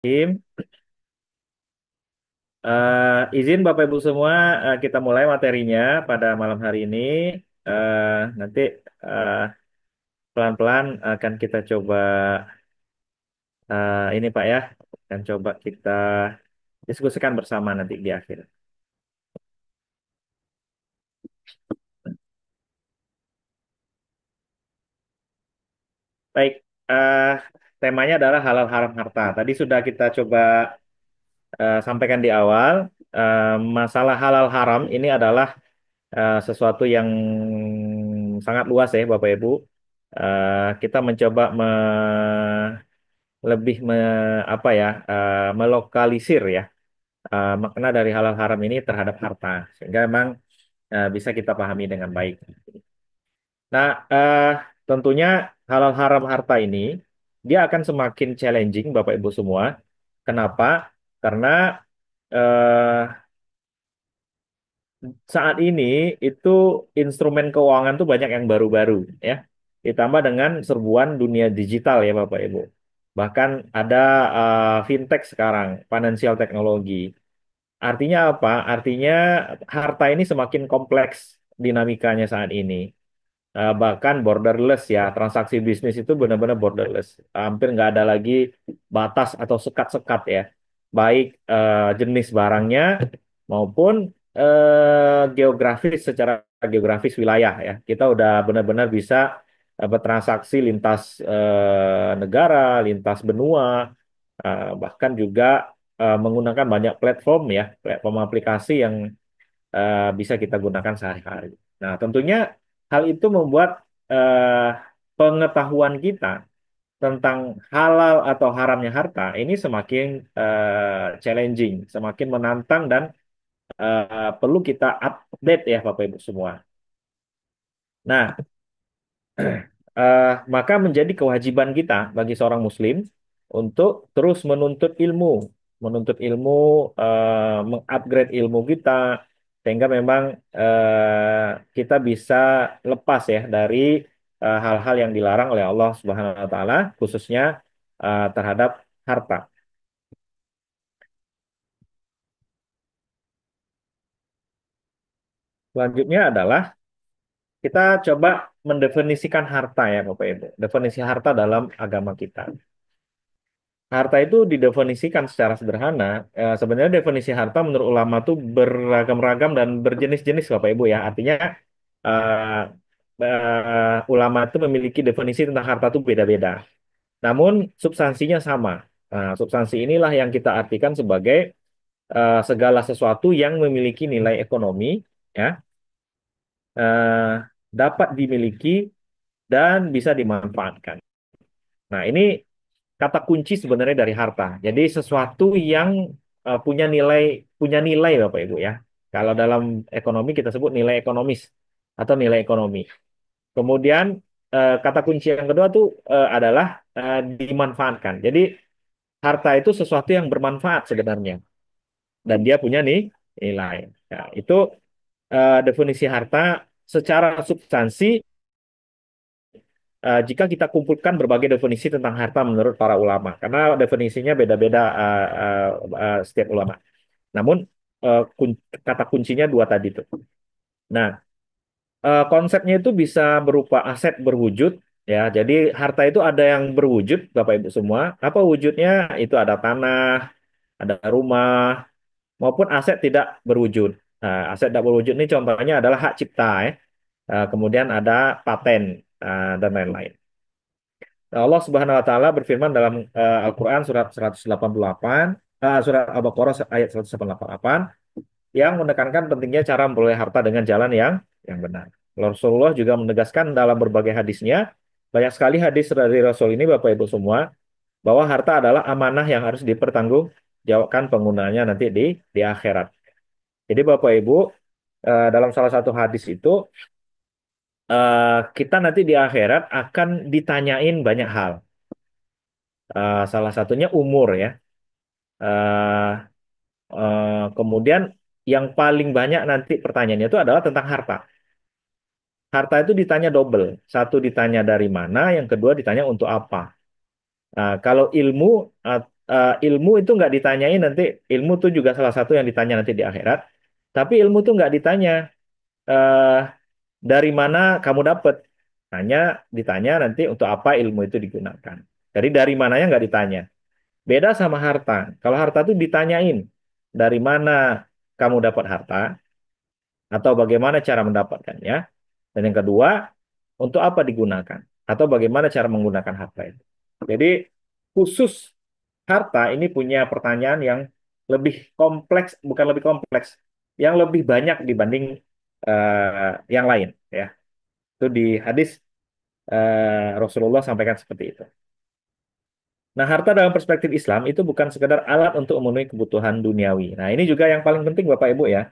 Tim, izin Bapak Ibu semua, kita mulai materinya pada malam hari ini. Nanti eh, pelan-pelan akan kita coba ini Pak ya, dan coba kita diskusikan bersama nanti di akhir. Baik, eh, temanya adalah halal haram harta. Tadi sudah kita coba sampaikan di awal, masalah halal haram ini adalah sesuatu yang sangat luas ya Bapak Ibu. Kita mencoba lebih apa ya melokalisir ya makna dari halal haram ini terhadap harta sehingga memang bisa kita pahami dengan baik. Nah, tentunya halal haram harta ini dia akan semakin challenging Bapak Ibu semua. Kenapa? Karena eh, saat ini itu instrumen keuangan tuh banyak yang baru-baru ya. Ditambah dengan serbuan dunia digital ya Bapak Ibu. Bahkan ada fintech sekarang, financial technology. Artinya apa? Artinya harta ini semakin kompleks dinamikanya saat ini. Bahkan borderless ya, transaksi bisnis itu benar-benar borderless. Hampir nggak ada lagi batas atau sekat-sekat ya. Baik jenis barangnya maupun geografis secara geografis wilayah ya. Kita udah benar-benar bisa bertransaksi lintas negara, lintas benua, bahkan juga menggunakan banyak platform ya, platform aplikasi yang bisa kita gunakan sehari-hari. Nah, tentunya hal itu membuat eh, pengetahuan kita tentang halal atau haramnya harta ini semakin challenging, semakin menantang dan perlu kita update ya Bapak Ibu semua. Nah, maka menjadi kewajiban kita bagi seorang Muslim untuk terus menuntut ilmu, mengupgrade ilmu kita, sehingga memang kita bisa lepas ya dari hal-hal yang dilarang oleh Allah Subhanahu Wa Taala, khususnya terhadap harta. Selanjutnya adalah kita coba mendefinisikan harta ya Bapak Ibu. Definisi harta dalam agama kita. Harta itu didefinisikan secara sederhana. Sebenarnya definisi harta menurut ulama itu beragam-ragam dan berjenis-jenis, Bapak Ibu ya. Artinya eh, ulama itu memiliki definisi tentang harta itu beda-beda. Namun substansinya sama. Nah, substansi inilah yang kita artikan sebagai segala sesuatu yang memiliki nilai ekonomi, ya, eh, dapat dimiliki dan bisa dimanfaatkan. Nah, ini kata kunci sebenarnya dari harta. Jadi sesuatu yang punya nilai Bapak Ibu ya. Kalau dalam ekonomi kita sebut nilai ekonomis atau nilai ekonomi. Kemudian kata kunci yang kedua tuh adalah dimanfaatkan. Jadi harta itu sesuatu yang bermanfaat sebenarnya dan dia punya nih nilai. Ya, itu definisi harta secara substansi jika kita kumpulkan berbagai definisi tentang harta menurut para ulama, karena definisinya beda-beda setiap ulama. Namun kata kuncinya dua tadi tuh. Nah, konsepnya itu bisa berupa aset berwujud, ya. Jadi harta itu ada yang berwujud, Bapak Ibu semua. Apa wujudnya? Itu ada tanah, ada rumah, maupun aset tidak berwujud. Nah, aset tidak berwujud ini contohnya adalah hak cipta, ya. Kemudian ada paten dan lain-lain. Nah, Allah Subhanahu wa taala berfirman dalam Al-Qur'an surat 188, surat Al-Baqarah ayat 188 yang menekankan pentingnya cara memperoleh harta dengan jalan yang benar. Rasulullah juga menegaskan dalam berbagai hadisnya, banyak sekali hadis dari Rasul ini Bapak Ibu semua, bahwa harta adalah amanah yang harus dipertanggungjawabkan penggunanya nanti di akhirat. Jadi Bapak Ibu, dalam salah satu hadis itu kita nanti di akhirat akan ditanyain banyak hal. Salah satunya umur ya. Eh, kemudian yang paling banyak nanti pertanyaannya itu adalah tentang harta. Harta itu ditanya double. Satu ditanya dari mana, yang kedua ditanya untuk apa. Nah, kalau ilmu ilmu itu nggak ditanyain nanti. Ilmu tuh juga salah satu yang ditanya nanti di akhirat. Tapi ilmu tuh nggak ditanya eh, dari mana kamu dapat. Hanya ditanya nanti untuk apa ilmu itu digunakan. Jadi dari mananya nggak ditanya. Beda sama harta. Kalau harta tuh ditanyain dari mana kamu dapat harta atau bagaimana cara mendapatkannya. Dan yang kedua, untuk apa digunakan atau bagaimana cara menggunakan harta itu. Jadi khusus harta ini punya pertanyaan yang lebih kompleks, bukan lebih kompleks, yang lebih banyak dibanding yang lain ya. Itu di hadis Rasulullah sampaikan seperti itu. Nah, harta dalam perspektif Islam itu bukan sekedar alat untuk memenuhi kebutuhan duniawi. Nah, ini juga yang paling penting Bapak Ibu ya.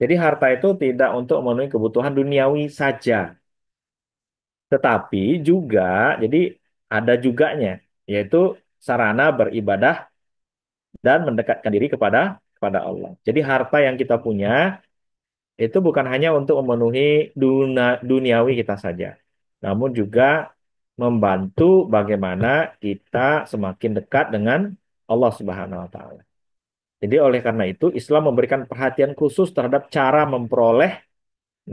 Jadi harta itu tidak untuk memenuhi kebutuhan duniawi saja, tetapi juga jadi ada juganya, yaitu sarana beribadah dan mendekatkan diri kepada Allah. Jadi harta yang kita punya itu bukan hanya untuk memenuhi duniawi kita saja, namun juga membantu bagaimana kita semakin dekat dengan Allah Subhanahu wa taala. Jadi oleh karena itu Islam memberikan perhatian khusus terhadap cara memperoleh,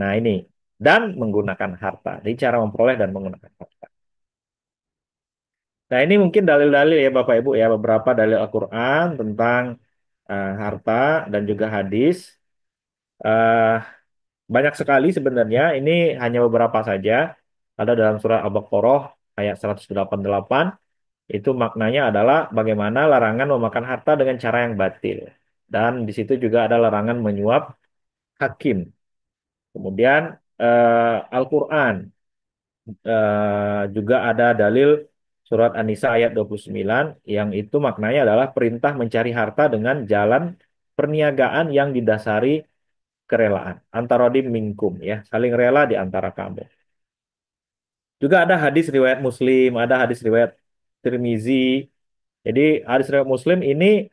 nah ini, dan menggunakan harta. Jadi cara memperoleh dan menggunakan harta. Nah ini mungkin dalil-dalil ya Bapak Ibu ya, beberapa dalil Al-Quran tentang harta dan juga hadis. Eh, Banyak sekali sebenarnya, ini hanya beberapa saja. Ada dalam surah Al-Baqarah ayat 188, itu maknanya adalah bagaimana larangan memakan harta dengan cara yang batil. Dan di situ juga ada larangan menyuap hakim. Kemudian Al-Quran juga ada dalil surat An-Nisa ayat 29 yang itu maknanya adalah perintah mencari harta dengan jalan perniagaan yang didasari kerelaan. Antara di minkum ya, saling rela di antara kamu. Juga ada hadis riwayat Muslim, ada hadis riwayat Tirmizi. Jadi hadis riwayat Muslim ini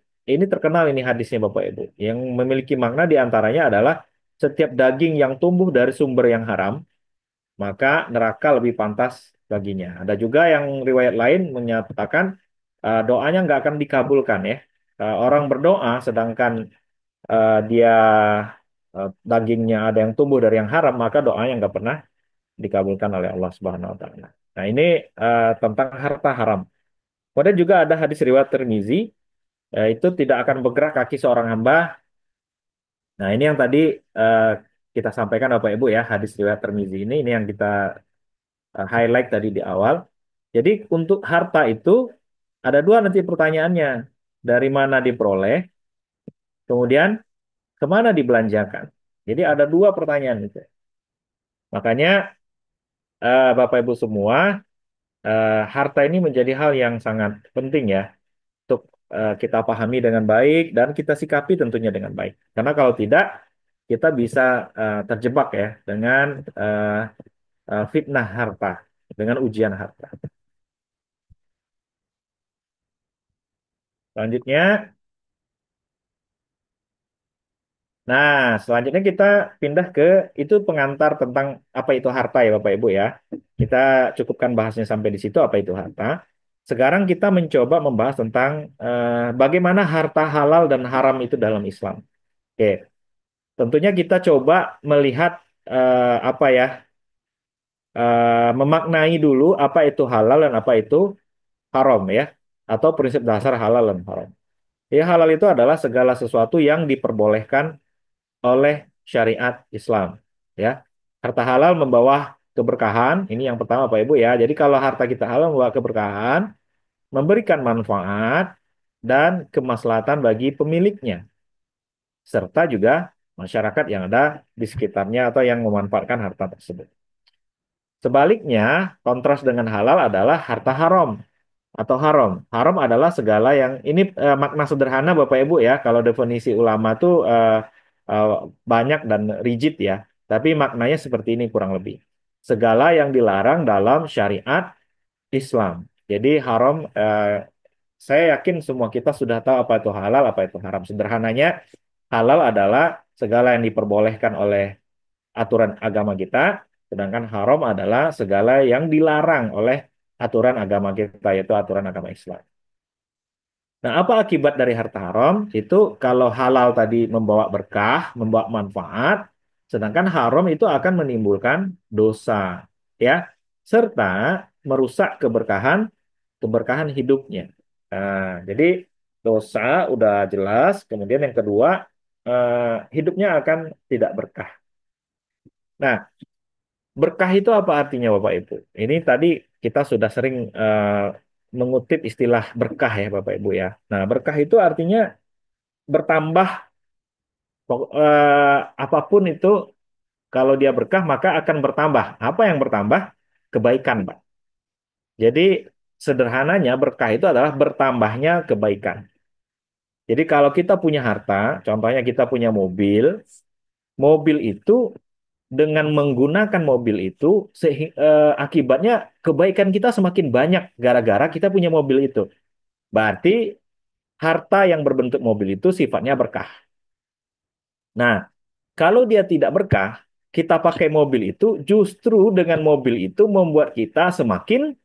terkenal ini hadisnya Bapak Ibu. Yang memiliki makna di antaranya adalah setiap daging yang tumbuh dari sumber yang haram, maka neraka lebih pantas baginya. Ada juga yang riwayat lain menyatakan doanya nggak akan dikabulkan ya. Orang berdoa sedangkan dia dagingnya ada yang tumbuh dari yang haram, maka doanya nggak pernah dikabulkan oleh Allah Subhanahu Wa Taala. Nah ini tentang harta haram. Kemudian juga ada hadis riwayat Tirmizi, itu tidak akan bergerak kaki seorang hamba. Nah ini yang tadi eh, kita sampaikan Bapak Ibu ya, hadis riwayat Tirmizi ini yang kita highlight tadi di awal. Jadi untuk harta itu ada dua nanti pertanyaannya. Dari mana diperoleh, kemudian kemana dibelanjakan. Jadi ada dua pertanyaan itu. Makanya Bapak Ibu semua, harta ini menjadi hal yang sangat penting ya untuk kita pahami dengan baik dan kita sikapi tentunya dengan baik. Karena kalau tidak, kita bisa terjebak ya dengan uh, fitnah harta, dengan ujian harta. Selanjutnya, nah, selanjutnya kita pindah ke itu pengantar tentang apa itu harta ya Bapak Ibu ya. Kita cukupkan bahasnya sampai di situ apa itu harta. Sekarang kita mencoba membahas tentang bagaimana harta halal dan haram itu dalam Islam. Oke, tentunya kita coba melihat apa ya, memaknai dulu apa itu halal dan apa itu haram ya, atau prinsip dasar halal dan haram. Ya, halal itu adalah segala sesuatu yang diperbolehkan oleh syariat Islam. Ya, harta halal membawa keberkahan. Ini yang pertama, Pak Ibu ya. Jadi kalau harta kita halal membawa keberkahan, memberikan manfaat dan kemaslahatan bagi pemiliknya, serta juga masyarakat yang ada di sekitarnya atau yang memanfaatkan harta tersebut. Sebaliknya, kontras dengan halal adalah harta haram atau haram. Haram adalah segala yang ini makna sederhana Bapak Ibu ya. Kalau definisi ulama tuh eh, banyak dan rigid ya. Tapi maknanya seperti ini kurang lebih. Segala yang dilarang dalam syariat Islam. Jadi haram, saya yakin semua kita sudah tahu apa itu halal, apa itu haram. Sederhananya, halal adalah segala yang diperbolehkan oleh aturan agama kita, sedangkan haram adalah segala yang dilarang oleh aturan agama kita, yaitu aturan agama Islam. Nah, apa akibat dari harta haram? Itu kalau halal tadi membawa berkah, membawa manfaat, sedangkan haram itu akan menimbulkan dosa, ya, serta merusak keberkahan hidupnya. Jadi dosa udah jelas, kemudian yang kedua hidupnya akan tidak berkah. Nah, berkah itu apa artinya Bapak Ibu? Ini tadi kita sudah sering mengutip istilah berkah ya Bapak Ibu ya. Nah, berkah itu artinya bertambah apapun itu kalau dia berkah maka akan bertambah. Apa yang bertambah? Kebaikan, Pak. Jadi sederhananya berkah itu adalah bertambahnya kebaikan. Jadi kalau kita punya harta, contohnya kita punya mobil, mobil itu dengan menggunakan mobil itu akibatnya kebaikan kita semakin banyak gara-gara kita punya mobil itu. Berarti harta yang berbentuk mobil itu sifatnya berkah. Nah, kalau dia tidak berkah, kita pakai mobil itu justru dengan mobil itu membuat kita semakin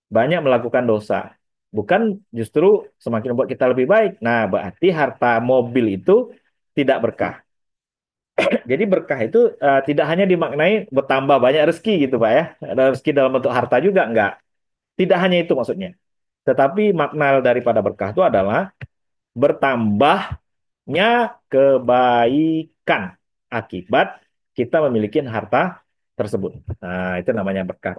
banyak melakukan dosa. Bukan justru semakin membuat kita lebih baik. Nah, berarti harta mobil itu tidak berkah. Jadi berkah itu tidak hanya dimaknai bertambah banyak rezeki gitu Pak ya. Ada rezeki dalam bentuk harta juga enggak. Tidak hanya itu maksudnya. Tetapi makna daripada berkah itu adalah bertambahnya kebaikan akibat kita memiliki harta tersebut. Nah, itu namanya berkah.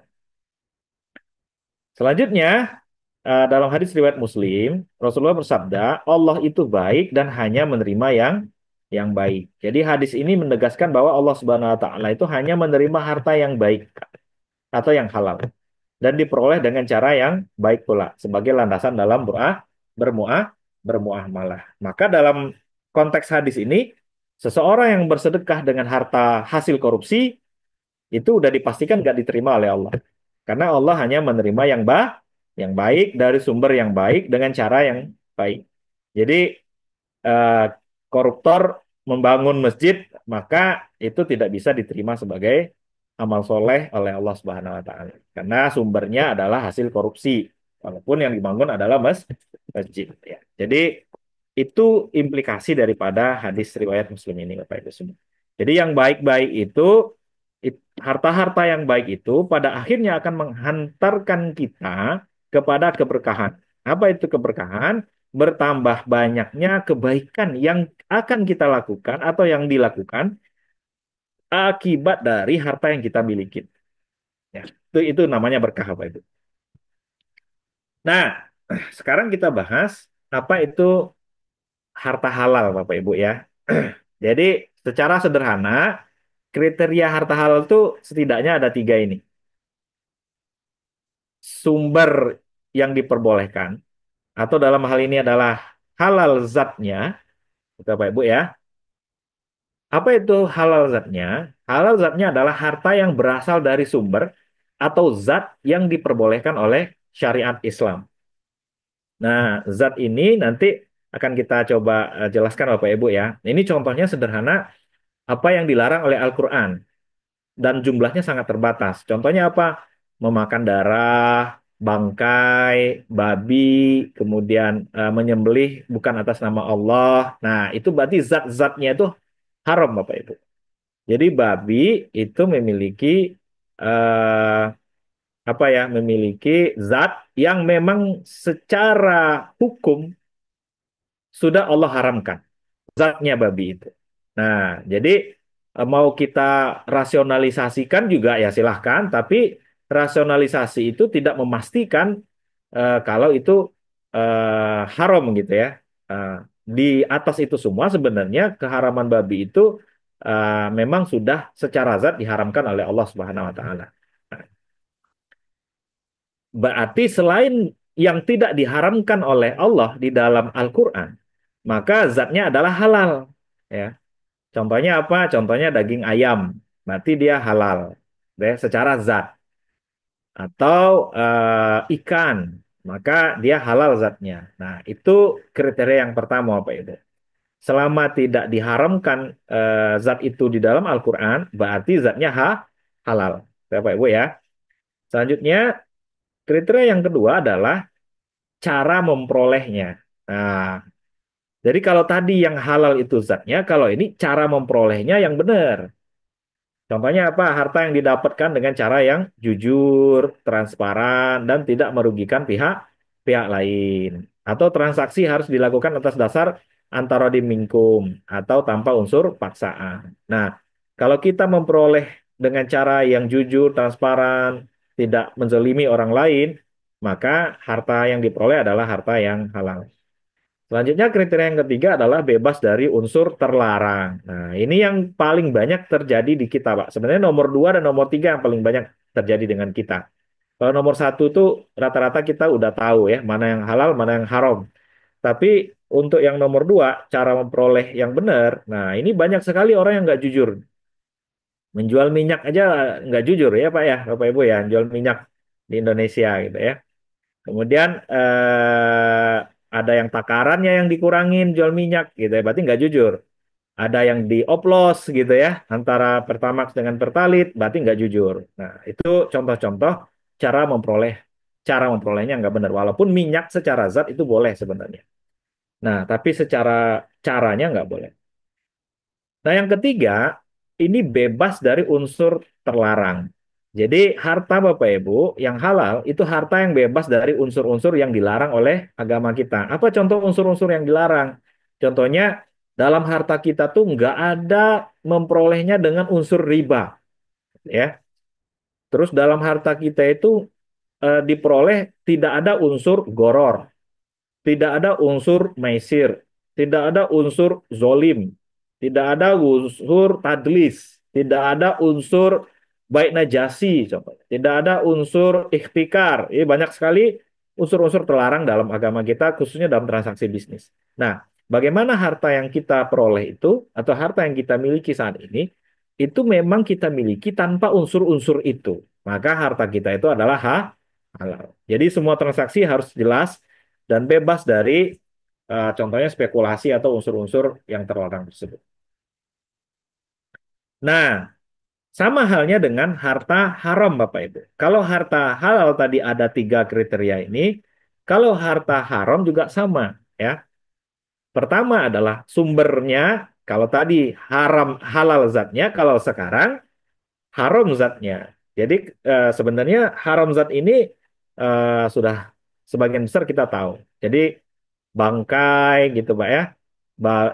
Selanjutnya, dalam hadis riwayat Muslim, Rasulullah bersabda, Allah itu baik dan hanya menerima yang baik. Jadi hadis ini menegaskan bahwa Allah Subhanahu wa taala itu hanya menerima harta yang baik atau yang halal dan diperoleh dengan cara yang baik pula sebagai landasan dalam bermuah bermuamalah. Maka dalam konteks hadis ini, seseorang yang bersedekah dengan harta hasil korupsi itu udah dipastikan nggak diterima oleh Allah. Karena Allah hanya menerima yang baik dari sumber yang baik dengan cara yang baik. Jadi eh, koruptor membangun masjid, maka itu tidak bisa diterima sebagai amal soleh oleh Allah Subhanahu wa taala. Karena sumbernya adalah hasil korupsi. Walaupun yang dibangun adalah masjid. Ya. Jadi itu implikasi daripada hadis riwayat Muslim ini, Bapak Ibu semua. Jadi yang baik-baik itu harta-harta yang baik itu pada akhirnya akan menghantarkan kita kepada keberkahan. Apa itu keberkahan? Bertambah banyaknya kebaikan yang akan kita lakukan atau yang dilakukan akibat dari harta yang kita miliki. Ya, itu namanya berkah apa itu. Nah, sekarang kita bahas apa itu harta halal Bapak Ibu ya. Jadi secara sederhana kriteria harta halal itu setidaknya ada tiga ini. Sumber yang diperbolehkan atau dalam hal ini adalah halal zatnya, Bapak Ibu ya. Apa itu halal zatnya? Halal zatnya adalah harta yang berasal dari sumber atau zat yang diperbolehkan oleh syariat Islam. Nah, zat ini nanti akan kita coba jelaskan Bapak Ibu ya. Ini contohnya sederhana apa yang dilarang oleh Al-Quran dan jumlahnya sangat terbatas. Contohnya apa? Memakan darah, bangkai, babi, kemudian menyembelih bukan atas nama Allah. Nah, itu berarti zat-zatnya itu haram Bapak Ibu. Jadi babi itu memiliki eh, apa ya? Memiliki zat yang memang secara hukum sudah Allah haramkan. Zatnya babi itu. Nah, jadi mau kita rasionalisasikan juga ya silahkan, tapi rasionalisasi itu tidak memastikan kalau itu haram gitu ya. Eh, di atas itu semua sebenarnya keharaman babi itu memang sudah secara zat diharamkan oleh Allah Subhanahu wa taala. Nah, berarti selain yang tidak diharamkan oleh Allah di dalam Al-Qur'an, maka zatnya adalah halal ya. Contohnya apa? Contohnya daging ayam. Berarti dia halal. Ya, secara zat. Atau ikan. Maka dia halal zatnya. Nah, itu kriteria yang pertama, Pak itu. Selama tidak diharamkan zat itu di dalam Al-Quran, berarti zatnya halal. Bapak Ibu ya. Selanjutnya, kriteria yang kedua adalah cara memperolehnya. Nah, jadi kalau tadi yang halal itu zatnya, kalau ini cara memperolehnya yang benar. Contohnya apa? Harta yang didapatkan dengan cara yang jujur, transparan, dan tidak merugikan pihak pihak lain. Atau transaksi harus dilakukan atas dasar antara dimingkum atau tanpa unsur paksaan. Nah, kalau kita memperoleh dengan cara yang jujur, transparan, tidak menzalimi orang lain, maka harta yang diperoleh adalah harta yang halal. Selanjutnya kriteria yang ketiga adalah bebas dari unsur terlarang. Nah, ini yang paling banyak terjadi di kita, Pak. Sebenarnya nomor dua dan nomor tiga yang paling banyak terjadi dengan kita. Kalau nomor satu tuh rata-rata kita udah tahu ya, mana yang halal, mana yang haram. Tapi untuk yang nomor dua, cara memperoleh yang benar, nah ini banyak sekali orang yang nggak jujur. Menjual minyak aja nggak jujur ya, Pak ya, Bapak Ibu ya, jual minyak di Indonesia gitu ya. Kemudian ada yang takarannya yang dikurangin jual minyak gitu ya, berarti nggak jujur. Ada yang dioplos gitu ya antara Pertamax dengan Pertalite, berarti nggak jujur. Nah itu contoh-contoh cara memperoleh cara memperolehnya nggak benar. Walaupun minyak secara zat itu boleh sebenarnya. Nah tapi secara caranya nggak boleh. Nah, yang ketiga, ini bebas dari unsur terlarang. Jadi, harta Bapak Ibu yang halal itu harta yang bebas dari unsur-unsur yang dilarang oleh agama kita. Apa contoh unsur-unsur yang dilarang? Contohnya, dalam harta kita tuh nggak ada memperolehnya dengan unsur riba, ya. Terus dalam harta kita itu diperoleh tidak ada unsur goror. Tidak ada unsur maisir, tidak ada unsur zolim, tidak ada unsur tadlis, tidak ada unsur baik najasi, coba. Tidak ada unsur ikhtikar. Ini banyak sekali unsur-unsur terlarang dalam agama kita, khususnya dalam transaksi bisnis. Nah, bagaimana harta yang kita peroleh itu, atau harta yang kita miliki saat ini, itu memang kita miliki tanpa unsur-unsur itu. Maka harta kita itu adalah halal. Jadi semua transaksi harus jelas dan bebas dari contohnya spekulasi atau unsur-unsur yang terlarang tersebut. Nah, sama halnya dengan harta haram, Bapak Ibu. Kalau harta halal tadi ada tiga kriteria ini, kalau harta haram juga sama, ya. Pertama adalah sumbernya, kalau tadi haram halal zatnya, kalau sekarang haram zatnya. Jadi sebenarnya haram zat ini sudah sebagian besar kita tahu. Jadi bangkai gitu Pak ya,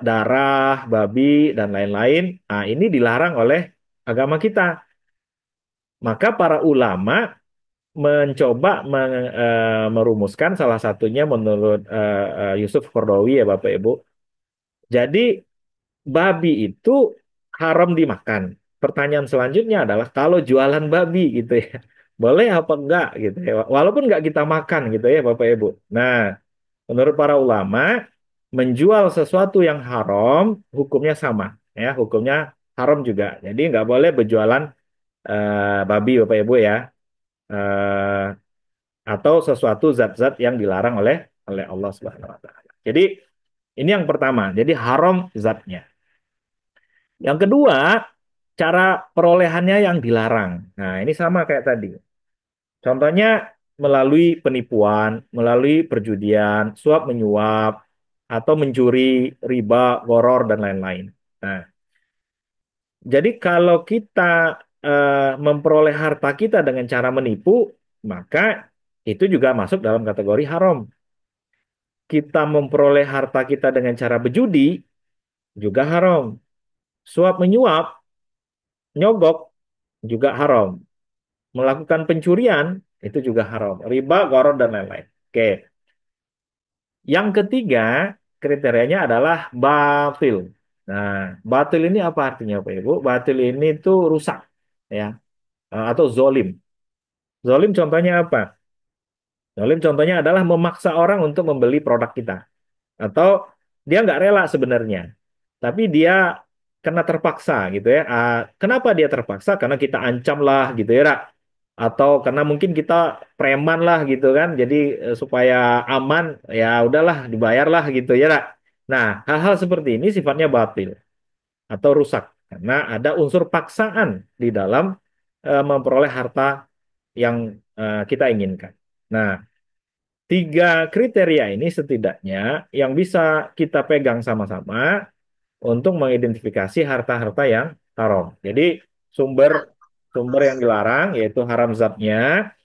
darah, babi dan lain-lain. Nah, ini dilarang oleh agama kita. Maka para ulama mencoba merumuskan salah satunya menurut Yusuf Qaradawi ya Bapak Ibu. Jadi babi itu haram dimakan. Pertanyaan selanjutnya adalah kalau jualan babi gitu ya, boleh apa enggak gitu ya. Walaupun enggak kita makan gitu ya Bapak Ibu. Nah, menurut para ulama, menjual sesuatu yang haram hukumnya sama, ya hukumnya haram juga. Jadi nggak boleh berjualan babi Bapak Ibu ya, eh, atau sesuatu zat-zat yang dilarang oleh oleh Allah Subhanahu Wa Taala. Jadi ini yang pertama. Jadi haram zatnya. Yang kedua, cara perolehannya yang dilarang. Nah ini sama kayak tadi. Contohnya melalui penipuan, melalui perjudian, suap menyuap, atau mencuri, riba, goror, dan lain-lain. Nah, jadi kalau kita memperoleh harta kita dengan cara menipu, maka itu juga masuk dalam kategori haram. Kita memperoleh harta kita dengan cara berjudi, juga haram. Suap menyuap, nyogok, juga haram. Melakukan pencurian, itu juga haram. Riba, goror, dan lain-lain. Oke. Yang ketiga, kriterianya adalah batil. Nah, batil ini apa artinya, Pak Ibu? Batil ini tuh rusak, ya, atau zolim. Zolim contohnya apa? Zolim contohnya adalah memaksa orang untuk membeli produk kita. Atau dia nggak rela sebenarnya, tapi dia kena terpaksa gitu ya. Kenapa dia terpaksa? Karena kita ancam lah gitu ya, Ra. Atau karena mungkin kita preman lah gitu kan. Jadi supaya aman ya udahlah dibayarlah gitu ya, Ra. Nah, hal-hal seperti ini sifatnya batil atau rusak karena ada unsur paksaan di dalam memperoleh harta yang kita inginkan. Nah, tiga kriteria ini setidaknya yang bisa kita pegang sama-sama untuk mengidentifikasi harta-harta yang haram. Jadi sumber sumber yang dilarang yaitu haram zatnya,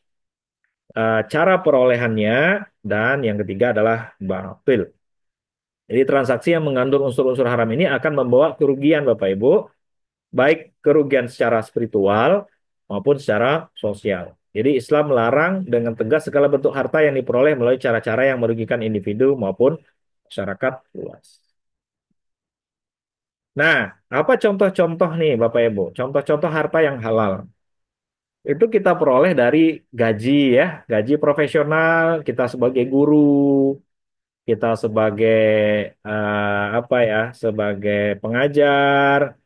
cara perolehannya, dan yang ketiga adalah batil. Jadi transaksi yang mengandung unsur-unsur haram ini akan membawa kerugian Bapak Ibu, baik kerugian secara spiritual maupun secara sosial. Jadi Islam melarang dengan tegas segala bentuk harta yang diperoleh melalui cara-cara yang merugikan individu maupun masyarakat luas. Nah, apa contoh-contoh nih Bapak Ibu? Contoh-contoh harta yang halal. Itu kita peroleh dari gaji ya, gaji profesional, kita sebagai guru, kita sebagai apa ya, sebagai pengajar,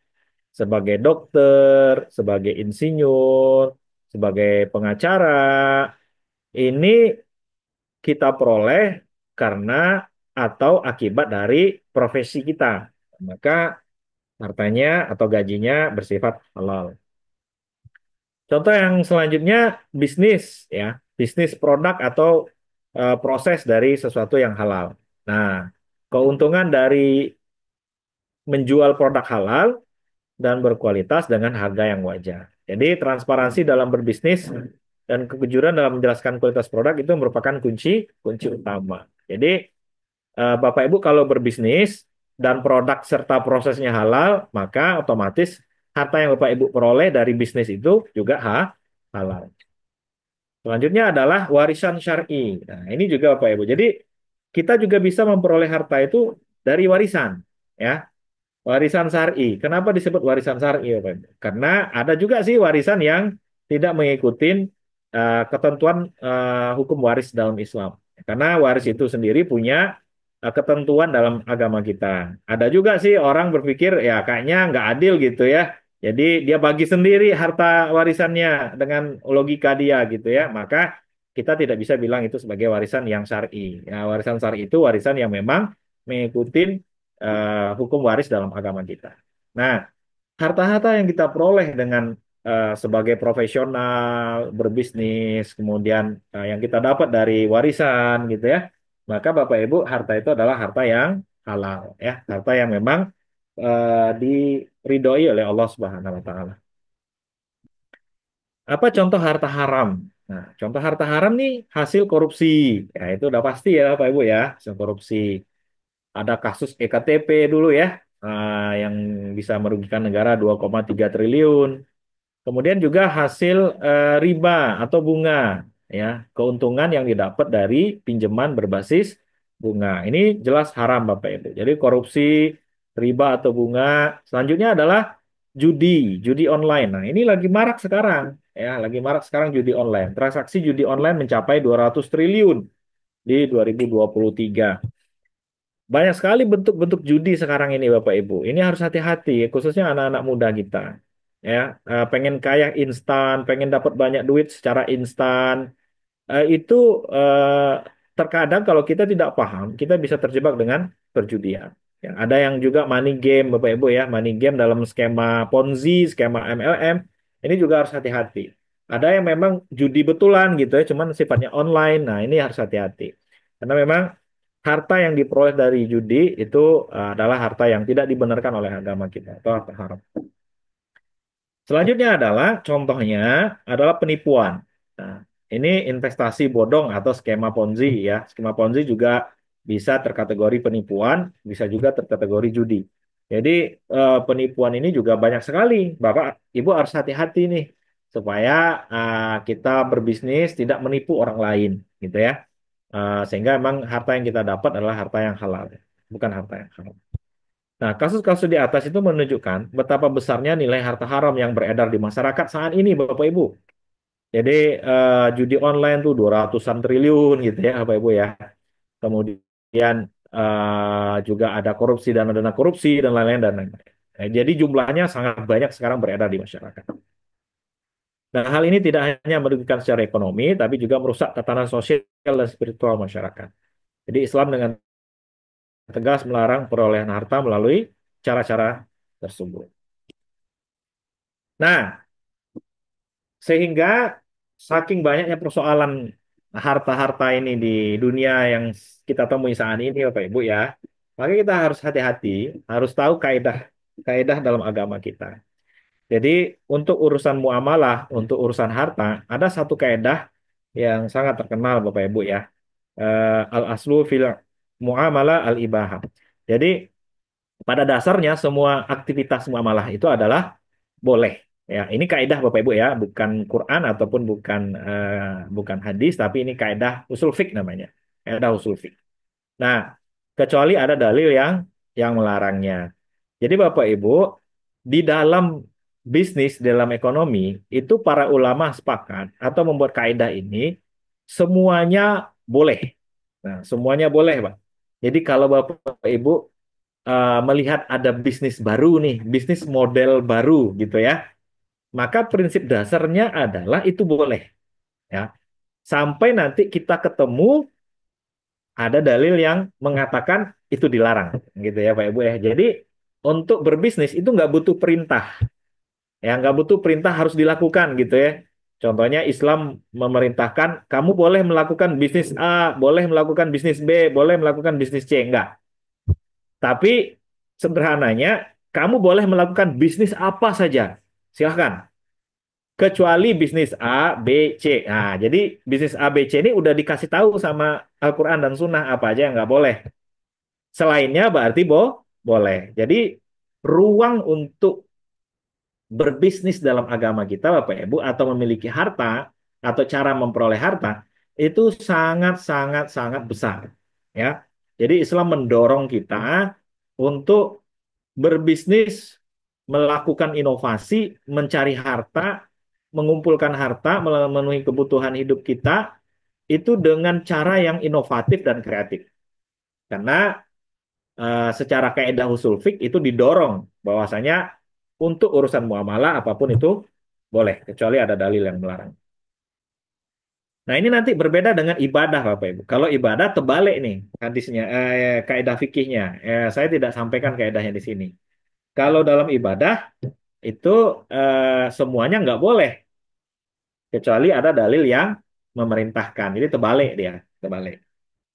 sebagai dokter, sebagai insinyur, sebagai pengacara. Ini kita peroleh karena atau akibat dari profesi kita. Maka hartanya atau gajinya bersifat halal. Contoh yang selanjutnya bisnis ya, bisnis produk atau proses dari sesuatu yang halal. Nah, keuntungan dari menjual produk halal dan berkualitas dengan harga yang wajar. Jadi transparansi dalam berbisnis dan kejujuran dalam menjelaskan kualitas produk itu merupakan kunci kunci utama. Jadi Bapak Ibu kalau berbisnis dan produk serta prosesnya halal, maka otomatis harta yang Bapak Ibu peroleh dari bisnis itu juga halal. Selanjutnya adalah warisan syar'i. Nah, ini juga Bapak Ibu. Jadi kita juga bisa memperoleh harta itu dari warisan, ya. Warisan syar'i. Kenapa disebut warisan syar'i, Bapak Ibu? Karena ada juga sih warisan yang tidak mengikuti ketentuan hukum waris dalam Islam. Karena waris itu sendiri punya ketentuan dalam agama kita. Ada juga sih orang berpikir ya kayaknya nggak adil gitu ya. Jadi dia bagi sendiri harta warisannya dengan logika dia gitu ya. Maka kita tidak bisa bilang itu sebagai warisan yang syar'i. Ya, warisan syar'i itu warisan yang memang mengikuti hukum waris dalam agama kita. Nah, harta-harta yang kita peroleh dengan sebagai profesional, berbisnis, kemudian yang kita dapat dari warisan gitu ya, maka Bapak Ibu harta itu adalah harta yang halal ya, harta yang memang diridhoi oleh Allah Subhanahu wa taala. Apa contoh harta haram? Nah, contoh harta haram nih hasil korupsi. Ya, itu udah pasti ya Bapak Ibu ya, hasil korupsi. Ada kasus EKTP dulu ya, yang bisa merugikan negara 2,3 triliun. Kemudian juga hasil riba atau bunga, ya, keuntungan yang didapat dari pinjaman berbasis bunga. Ini jelas haram, Bapak Ibu. Jadi korupsi, riba atau bunga. Selanjutnya adalah judi, judi online. Nah, ini lagi marak sekarang, ya, lagi marak sekarang judi online. Transaksi judi online mencapai 200 triliun di 2023. Banyak sekali bentuk-bentuk judi sekarang ini Bapak Ibu. Ini harus hati-hati, khususnya anak-anak muda kita. Ya, pengen kaya instan, pengen dapat banyak duit secara instan. Itu terkadang kalau kita tidak paham, kita bisa terjebak dengan perjudian. Ya, ada yang juga money game, Bapak Ibu ya, money game dalam skema Ponzi, skema MLM. Ini juga harus hati-hati. Ada yang memang judi betulan gitu ya, cuman sifatnya online. Nah, ini harus hati-hati. Karena memang harta yang diperoleh dari judi itu adalah harta yang tidak dibenarkan oleh agama kita atau harta haram. Selanjutnya adalah contohnya adalah penipuan. Nah, ini investasi bodong atau skema Ponzi ya. Skema Ponzi juga bisa terkategori penipuan, bisa juga terkategori judi. Jadi penipuan ini juga banyak sekali. Bapak, Ibu harus hati-hati nih supaya kita berbisnis tidak menipu orang lain, gitu ya. Sehingga memang harta yang kita dapat adalah harta yang halal, bukan harta yang haram. Nah, kasus-kasus di atas itu menunjukkan betapa besarnya nilai harta haram yang beredar di masyarakat saat ini, Bapak Ibu. Jadi judi online tuh 200-an triliun gitu ya, Bapak Ibu ya. Kemudian juga ada korupsi, dana-dana korupsi dan lain-lain dan lain-lain. Nah, jadi jumlahnya sangat banyak sekarang beredar di masyarakat. Nah, hal ini tidak hanya merugikan secara ekonomi, tapi juga merusak tatanan sosial dan spiritual masyarakat. Jadi Islam dengan tegas melarang perolehan harta melalui cara-cara tersebut. Nah, sehingga saking banyaknya persoalan harta-harta ini di dunia yang kita temui saat ini, Bapak Ibu ya, maka kita harus hati-hati, harus tahu kaidah dalam agama kita. Jadi untuk urusan muamalah, untuk urusan harta, ada satu kaidah yang sangat terkenal Bapak Ibu ya. Al aslu fil muamalah al ibahah. Jadi pada dasarnya semua aktivitas muamalah itu adalah boleh. Ya, ini kaidah Bapak Ibu ya, bukan Quran ataupun bukan hadis, tapi ini kaidah usul fik namanya. Kaidah usul fik. Nah, kecuali ada dalil yang melarangnya. Jadi Bapak Ibu, di dalam bisnis, dalam ekonomi, itu para ulama sepakat atau membuat kaidah ini semuanya boleh. Nah, semuanya boleh, Pak. Jadi kalau Bapak Ibu melihat ada bisnis baru nih, bisnis model baru gitu ya, maka prinsip dasarnya adalah itu boleh ya. Sampai nanti kita ketemu ada dalil yang mengatakan itu dilarang gitu ya Pak Ibu ya. Jadi untuk berbisnis itu nggak butuh perintah ya, nggak butuh perintah harus dilakukan gitu ya. Contohnya Islam memerintahkan kamu boleh melakukan bisnis A, boleh melakukan bisnis B, boleh melakukan bisnis C, enggak. Tapi sederhananya kamu boleh melakukan bisnis apa saja. Silahkan. Kecuali bisnis A, B, C. Nah, jadi bisnis A, B, C ini udah dikasih tahu sama Al-Quran dan Sunnah apa aja yang nggak boleh. Selainnya berarti boleh. Jadi ruang untuk berbisnis dalam agama kita, Bapak Ibu, atau memiliki harta atau cara memperoleh harta itu sangat sangat sangat besar, ya. Jadi Islam mendorong kita untuk berbisnis, melakukan inovasi, mencari harta, mengumpulkan harta, memenuhi kebutuhan hidup kita itu dengan cara yang inovatif dan kreatif. Karena secara kaidah usul fik itu didorong bahwasanya untuk urusan muamalah apapun itu boleh kecuali ada dalil yang melarang. Nah, ini nanti berbeda dengan ibadah Bapak Ibu. Kalau ibadah terbalik nih hadisnya kaidah fikihnya. Saya tidak sampaikan kaidahnya di sini. Kalau dalam ibadah itu semuanya nggak boleh kecuali ada dalil yang memerintahkan. Jadi terbalik dia, terbalik.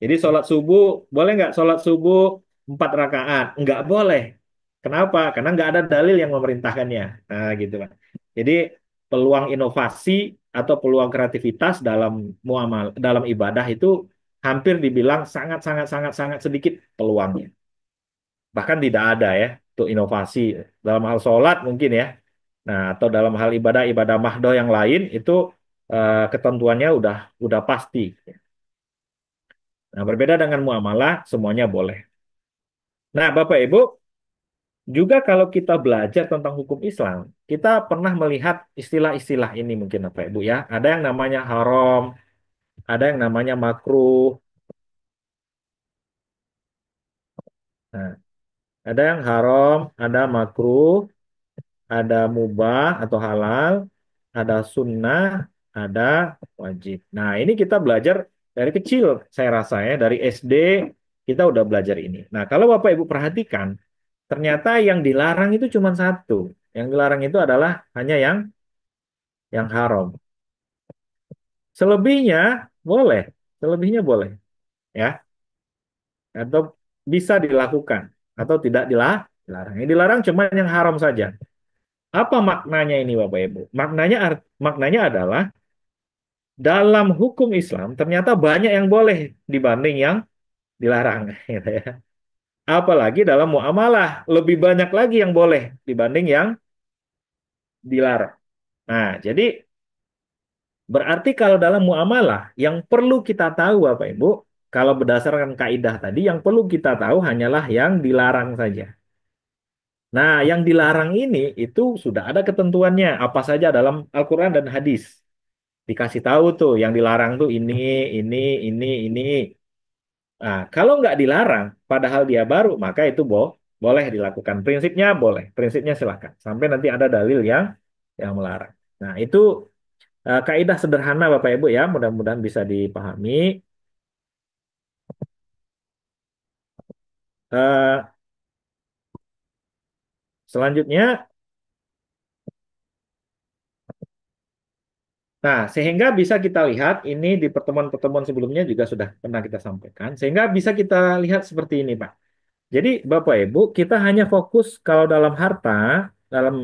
Jadi sholat subuh, boleh nggak sholat subuh 4 rakaat? Nggak boleh. Kenapa? Karena nggak ada dalil yang memerintahkannya. Nah, gitu Pak. Jadi peluang inovasi atau peluang kreativitas dalam dalam ibadah itu hampir dibilang sangat sangat sangat sangat sedikit peluangnya. Bahkan tidak ada ya untuk inovasi dalam hal sholat mungkin ya. Nah, atau dalam hal ibadah-ibadah mahdoh yang lain itu ketentuannya udah pasti. Nah, berbeda dengan muamalah, semuanya boleh. Nah, Bapak Ibu, juga kalau kita belajar tentang hukum Islam, kita pernah melihat istilah-istilah ini mungkin Bapak Ibu ya. Ada yang namanya haram, ada yang namanya makruh. Nah, ada yang haram, ada makruh, ada mubah atau halal, ada sunnah, ada wajib. Nah, ini kita belajar dari kecil, saya rasa ya, dari SD kita udah belajar ini. Nah, kalau Bapak Ibu perhatikan, ternyata yang dilarang itu cuma satu. Yang dilarang itu adalah hanya yang haram. Selebihnya boleh, selebihnya boleh, ya, atau bisa dilakukan atau tidak dilarang. Yang dilarang cuma yang haram saja. Apa maknanya ini, Bapak Ibu? Maknanya adalah dalam hukum Islam ternyata banyak yang boleh dibanding yang dilarang, gitu ya. Apalagi dalam muamalah lebih banyak lagi yang boleh dibanding yang dilarang. Nah, jadi berarti kalau dalam muamalah yang perlu kita tahu Bapak Ibu, kalau berdasarkan kaidah tadi yang perlu kita tahu hanyalah yang dilarang saja. Nah, yang dilarang ini itu sudah ada ketentuannya apa saja dalam Al-Qur'an dan hadis. Dikasih tahu tuh yang dilarang tuh ini, ini. Nah, kalau nggak dilarang padahal dia baru, maka itu boleh dilakukan. Prinsipnya boleh, prinsipnya silakan. Sampai nanti ada dalil yang melarang. Nah, itu kaidah sederhana Bapak Ibu ya, mudah-mudahan bisa dipahami. Eh, Selanjutnya Nah, sehingga bisa kita lihat ini di pertemuan-pertemuan sebelumnya juga sudah pernah kita sampaikan, sehingga bisa kita lihat seperti ini, Pak. Jadi, Bapak Ibu, kita hanya fokus kalau dalam harta, dalam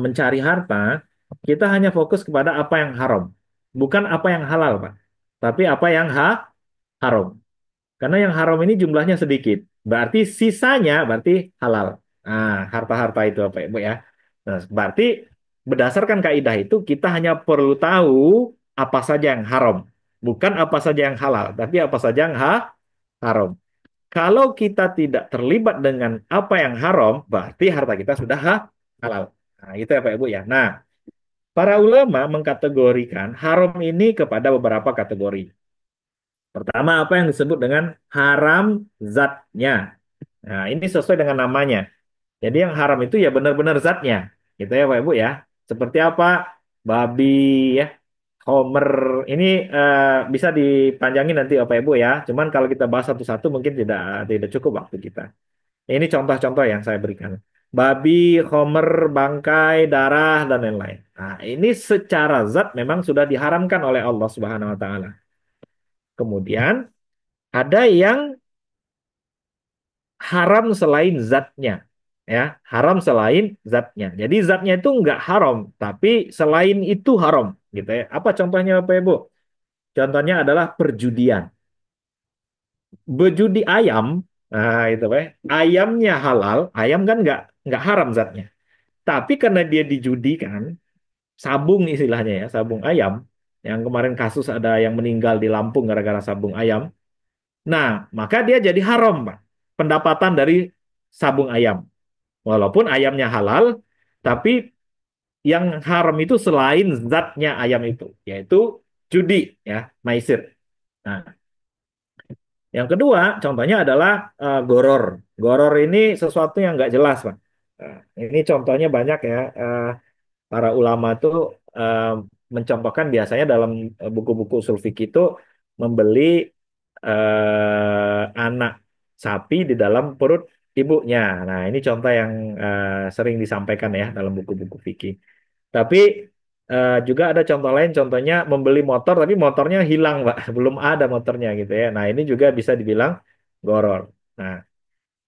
mencari harta, kita hanya fokus kepada apa yang haram, bukan apa yang halal, Pak. Tapi apa yang haram. Karena yang haram ini jumlahnya sedikit. Berarti sisanya berarti halal. Nah, harta-harta itu apa Ibu ya. Nah, berarti berdasarkan kaidah itu kita hanya perlu tahu apa saja yang haram. Bukan apa saja yang halal, tapi apa saja yang haram. Kalau kita tidak terlibat dengan apa yang haram, berarti harta kita sudah halal. Nah, itu ya Pak Ibu ya. Nah, para ulama mengkategorikan haram ini kepada beberapa kategori. Pertama, apa yang disebut dengan haram zatnya. Nah, ini sesuai dengan namanya. Jadi yang haram itu ya benar-benar zatnya. Gitu ya, Pak Ibu ya. Seperti apa? Babi ya, Homer. Ini bisa dipanjangin nanti Bapak Ibu ya. Cuman kalau kita bahas satu-satu mungkin tidak tidak cukup waktu kita. Ini contoh-contoh yang saya berikan. Babi, Homer, bangkai, darah dan lain-lain. Nah, ini secara zat memang sudah diharamkan oleh Allah Subhanahu wa taala. Kemudian ada yang haram selain zatnya, ya, haram selain zatnya. Jadi zatnya itu nggak haram, tapi selain itu haram, gitu ya. Apa contohnya Bapak Ibu? Contohnya adalah perjudian. Berjudi ayam, nah itu Pak, ya. Ayamnya halal, ayam kan nggak haram zatnya. Tapi karena dia dijudikan, sabung istilahnya ya, sabung ayam. Yang kemarin kasus ada yang meninggal di Lampung gara-gara sabung ayam. Nah, maka dia jadi haram, Pak. Pendapatan dari sabung ayam. Walaupun ayamnya halal, tapi yang haram itu selain zatnya ayam itu, yaitu judi, ya, maisir. Nah, yang kedua, contohnya adalah goror. Goror ini sesuatu yang nggak jelas, Pak. Nah, ini contohnya banyak ya. Para ulama itu eh, mencontohkan biasanya dalam buku-buku usul fikih itu membeli anak sapi di dalam perut ibunya. Nah, ini contoh yang sering disampaikan ya dalam buku-buku fikih. Tapi juga ada contoh lain, contohnya membeli motor tapi motornya hilang, Pak. Belum ada motornya gitu ya. Nah, ini juga bisa dibilang goror. Nah,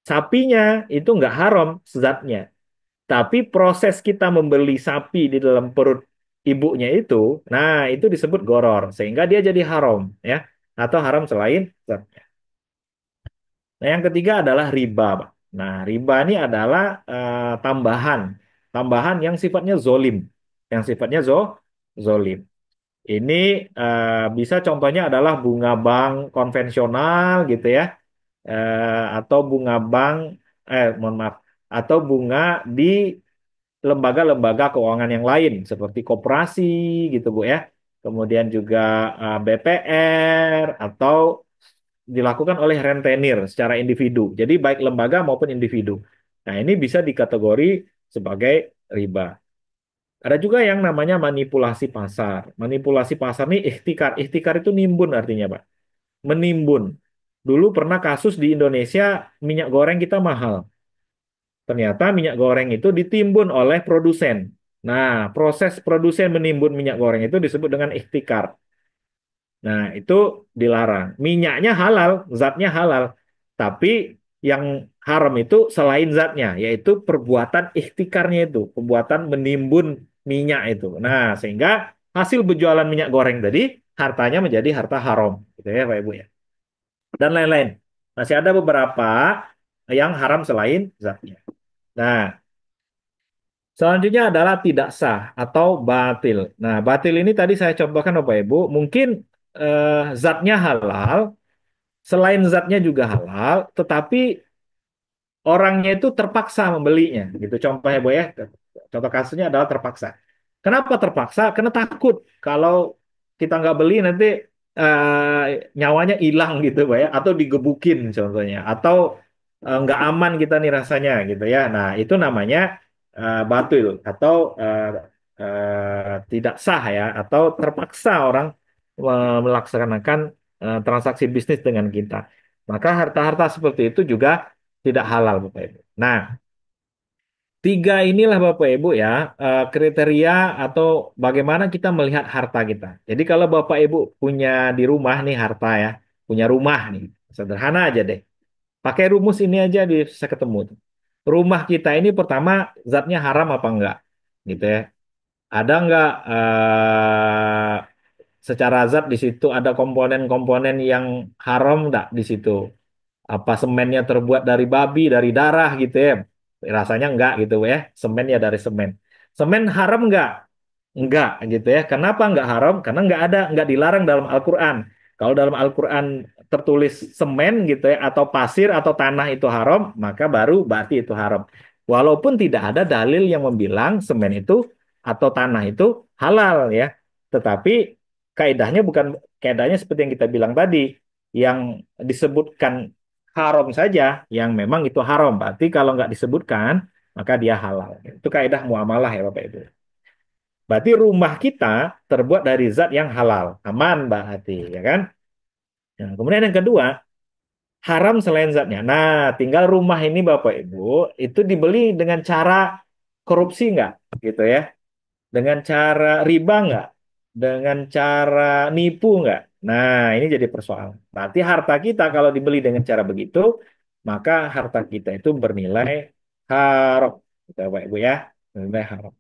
sapinya itu nggak haram zatnya. Tapi proses kita membeli sapi di dalam perut ibunya itu, nah itu disebut goror, sehingga dia jadi haram, ya, atau haram selain zatnya. Nah yang ketiga adalah riba, Pak. Nah riba ini adalah tambahan, tambahan yang sifatnya zolim, yang sifatnya zolim. Ini bisa contohnya adalah bunga bank konvensional gitu ya, atau bunga bank, mohon maaf, atau bunga di lembaga-lembaga keuangan yang lain seperti koperasi gitu Bu ya. Kemudian juga BPR atau dilakukan oleh rentenir secara individu. Jadi baik lembaga maupun individu. Nah, ini bisa dikategori sebagai riba. Ada juga yang namanya manipulasi pasar. Manipulasi pasar ini ikhtikar. Ikhtikar itu nimbun artinya, Pak. Menimbun. Dulu pernah kasus di Indonesia minyak goreng kita mahal. Ternyata minyak goreng itu ditimbun oleh produsen. Nah, proses produsen menimbun minyak goreng itu disebut dengan ikhtikar. Nah, itu dilarang. Minyaknya halal, zatnya halal. Tapi yang haram itu selain zatnya, yaitu perbuatan ikhtikarnya itu, perbuatan menimbun minyak itu. Nah, sehingga hasil berjualan minyak goreng tadi, hartanya menjadi harta haram. Gitu ya, Pak Ibu ya. Dan lain-lain. Masih ada beberapa yang haram selain zatnya. Nah, selanjutnya adalah tidak sah atau batil. Nah, batil ini tadi saya contohkan Bapak Ibu, mungkin zatnya halal, selain zatnya juga halal, tetapi orangnya itu terpaksa membelinya. Gitu contohnya Bu ya. Contoh kasusnya adalah terpaksa. Kenapa terpaksa? Karena takut kalau kita nggak beli nanti nyawanya hilang gitu Bu ya, atau digebukin contohnya, atau nggak aman kita nih rasanya gitu ya. Nah, itu namanya batil atau tidak sah ya, atau terpaksa orang melaksanakan transaksi bisnis dengan kita. Maka harta-harta seperti itu juga tidak halal Bapak Ibu. Nah, Tiga inilah Bapak Ibu ya, kriteria atau bagaimana kita melihat harta kita. Jadi kalau Bapak Ibu punya di rumah nih harta ya, punya rumah nih, sederhana aja deh. Pakai rumus ini aja bisa ketemu tuh. Rumah kita ini pertama zatnya haram apa enggak? Gitu ya. Ada enggak secara zat di situ ada komponen-komponen yang haram enggak di situ? Apa semennya terbuat dari babi, dari darah gitu ya? Rasanya enggak gitu ya. Semen ya dari semen. Semen haram enggak? Enggak gitu ya. Kenapa enggak haram? Karena enggak ada, enggak dilarang dalam Al-Quran. Kalau dalam Al-Quran tertulis semen gitu ya, atau pasir atau tanah itu haram, maka baru berarti itu haram. Walaupun tidak ada dalil yang membilang semen itu atau tanah itu halal ya. Tetapi kaidahnya bukan kaidahnya seperti yang kita bilang tadi, yang disebutkan haram saja, yang memang itu haram. Berarti kalau nggak disebutkan, maka dia halal. Itu kaidah muamalah ya Bapak Ibu. Berarti rumah kita terbuat dari zat yang halal, aman berarti, ya kan? Nah, kemudian yang kedua, haram selain zatnya. Nah, tinggal rumah ini Bapak Ibu itu dibeli dengan cara korupsi nggak, gitu ya? Dengan cara riba nggak? Dengan cara nipu nggak? Nah, ini jadi persoalan. Berarti harta kita kalau dibeli dengan cara begitu, maka harta kita itu bernilai haram. Gitu, Bapak Ibu ya. Bernilai haram.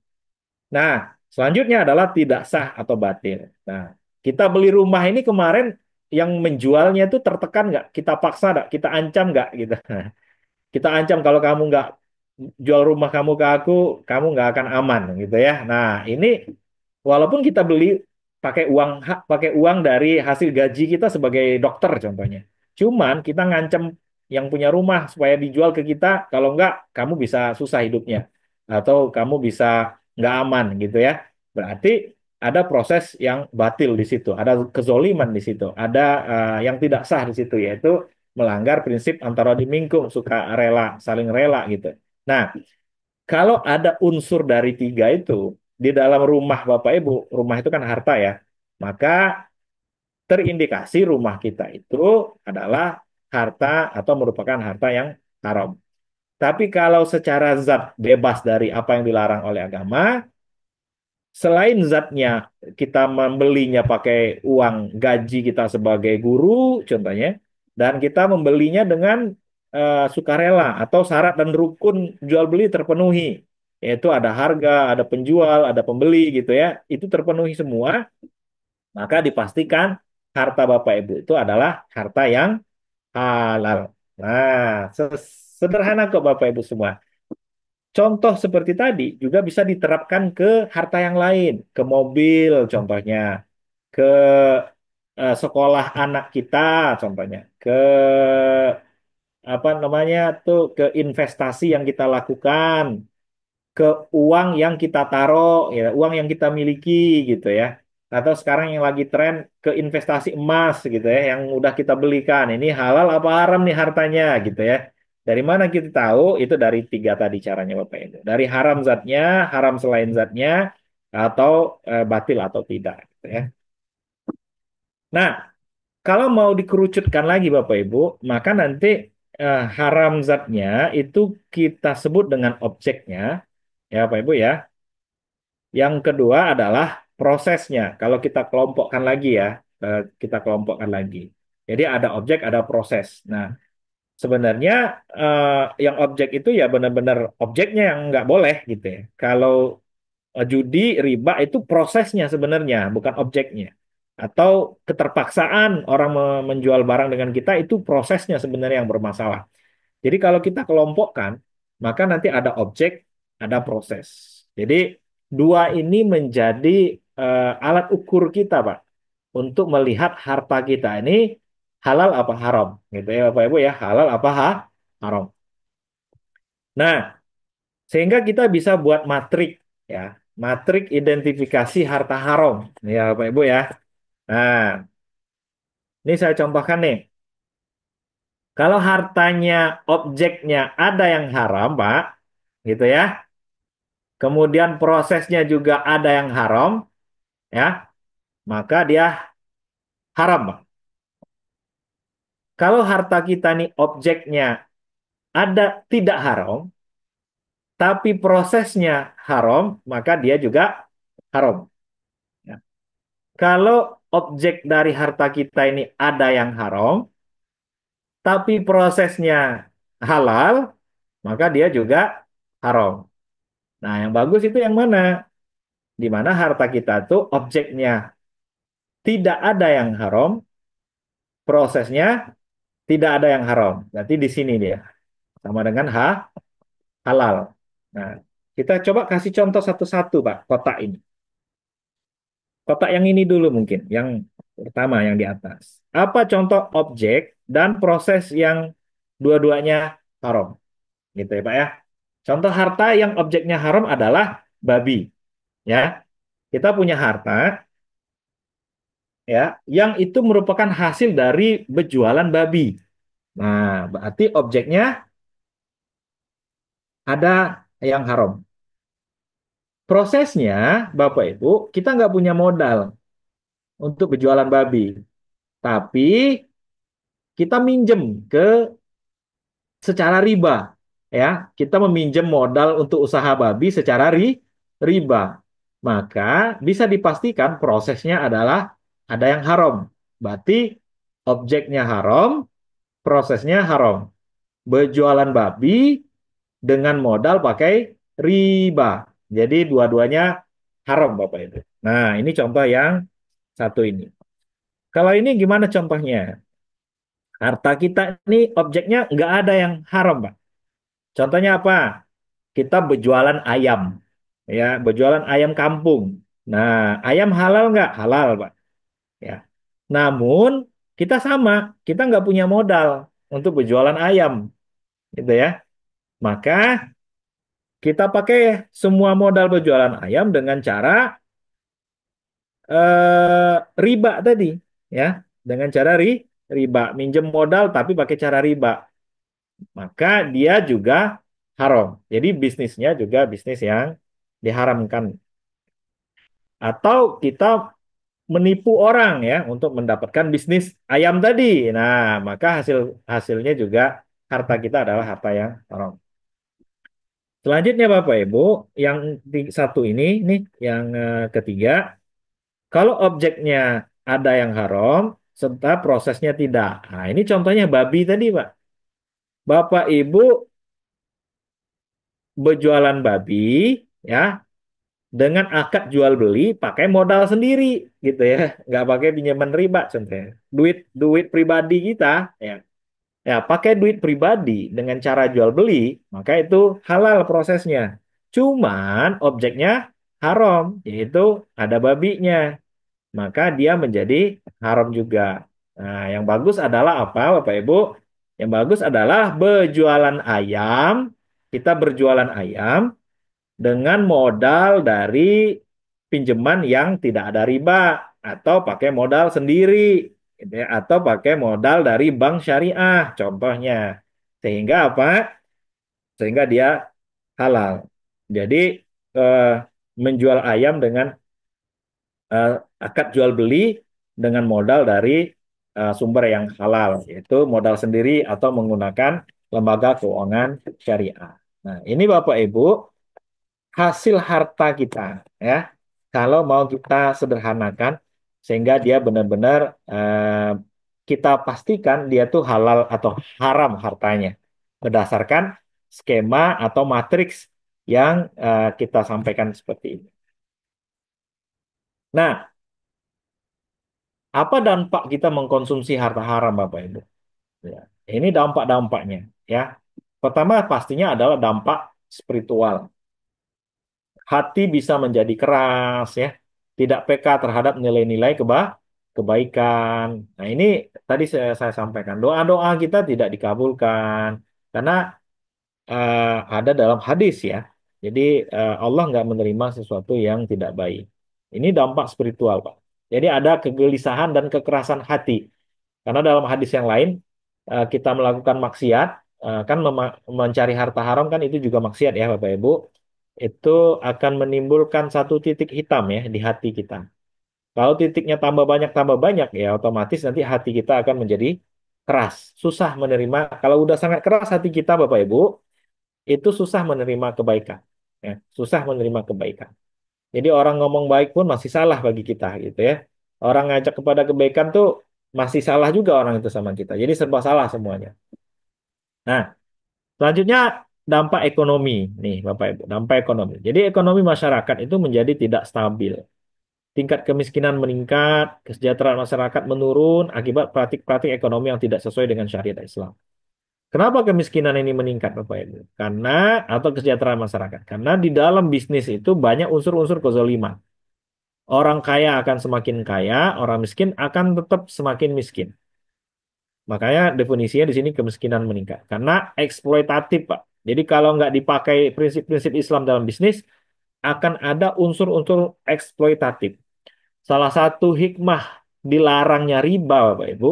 Nah, selanjutnya adalah tidak sah atau batil. Nah, kita beli rumah ini kemarin yang menjualnya itu tertekan nggak? Kita paksa nggak? Kita ancam nggak gitu? Kita ancam kalau kamu nggak jual rumah kamu ke aku, kamu nggak akan aman gitu ya. Nah, ini walaupun kita beli pakai uang dari hasil gaji kita sebagai dokter contohnya. Cuman kita ngancam yang punya rumah supaya dijual ke kita, kalau nggak kamu bisa susah hidupnya atau kamu bisa nggak aman gitu ya. Berarti ada proses yang batil di situ, ada kezoliman di situ, ada yang tidak sah di situ yaitu melanggar prinsip antara dimingkung suka rela saling rela gitu. Nah, kalau ada unsur dari tiga itu di dalam rumah Bapak Ibu, rumah itu kan harta ya, maka terindikasi rumah kita itu adalah harta atau merupakan harta yang haram. Tapi kalau secara zat bebas dari apa yang dilarang oleh agama, selain zatnya kita membelinya pakai uang gaji kita sebagai guru, contohnya, dan kita membelinya dengan sukarela atau syarat dan rukun jual beli terpenuhi, yaitu ada harga, ada penjual, ada pembeli gitu ya, itu terpenuhi semua, maka dipastikan harta Bapak Ibu itu adalah harta yang halal. Nah, sederhana kok Bapak Ibu semua. Contoh seperti tadi juga bisa diterapkan ke harta yang lain, ke mobil contohnya, ke sekolah anak kita contohnya, ke apa namanya tuh ke investasi yang kita lakukan, ke uang yang kita taruh, ya, uang yang kita miliki gitu ya. Atau sekarang yang lagi tren ke investasi emas gitu ya, yang udah kita belikan. Ini halal apa haram nih hartanya gitu ya. Dari mana kita tahu? Itu dari tiga tadi caranya Bapak Ibu. Dari haram zatnya, haram selain zatnya, atau batil atau tidak gitu ya. Nah, kalau mau dikerucutkan lagi Bapak Ibu, maka nanti haram zatnya itu kita sebut dengan objeknya, ya Bapak Ibu ya. Yang kedua adalah prosesnya. Kalau kita kelompokkan lagi ya, kita kelompokkan lagi. Jadi ada objek, ada proses. Nah, sebenarnya yang objek itu ya benar-benar objeknya yang nggak boleh gitu ya. Kalau judi, riba itu prosesnya sebenarnya, bukan objeknya. Atau keterpaksaan orang menjual barang dengan kita itu prosesnya sebenarnya yang bermasalah. Jadi kalau kita kelompokkan, maka nanti ada objek, ada proses. Jadi dua ini menjadi alat ukur kita, Pak, untuk melihat harta kita ini halal apa haram, gitu ya, Bapak Ibu ya, halal apa haram. Nah, sehingga kita bisa buat matrik, ya, matrik identifikasi harta haram, ya, Bapak Ibu ya. Nah, ini saya contohkan nih. Kalau hartanya, objeknya ada yang haram, Pak, gitu ya. Kemudian prosesnya juga ada yang haram, ya, maka dia haram, Bang. Kalau harta kita nih objeknya ada tidak haram, tapi prosesnya haram, maka dia juga haram. Ya. Kalau objek dari harta kita ini ada yang haram, tapi prosesnya halal, maka dia juga haram. Nah, yang bagus itu yang mana? Di mana harta kita tuh objeknya tidak ada yang haram, prosesnya tidak ada yang haram. Berarti di sini dia sama dengan halal. Nah, kita coba kasih contoh satu-satu, Pak, kotak ini. Kotak yang ini dulu mungkin, yang pertama yang di atas. Apa contoh objek dan proses yang dua-duanya haram? Gitu ya, Pak ya. Contoh harta yang objeknya haram adalah babi, ya. Kita punya harta ya yang itu merupakan hasil dari berjualan babi. Nah, berarti objeknya ada yang haram. Prosesnya, Bapak Ibu, kita nggak punya modal untuk berjualan babi. Tapi kita minjem secara riba. Ya, kita meminjam modal untuk usaha babi secara riba. Maka bisa dipastikan prosesnya adalah ada yang haram. Berarti objeknya haram, prosesnya haram. Berjualan babi dengan modal pakai riba. Jadi dua-duanya haram Bapak Ibu. Nah, ini contoh yang satu ini. Kalau ini gimana contohnya? Harta kita ini objeknya nggak ada yang haram, Pak. Contohnya apa? Kita berjualan ayam. Ya, berjualan ayam kampung. Nah, ayam halal nggak? Halal, Pak. Ya. Namun, kita sama. Kita nggak punya modal untuk berjualan ayam. Gitu ya. Maka, kita pakai semua modal berjualan ayam dengan cara riba tadi, ya, dengan cara riba, minjem modal tapi pakai cara riba, maka dia juga haram. Jadi bisnisnya juga bisnis yang diharamkan. Atau kita menipu orang ya untuk mendapatkan bisnis ayam tadi. Nah, maka hasilnya juga harta kita adalah harta yang haram. Selanjutnya Bapak Ibu, yang satu ini nih yang ketiga. Kalau objeknya ada yang haram, serta prosesnya tidak. Nah, ini contohnya babi tadi, Pak. Bapak Ibu berjualan babi, ya, dengan akad jual beli pakai modal sendiri, gitu ya, nggak pakai pinjaman riba, contohnya. Duit duit pribadi kita, ya, ya pakai duit pribadi dengan cara jual beli, maka itu halal prosesnya. Cuman objeknya haram, yaitu ada babinya. Maka dia menjadi haram juga. Nah, yang bagus adalah apa, Bapak Ibu? Yang bagus adalah berjualan ayam. Kita berjualan ayam dengan modal dari pinjaman yang tidak ada riba atau pakai modal sendiri, gitu ya, atau pakai modal dari bank syariah, contohnya. Sehingga apa? Sehingga dia halal. Jadi eh, menjual ayam dengan eh, akad jual beli dengan modal dari sumber yang halal, yaitu modal sendiri atau menggunakan lembaga keuangan syariah. Nah, ini Bapak Ibu hasil harta kita ya. Kalau mau kita sederhanakan sehingga dia benar-benar kita pastikan dia tuh halal atau haram hartanya berdasarkan skema atau matriks yang kita sampaikan seperti ini. Nah, apa dampak kita mengkonsumsi harta haram, Bapak Ibu? Ya. Ini dampak-dampaknya, ya. Pertama pastinya adalah dampak spiritual. Hati bisa menjadi keras, ya. Tidak peka terhadap nilai-nilai kebaikan. Nah, ini tadi saya sampaikan. Doa-doa kita tidak dikabulkan karena eh, ada dalam hadis, ya. Jadi Allah nggak menerima sesuatu yang tidak baik. Ini dampak spiritual, Pak. Jadi ada kegelisahan dan kekerasan hati. Karena dalam hadis yang lain, kita melakukan maksiat, kan mencari harta haram kan itu juga maksiat ya Bapak Ibu. Itu akan menimbulkan satu titik hitam ya di hati kita. Kalau titiknya tambah banyak ya otomatis nanti hati kita akan menjadi keras, susah menerima. Kalau udah sangat keras hati kita Bapak Ibu, itu susah menerima kebaikan. Ya, susah menerima kebaikan. Jadi orang ngomong baik pun masih salah bagi kita gitu ya. Orang ngajak kepada kebaikan tuh masih salah juga orang itu sama kita. Jadi serba salah semuanya. Nah, selanjutnya dampak ekonomi nih Bapak Ibu, dampak ekonomi. Jadi ekonomi masyarakat itu menjadi tidak stabil. Tingkat kemiskinan meningkat, kesejahteraan masyarakat menurun akibat praktik-praktik ekonomi yang tidak sesuai dengan syariat Islam. Kenapa kemiskinan ini meningkat, Bapak Ibu? Karena atau kesejahteraan masyarakat. Karena di dalam bisnis itu banyak unsur-unsur kezaliman. Orang kaya akan semakin kaya, orang miskin akan tetap semakin miskin. Makanya definisinya di sini kemiskinan meningkat. Karena eksploitatif, Pak. Jadi kalau nggak dipakai prinsip-prinsip Islam dalam bisnis, akan ada unsur-unsur eksploitatif. Salah satu hikmah dilarangnya riba, Bapak Ibu,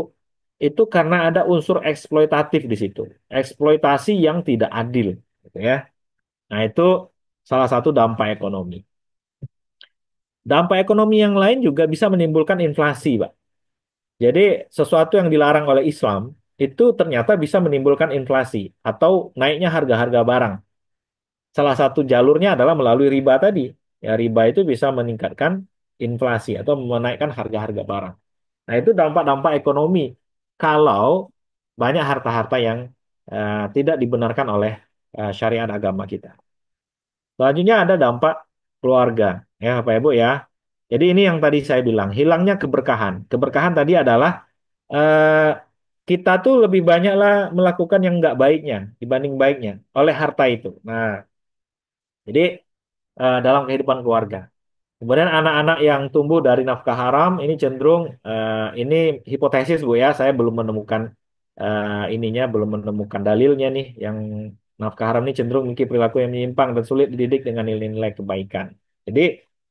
itu karena ada unsur eksploitatif di situ. Eksploitasi yang tidak adil, gitu ya. Nah, itu salah satu dampak ekonomi. Dampak ekonomi yang lain juga bisa menimbulkan inflasi, Pak. Jadi, sesuatu yang dilarang oleh Islam itu ternyata bisa menimbulkan inflasi atau naiknya harga-harga barang. Salah satu jalurnya adalah melalui riba tadi. Ya, riba itu bisa meningkatkan inflasi atau menaikkan harga-harga barang. Nah, itu dampak-dampak ekonomi kalau banyak harta-harta yang tidak dibenarkan oleh syariat agama kita. Selanjutnya ada dampak keluarga, ya Pak Ibu ya. Jadi ini yang tadi saya bilang, hilangnya keberkahan. Keberkahan tadi adalah eh, kita tuh lebih banyaklah melakukan yang nggak baiknya dibanding baiknya oleh harta itu. Nah, jadi dalam kehidupan keluarga. Kemudian anak-anak yang tumbuh dari nafkah haram ini cenderung ini hipotesis Bu ya, saya belum menemukan ininya, belum menemukan dalilnya nih yang nafkah haram ini cenderung memiliki perilaku yang menyimpang dan sulit dididik dengan nilai-nilai kebaikan. Jadi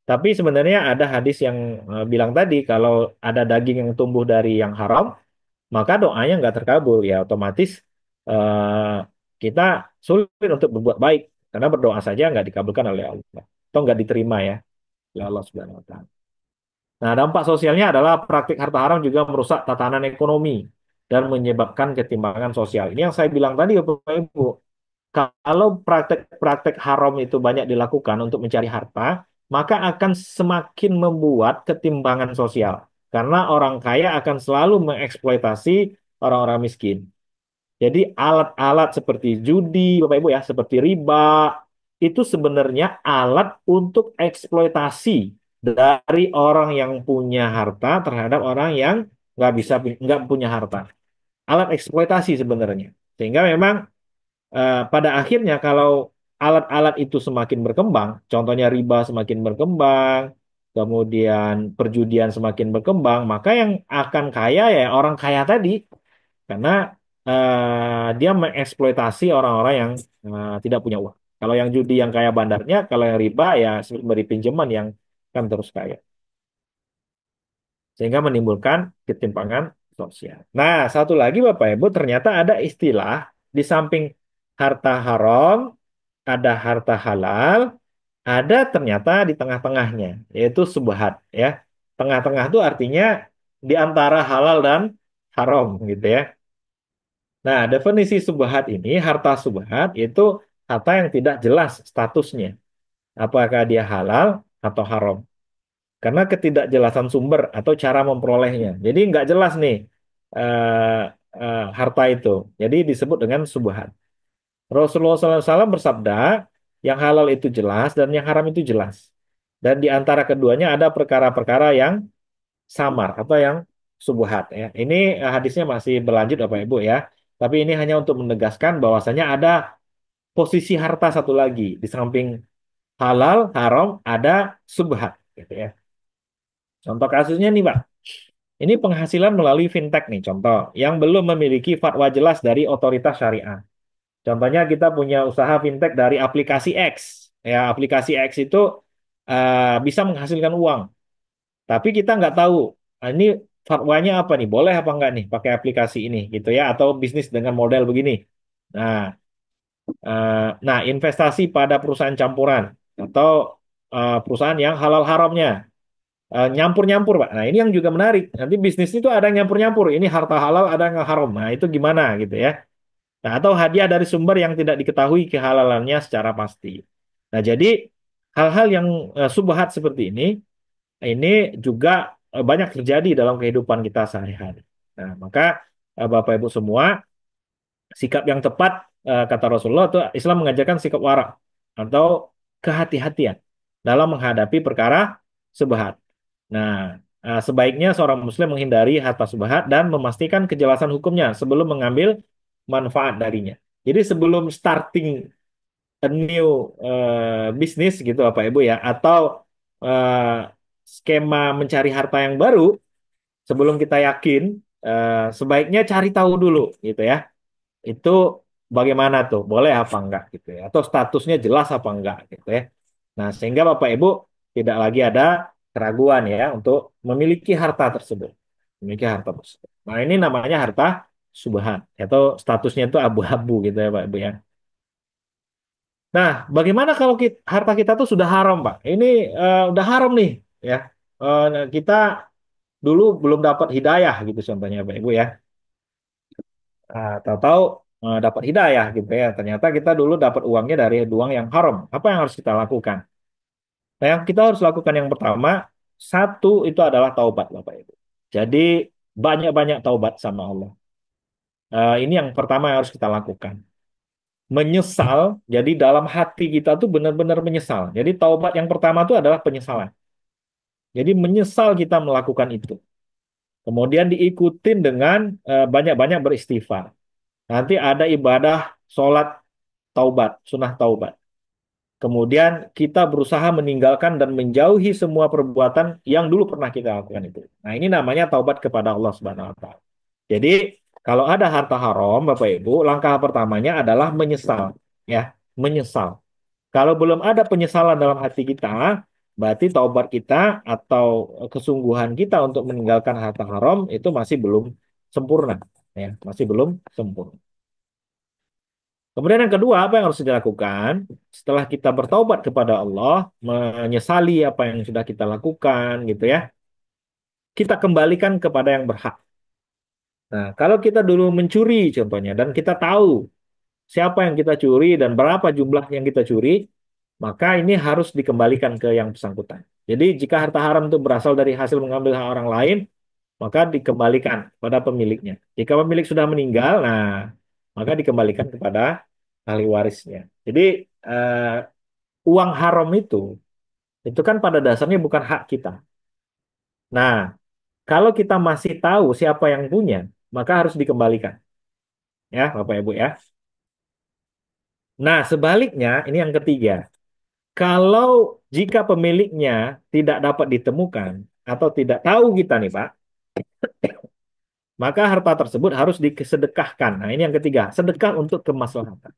tapi sebenarnya ada hadis yang bilang tadi kalau ada daging yang tumbuh dari yang haram, maka doanya nggak terkabul ya otomatis eh, kita sulit untuk berbuat baik karena berdoa saja nggak dikabulkan oleh Allah atau nggak diterima ya oleh Allah Subhanahu Wa Taala. Nah, dampak sosialnya adalah praktik harta haram juga merusak tatanan ekonomi dan menyebabkan ketimpangan sosial. Ini yang saya bilang tadi, Bapak Ibu. Kalau praktek-praktek haram itu banyak dilakukan untuk mencari harta, maka akan semakin membuat ketimpangan sosial. Karena orang kaya akan selalu mengeksploitasi orang-orang miskin. Jadi alat-alat seperti judi, Bapak Ibu ya, seperti riba, itu sebenarnya alat untuk eksploitasi dari orang yang punya harta terhadap orang yang nggak punya harta. Alat eksploitasi sebenarnya. Sehingga memang pada akhirnya kalau alat-alat itu semakin berkembang, contohnya riba semakin berkembang, kemudian perjudian semakin berkembang, maka yang akan kaya ya orang kaya tadi, karena dia mengeksploitasi orang-orang yang tidak punya uang. Kalau yang judi yang kaya bandarnya, kalau yang riba ya beri pinjaman yang kan terus kaya. Sehingga menimbulkan ketimpangan sosial. Nah, satu lagi Bapak Ibu, ternyata ada istilah di samping harta haram, ada harta halal, ada ternyata di tengah-tengahnya, yaitu subhat ya. Tengah-tengah itu artinya di antara halal dan haram gitu ya. Nah, definisi subhat ini, harta subhat itu harta yang tidak jelas statusnya. Apakah dia halal atau haram. Karena ketidakjelasan sumber atau cara memperolehnya. Jadi nggak jelas nih eh, harta itu. Jadi disebut dengan subhat. Rasulullah SAW bersabda, yang halal itu jelas dan yang haram itu jelas. Dan di antara keduanya ada perkara-perkara yang samar atau yang subhat ya. Ini hadisnya masih berlanjut Bapak Ibu ya. Tapi ini hanya untuk menegaskan bahwasanya ada posisi harta satu lagi di samping halal, haram ada subhat gitu ya. Contoh kasusnya nih Pak. Ini penghasilan melalui fintech nih contoh yang belum memiliki fatwa jelas dari otoritas syariah. Contohnya kita punya usaha fintech dari aplikasi X. Ya, aplikasi X itu bisa menghasilkan uang. Tapi kita nggak tahu ini fatwanya apa nih, boleh apa nggak nih pakai aplikasi ini gitu ya, atau bisnis dengan model begini. Nah, nah investasi pada perusahaan campuran atau perusahaan yang halal haramnya nyampur-nyampur Pak. Nah ini yang juga menarik. Nanti bisnis itu ada yang nyampur-nyampur. Ini harta halal, ada yang haram. Nah itu gimana gitu ya. Nah, atau hadiah dari sumber yang tidak diketahui kehalalannya secara pasti. Nah, jadi hal-hal yang subhat seperti ini juga banyak terjadi dalam kehidupan kita sehari-hari. Nah, maka Bapak Ibu semua, sikap yang tepat kata Rasulullah itu Islam mengajarkan sikap wara atau kehati-hatian dalam menghadapi perkara subhat. Nah, sebaiknya seorang muslim menghindari harta subhat dan memastikan kejelasan hukumnya sebelum mengambil manfaat darinya. Jadi sebelum starting a new bisnis gitu Bapak Ibu ya, atau skema mencari harta yang baru, sebelum kita yakin, sebaiknya cari tahu dulu gitu ya. Itu bagaimana tuh, boleh apa enggak gitu ya, atau statusnya jelas apa enggak gitu ya. Nah, sehingga Bapak Ibu tidak lagi ada keraguan ya untuk memiliki harta tersebut. Memiliki harta tersebut. Nah, ini namanya harta subhan atau statusnya itu abu-abu gitu ya Pak Ibu ya. Nah, bagaimana kalau harta kita tuh sudah haram, Pak? Ini udah haram nih, ya. Kita dulu belum dapat hidayah gitu contohnya, Pak Ibu ya. Tahu-tahu dapat hidayah gitu ya. Ternyata kita dulu dapat uangnya dari uang yang haram. Apa yang harus kita lakukan? Nah, yang kita harus lakukan yang pertama, satu itu adalah taubat, Bapak Ibu. Jadi banyak-banyak taubat sama Allah. Ini yang pertama yang harus kita lakukan. Menyesal, jadi dalam hati kita tuh benar-benar menyesal. Jadi taubat yang pertama itu adalah penyesalan. Jadi menyesal kita melakukan itu. Kemudian diikutin dengan banyak-banyak beristighfar. Nanti ada ibadah sholat taubat, sunnah taubat. Kemudian kita berusaha meninggalkan dan menjauhi semua perbuatan yang dulu pernah kita lakukan itu. Nah, ini namanya taubat kepada Allah Subhanahu wa taala. Jadi, kalau ada harta haram, Bapak Ibu, langkah pertamanya adalah menyesal, ya, menyesal. Kalau belum ada penyesalan dalam hati kita, berarti taubat kita atau kesungguhan kita untuk meninggalkan harta haram itu masih belum sempurna, ya, masih belum sempurna. Kemudian yang kedua, apa yang harus dilakukan? Setelah kita bertaubat kepada Allah, menyesali apa yang sudah kita lakukan, gitu ya, kita kembalikan kepada yang berhak. Nah, kalau kita dulu mencuri contohnya, dan kita tahu siapa yang kita curi dan berapa jumlah yang kita curi, maka ini harus dikembalikan ke yang bersangkutan. Jadi jika harta haram itu berasal dari hasil mengambil hak orang lain, maka dikembalikan pada pemiliknya. Jika pemilik sudah meninggal, nah maka dikembalikan kepada ahli warisnya. Jadi eh, uang haram itu kan pada dasarnya bukan hak kita. Nah, kalau kita masih tahu siapa yang punya, maka harus dikembalikan, ya Bapak Ibu ya. Nah, sebaliknya ini yang ketiga. Kalau jika pemiliknya tidak dapat ditemukan atau tidak tahu kita nih Pak, maka harta tersebut harus disedekahkan. Nah, ini yang ketiga, sedekah untuk kemaslahatan.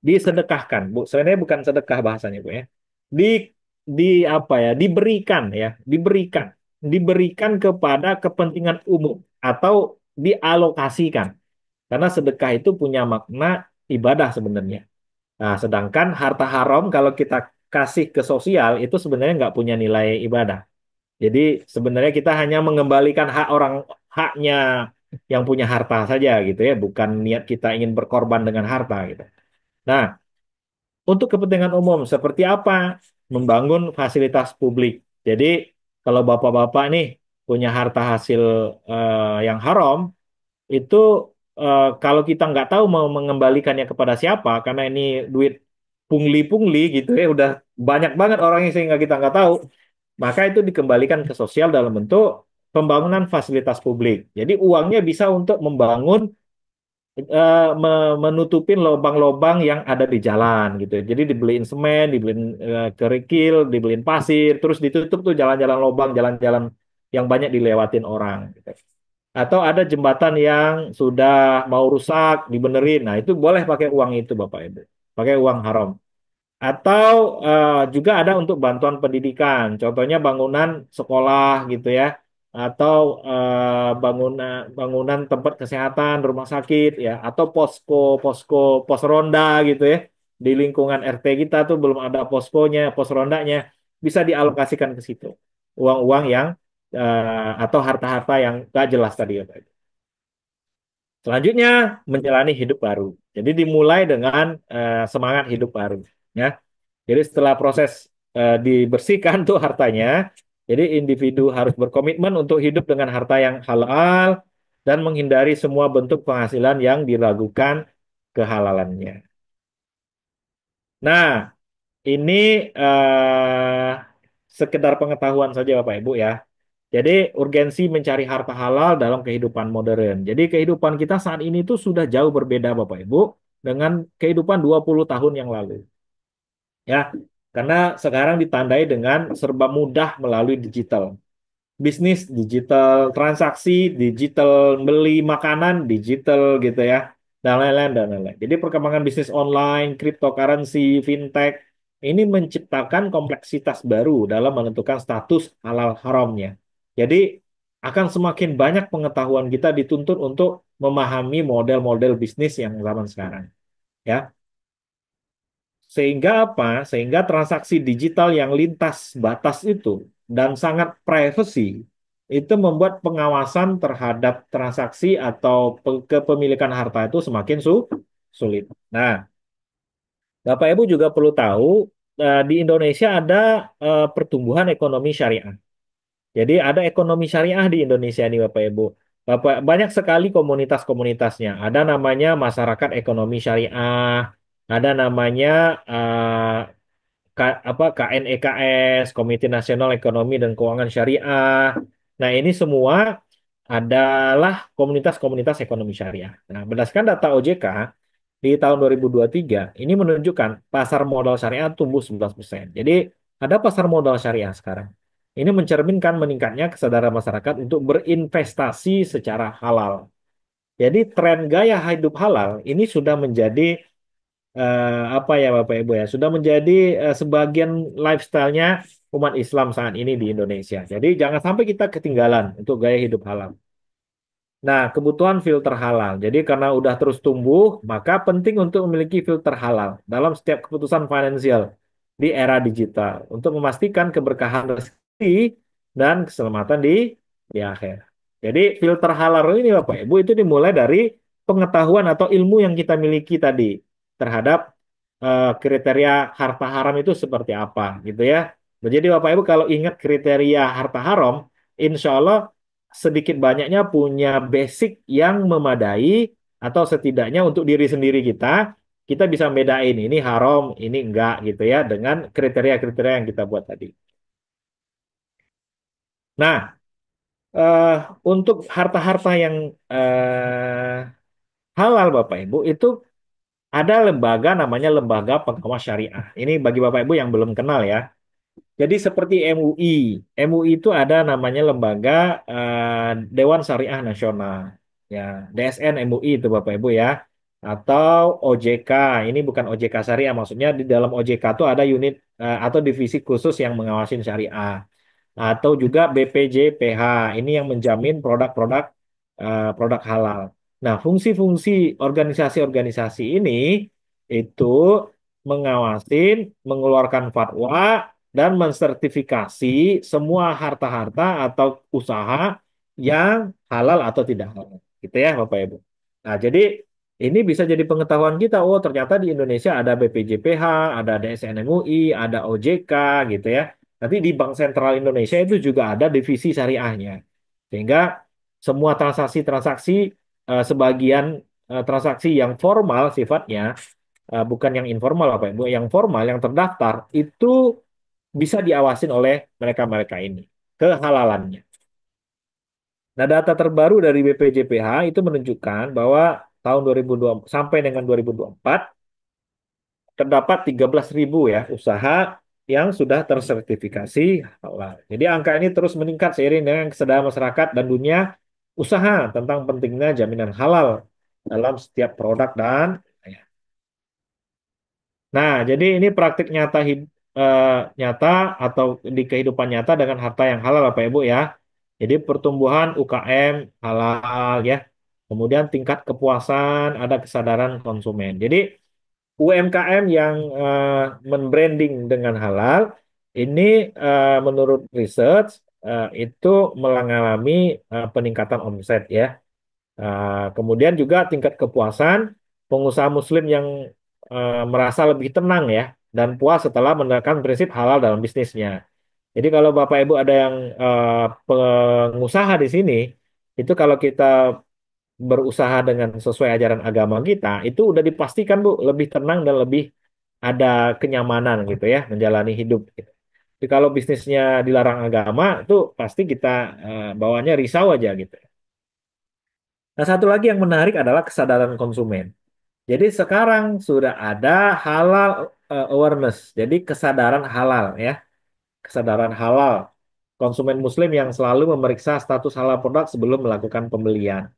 Disedekahkan, Bu. Sebenarnya bukan sedekah bahasanya, Bu ya. Di di apa ya? Diberikan ya, diberikan. Diberikan kepada kepentingan umum atau dialokasikan. Karena sedekah itu punya makna ibadah sebenarnya. Nah, sedangkan harta haram kalau kita kasih ke sosial itu sebenarnya nggak punya nilai ibadah. Jadi sebenarnya kita hanya mengembalikan hak orang, haknya yang punya harta saja gitu ya, bukan niat kita ingin berkorban dengan harta gitu. Nah, untuk kepentingan umum seperti apa? Membangun fasilitas publik. Jadi kalau bapak-bapak nih punya harta hasil yang haram, itu kalau kita nggak tahu mau mengembalikannya kepada siapa, karena ini duit pungli-pungli gitu ya, udah banyak banget orangnya sehingga kita nggak tahu, maka itu dikembalikan ke sosial dalam bentuk pembangunan fasilitas publik. Jadi uangnya bisa untuk membangun menutupin lubang-lubang yang ada di jalan gitu. Jadi dibeliin semen, dibeliin kerikil, dibeliin pasir, terus ditutup tuh jalan-jalan lubang, jalan-jalan yang banyak dilewatin orang gitu. Atau ada jembatan yang sudah mau rusak, dibenerin. Nah, itu boleh pakai uang itu, Bapak Ibu. Pakai uang haram. Atau juga ada untuk bantuan pendidikan, contohnya bangunan sekolah gitu ya, atau bangunan tempat kesehatan, rumah sakit ya, atau pos ronda gitu ya. Di lingkungan RT kita tuh belum ada poskonya, pos rondanya, bisa dialokasikan ke situ. Uang-uang yang atau harta-harta yang gak jelas tadi ya, Pak. Selanjutnya menjalani hidup baru. Jadi dimulai dengan semangat hidup baru. Ya. Jadi setelah proses dibersihkan tuh hartanya, jadi individu harus berkomitmen untuk hidup dengan harta yang halal dan menghindari semua bentuk penghasilan yang diragukan kehalalannya. Nah, ini sekedar pengetahuan saja Bapak Ibu ya. Jadi urgensi mencari harta halal dalam kehidupan modern. Jadi kehidupan kita saat ini tuh sudah jauh berbeda Bapak Ibu dengan kehidupan 20 tahun yang lalu. Ya, karena sekarang ditandai dengan serba mudah melalui digital. Bisnis digital, transaksi digital, beli makanan digital gitu ya, dan lain-lain dan lain-lain. Jadi perkembangan bisnis online, cryptocurrency, fintech ini menciptakan kompleksitas baru dalam menentukan status halal haramnya. Jadi akan semakin banyak pengetahuan kita dituntut untuk memahami model-model bisnis yang zaman sekarang. Ya, sehingga apa? Sehingga transaksi digital yang lintas batas itu dan sangat privacy itu membuat pengawasan terhadap transaksi atau kepemilikan harta itu semakin sulit. Nah, Bapak Ibu juga perlu tahu di Indonesia ada pertumbuhan ekonomi syariah. Jadi ada ekonomi syariah di Indonesia ini Bapak Ibu. Banyak sekali komunitas-komunitasnya. Ada namanya masyarakat ekonomi syariah, ada namanya KNEKS, Komite Nasional Ekonomi dan Keuangan Syariah. Nah, ini semua adalah komunitas-komunitas ekonomi syariah. Nah, berdasarkan data OJK di tahun 2023, ini menunjukkan pasar modal syariah tumbuh 11%. Jadi, ada pasar modal syariah sekarang. Ini mencerminkan meningkatnya kesadaran masyarakat untuk berinvestasi secara halal. Jadi, tren gaya hidup halal ini sudah menjadi apa ya Bapak Ibu ya sudah menjadi sebagian lifestyle-nya umat Islam saat ini di Indonesia. Jadi jangan sampai kita ketinggalan untuk gaya hidup halal. Nah, kebutuhan filter halal. Jadi karena udah terus tumbuh, maka penting untuk memiliki filter halal dalam setiap keputusan finansial di era digital untuk memastikan keberkahan rezeki dan keselamatan di akhir. Jadi filter halal ini Bapak Ibu itu dimulai dari pengetahuan atau ilmu yang kita miliki tadi terhadap kriteria harta haram itu seperti apa gitu ya. Jadi Bapak Ibu kalau ingat kriteria harta haram, insya Allah sedikit banyaknya punya basic yang memadai atau setidaknya untuk diri sendiri kita, kita bisa bedain ini haram, ini enggak gitu ya dengan kriteria-kriteria yang kita buat tadi. Nah, eh, untuk harta-harta yang eh, halal Bapak Ibu itu ada lembaga namanya Lembaga Pengawas Syariah. Ini bagi Bapak Ibu yang belum kenal ya. Jadi seperti MUI, MUI itu ada namanya lembaga Dewan Syariah Nasional, ya DSN MUI itu Bapak Ibu ya, atau OJK. Ini bukan OJK Syariah, maksudnya di dalam OJK itu ada unit atau divisi khusus yang mengawasin syariah, atau juga BPJPH. Ini yang menjamin produk-produk produk halal. Nah, fungsi-fungsi organisasi-organisasi ini itu mengawasin, mengeluarkan fatwa dan mensertifikasi semua harta-harta atau usaha yang halal atau tidak halal. Gitu ya, Bapak Ibu. Nah, jadi ini bisa jadi pengetahuan kita. Oh, ternyata di Indonesia ada BPJPH, ada DSN MUI, ada OJK gitu ya. Nanti di Bank Sentral Indonesia itu juga ada divisi syariahnya. Sehingga semua transaksi-transaksi sebagian transaksi yang formal sifatnya bukan yang informal apa Ibu, yang formal yang terdaftar itu bisa diawasin oleh mereka-mereka ini kehalalannya. Nah, data terbaru dari BPJPH itu menunjukkan bahwa tahun 2002 sampai dengan 2024 terdapat 13.000 ya usaha yang sudah tersertifikasi halal. Jadi angka ini terus meningkat seiring dengan kesadaran masyarakat dan dunia usaha tentang pentingnya jaminan halal dalam setiap produk dan nah, jadi ini praktik nyata nyata atau di kehidupan nyata dengan harta yang halal Bapak Ibu ya. Jadi pertumbuhan UKM halal ya. Kemudian tingkat kepuasan, ada kesadaran konsumen. Jadi UMKM yang membranding dengan halal ini menurut research itu mengalami peningkatan omset ya. Kemudian juga tingkat kepuasan pengusaha Muslim yang merasa lebih tenang ya dan puas setelah menerapkan prinsip halal dalam bisnisnya. Jadi kalau Bapak Ibu ada yang pengusaha di sini, itu kalau kita berusaha dengan sesuai ajaran agama kita, itu udah dipastikan Bu lebih tenang dan lebih ada kenyamanan gitu ya menjalani hidup. Gitu. Tapi kalau bisnisnya dilarang agama, itu pasti kita bawaannya risau aja gitu. Nah, satu lagi yang menarik adalah kesadaran konsumen. Jadi sekarang sudah ada halal awareness, jadi kesadaran halal ya, kesadaran halal konsumen Muslim yang selalu memeriksa status halal produk sebelum melakukan pembelian.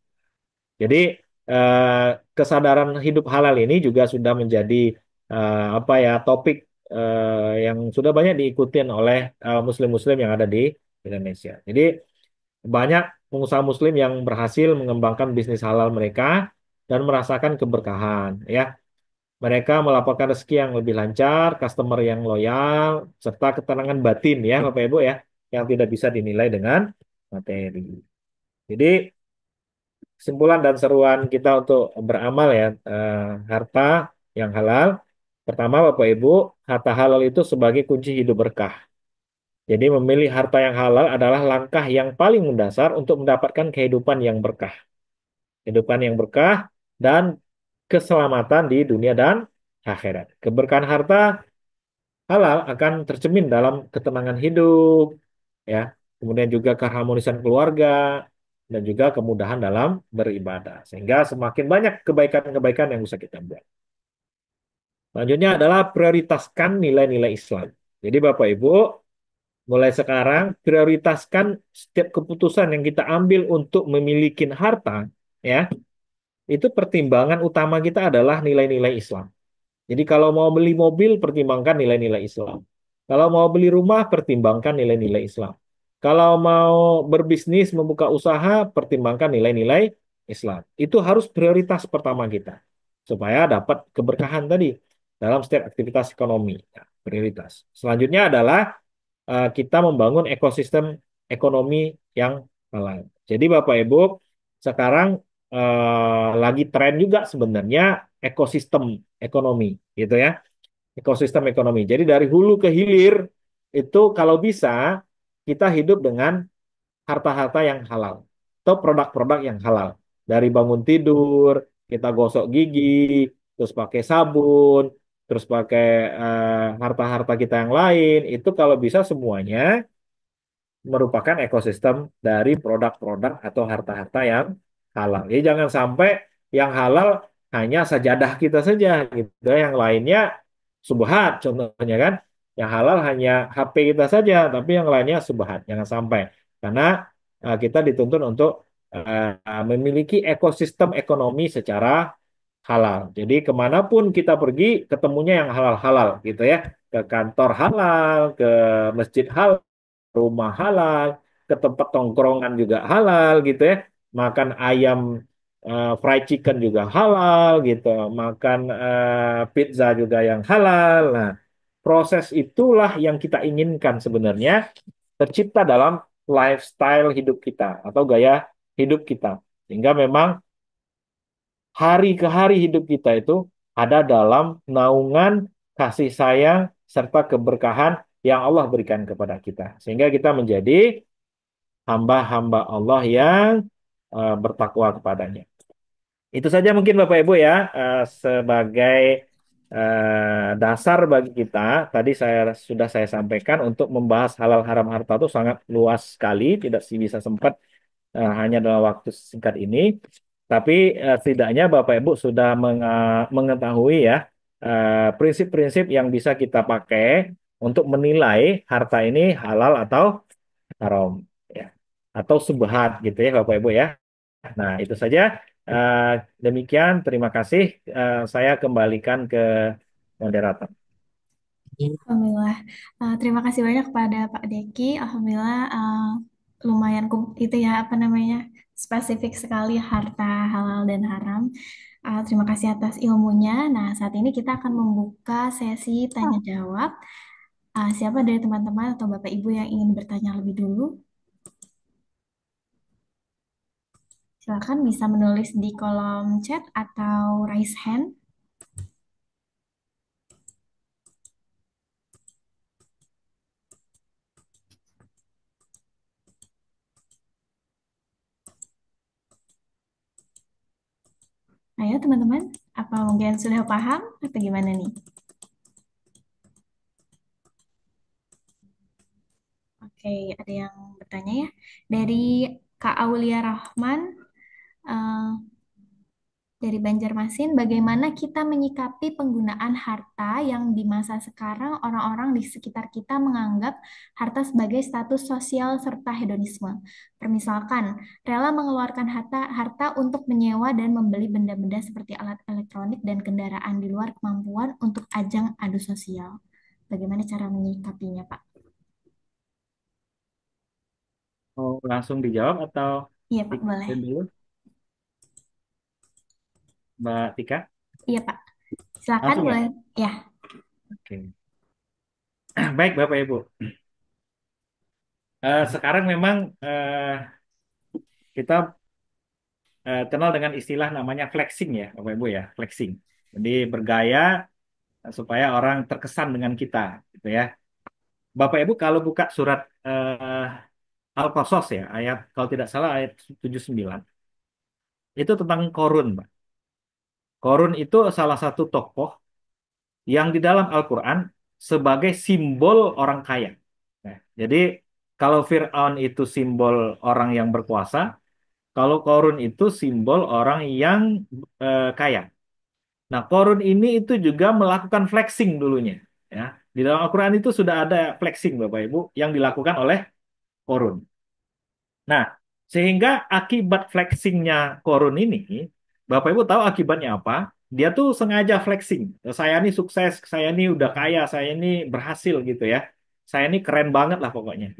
Jadi eh, kesadaran hidup halal ini juga sudah menjadi apa ya topik yang sudah banyak diikutin oleh Muslim-Muslim yang ada di Indonesia. Jadi banyak pengusaha Muslim yang berhasil mengembangkan bisnis halal mereka dan merasakan keberkahan. Ya, mereka melaporkan rezeki yang lebih lancar, customer yang loyal, serta ketenangan batin ya Bapak Ibu ya, yang tidak bisa dinilai dengan materi. Jadi kesimpulan dan seruan kita untuk beramal ya harta yang halal. Pertama Bapak Ibu, harta halal itu sebagai kunci hidup berkah. Jadi memilih harta yang halal adalah langkah yang paling mendasar untuk mendapatkan kehidupan yang berkah. Kehidupan yang berkah dan keselamatan di dunia dan akhirat. Keberkahan harta halal akan tercermin dalam ketenangan hidup, ya, kemudian juga keharmonisan keluarga, dan juga kemudahan dalam beribadah. Sehingga semakin banyak kebaikan-kebaikan yang bisa kita buat. Selanjutnya adalah prioritaskan nilai-nilai Islam. Jadi Bapak Ibu, mulai sekarang prioritaskan setiap keputusan yang kita ambil untuk memiliki harta, ya, itu pertimbangan utama kita adalah nilai-nilai Islam. Jadi kalau mau beli mobil, pertimbangkan nilai-nilai Islam. Kalau mau beli rumah, pertimbangkan nilai-nilai Islam. Kalau mau berbisnis, membuka usaha, pertimbangkan nilai-nilai Islam. Itu harus prioritas pertama kita. Supaya dapat keberkahan tadi dalam setiap aktivitas ekonomi. Nah, prioritas. Selanjutnya adalah kita membangun ekosistem ekonomi yang halal. Jadi Bapak Ibu, sekarang lagi tren juga sebenarnya ekosistem ekonomi, gitu ya. Ekosistem ekonomi. Jadi dari hulu ke hilir itu kalau bisa kita hidup dengan harta-harta yang halal atau produk-produk yang halal. Dari bangun tidur, kita gosok gigi, terus pakai sabun, terus pakai harta-harta kita yang lain, itu kalau bisa semuanya merupakan ekosistem dari produk-produk atau harta-harta yang halal. Jadi jangan sampai yang halal hanya sajadah kita saja gitu. Yang lainnya subhat contohnya kan. Yang halal hanya HP kita saja, tapi yang lainnya subhat. Jangan sampai. Karena kita dituntun untuk memiliki ekosistem ekonomi secara halal. Jadi kemanapun kita pergi, ketemunya yang halal-halal gitu ya. Ke kantor halal, ke masjid halal, rumah halal, ke tempat tongkrongan juga halal gitu ya. Makan ayam fried chicken juga halal gitu. Makan pizza juga yang halal. Nah, proses itulah yang kita inginkan sebenarnya tercipta dalam lifestyle hidup kita atau gaya hidup kita. Sehingga memang hari ke hari hidup kita itu ada dalam naungan kasih sayang serta keberkahan yang Allah berikan kepada kita. Sehingga kita menjadi hamba-hamba Allah yang bertakwa kepadanya. Itu saja mungkin Bapak Ibu ya sebagai dasar bagi kita. Tadi saya sampaikan untuk membahas halal haram harta itu sangat luas sekali, tidak sih bisa sempat hanya dalam waktu singkat ini. Tapi setidaknya Bapak Ibu sudah mengetahui ya prinsip-prinsip yang bisa kita pakai untuk menilai harta ini halal atau haram ya atau subhat gitu ya Bapak Ibu ya. Nah, itu saja. Eh, Demikian, terima kasih. Saya kembalikan ke moderator. Alhamdulillah. Terima kasih banyak kepada Pak Deki. Alhamdulillah lumayan itu ya apa namanya spesifik sekali harta halal dan haram. Terima kasih atas ilmunya. Nah, saat ini kita akan membuka sesi tanya jawab. Siapa dari teman-teman atau Bapak Ibu yang ingin bertanya lebih dulu? Silakan bisa menulis di kolom chat atau raise hand. Ayo teman-teman, apa mungkin sudah paham atau gimana nih? Oke, ada yang bertanya ya. Dari Kak Aulia Rahman, eh, dari Banjarmasin, bagaimana kita menyikapi penggunaan harta yang di masa sekarang orang-orang di sekitar kita menganggap harta sebagai status sosial serta hedonisme. Permisalkan, rela mengeluarkan harta untuk menyewa dan membeli benda-benda seperti alat elektronik dan kendaraan di luar kemampuan untuk ajang adu sosial. Bagaimana cara menyikapinya, Pak? Mau langsung dijawab atau Iya, Pak, boleh. ikutin dulu, Mbak Tika? Iya, Pak. Silakan Langsung ya? boleh. Ya, Oke. Baik, Bapak Ibu. Sekarang memang kita kenal dengan istilah namanya flexing ya, Bapak Ibu ya, flexing. Jadi bergaya supaya orang terkesan dengan kita, gitu ya. Bapak Ibu kalau buka surat Al-Qasas ya, ayat kalau tidak salah ayat 79, itu tentang Korun, Pak. Korun itu salah satu tokoh yang di dalam Al-Quran sebagai simbol orang kaya. Nah, jadi kalau Fir'aun itu simbol orang yang berkuasa, kalau Korun itu simbol orang yang kaya. Nah, Korun ini itu juga melakukan flexing dulunya. Ya, di dalam Al-Quran itu sudah ada flexing, Bapak Ibu, yang dilakukan oleh Korun. Nah, sehingga akibat flexingnya Korun ini, Bapak Ibu tahu akibatnya apa? Dia tuh sengaja flexing. Saya ini sukses, saya ini udah kaya, saya ini berhasil gitu ya. Saya ini keren banget lah pokoknya.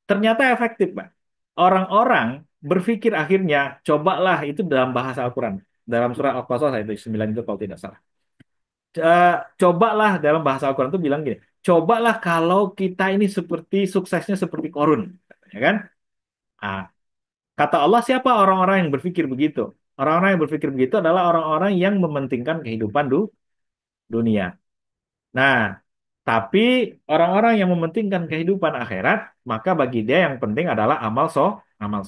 Ternyata efektif, Pak. Orang-orang berpikir akhirnya, cobalah itu dalam bahasa Al-Quran. Dalam surah Al-Qasas ayat 9 itu kalau tidak salah. Eh, Cobalah dalam bahasa Al-Quran itu bilang gini, cobalah kalau kita ini seperti suksesnya seperti Korun. Ya kan? Ah, kata Allah, siapa orang-orang yang berpikir begitu? Orang-orang yang berpikir begitu adalah orang-orang yang mementingkan kehidupan dunia. Nah, tapi orang-orang yang mementingkan kehidupan akhirat, maka bagi dia yang penting adalah amal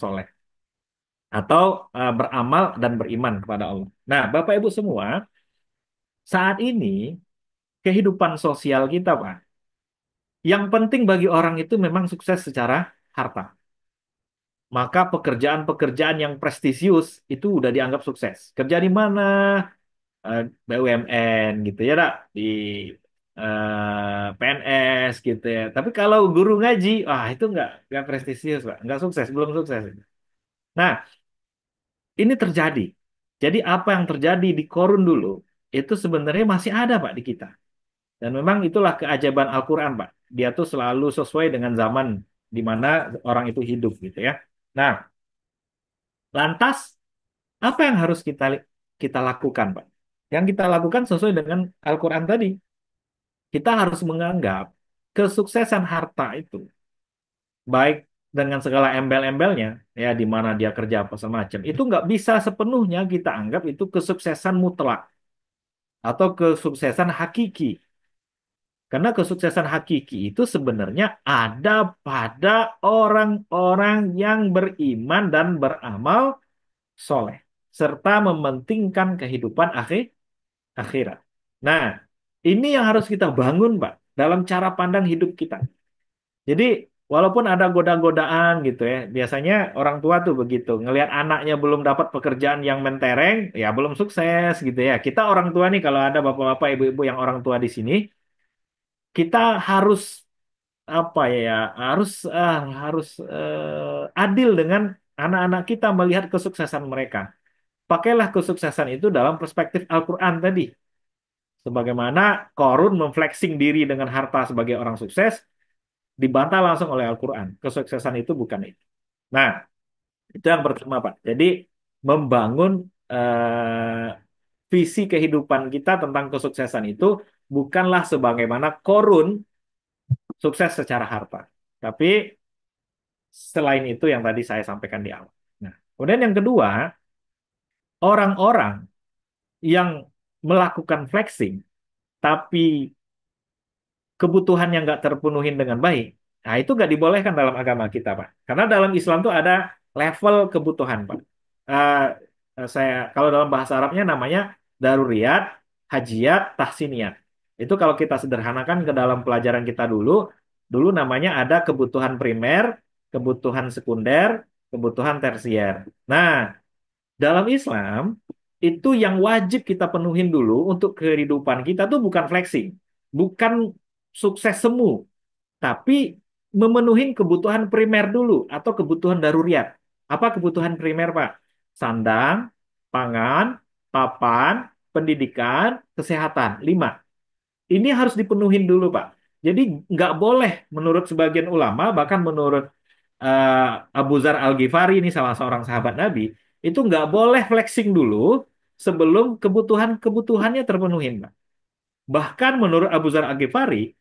soleh. Atau beramal dan beriman kepada Allah. Nah, Bapak Ibu semua, saat ini kehidupan sosial kita, Pak, yang penting bagi orang itu memang sukses secara harta. Maka pekerjaan-pekerjaan yang prestisius itu udah dianggap sukses. Kerja di mana? BUMN gitu ya, Dak. Di PNS gitu ya. Tapi kalau guru ngaji, wah itu nggak prestisius, Pak. Nggak sukses, belum sukses. Nah, ini terjadi. Jadi apa yang terjadi di Korun dulu, itu sebenarnya masih ada, Pak, di kita. Dan memang itulah keajaiban Al-Quran, Pak. Dia tuh selalu sesuai dengan zaman di mana orang itu hidup gitu ya. Nah, lantas apa yang harus kita lakukan, Pak? Yang kita lakukan sesuai dengan Al-Quran tadi. Kita harus menganggap kesuksesan harta itu, baik dengan segala embel-embelnya, ya di mana dia kerja apa semacam, itu nggak bisa sepenuhnya kita anggap itu kesuksesan mutlak atau kesuksesan hakiki. Karena kesuksesan hakiki itu sebenarnya ada pada orang-orang yang beriman dan beramal soleh, serta mementingkan kehidupan akhirat. Nah, ini yang harus kita bangun, Pak, dalam cara pandang hidup kita. Jadi, walaupun ada goda-godaan gitu ya, biasanya orang tua tuh begitu, ngelihat anaknya belum dapat pekerjaan yang mentereng, ya belum sukses gitu ya. Kita orang tua nih, kalau ada bapak-bapak, ibu-ibu yang orang tua di sini, kita harus apa ya, harus harus adil dengan anak-anak kita melihat kesuksesan mereka. Pakailah kesuksesan itu dalam perspektif Al-Quran tadi. Sebagaimana Korun memflexing diri dengan harta sebagai orang sukses, dibantah langsung oleh Al-Quran. Kesuksesan itu bukan itu. Nah, itu yang pertama, Pak. Jadi, membangun visi kehidupan kita tentang kesuksesan itu bukanlah sebagaimana Korun sukses secara harta. Tapi selain itu yang tadi saya sampaikan di awal. Nah, Kemudian yang kedua, orang-orang yang melakukan flexing tapi kebutuhan yang nggak terpenuhin dengan baik. Nah, itu nggak dibolehkan dalam agama kita, Pak. Karena dalam Islam tuh ada level kebutuhan, Pak. Eh, kalau dalam bahasa Arabnya namanya daruriyat, hajiyat, tahsiniyat. Itu kalau kita sederhanakan ke dalam pelajaran kita dulu namanya ada kebutuhan primer, kebutuhan sekunder, kebutuhan tersier. Nah, dalam Islam, itu yang wajib kita penuhin dulu untuk kehidupan kita tuh bukan flexing, bukan sukses semu, tapi memenuhi kebutuhan primer dulu atau kebutuhan daruriat. Apa kebutuhan primer, Pak? Sandang, pangan, papan, pendidikan, kesehatan. 5. Ini harus dipenuhin dulu, Pak. Jadi nggak boleh menurut sebagian ulama, bahkan menurut Abu Zar Al-Ghifari ini salah seorang sahabat Nabi, itu nggak boleh flexing dulu sebelum kebutuhannya terpenuhi, Pak. Bahkan menurut Abu Zar Al-Ghifari,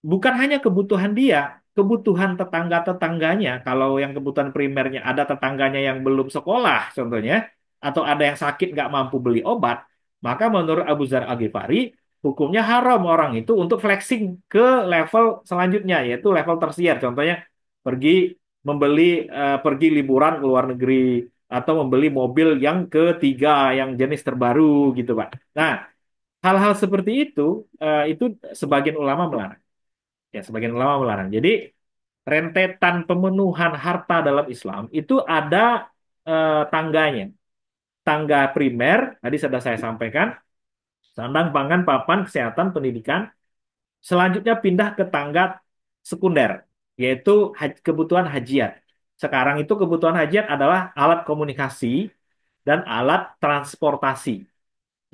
bukan hanya kebutuhan dia, kebutuhan tetangga-tetangganya. Kalau yang kebutuhan primernya ada tetangganya yang belum sekolah, contohnya, atau ada yang sakit nggak mampu beli obat, maka menurut Abu Zar Al-Ghifari, hukumnya haram orang itu untuk flexing ke level selanjutnya, yaitu level tersier. Contohnya, pergi pergi liburan ke luar negeri, atau membeli mobil yang ketiga, yang jenis terbaru, gitu, Pak. Nah, hal-hal seperti itu sebagian ulama melarang. Ya, sebagian ulama melarang. Jadi, rentetan pemenuhan harta dalam Islam itu ada tangganya. Tangga primer, tadi sudah saya sampaikan, sandang, pangan, papan, kesehatan, pendidikan. Selanjutnya pindah ke tangga sekunder, yaitu kebutuhan hajiat. Sekarang itu kebutuhan hajiat adalah alat komunikasi dan alat transportasi.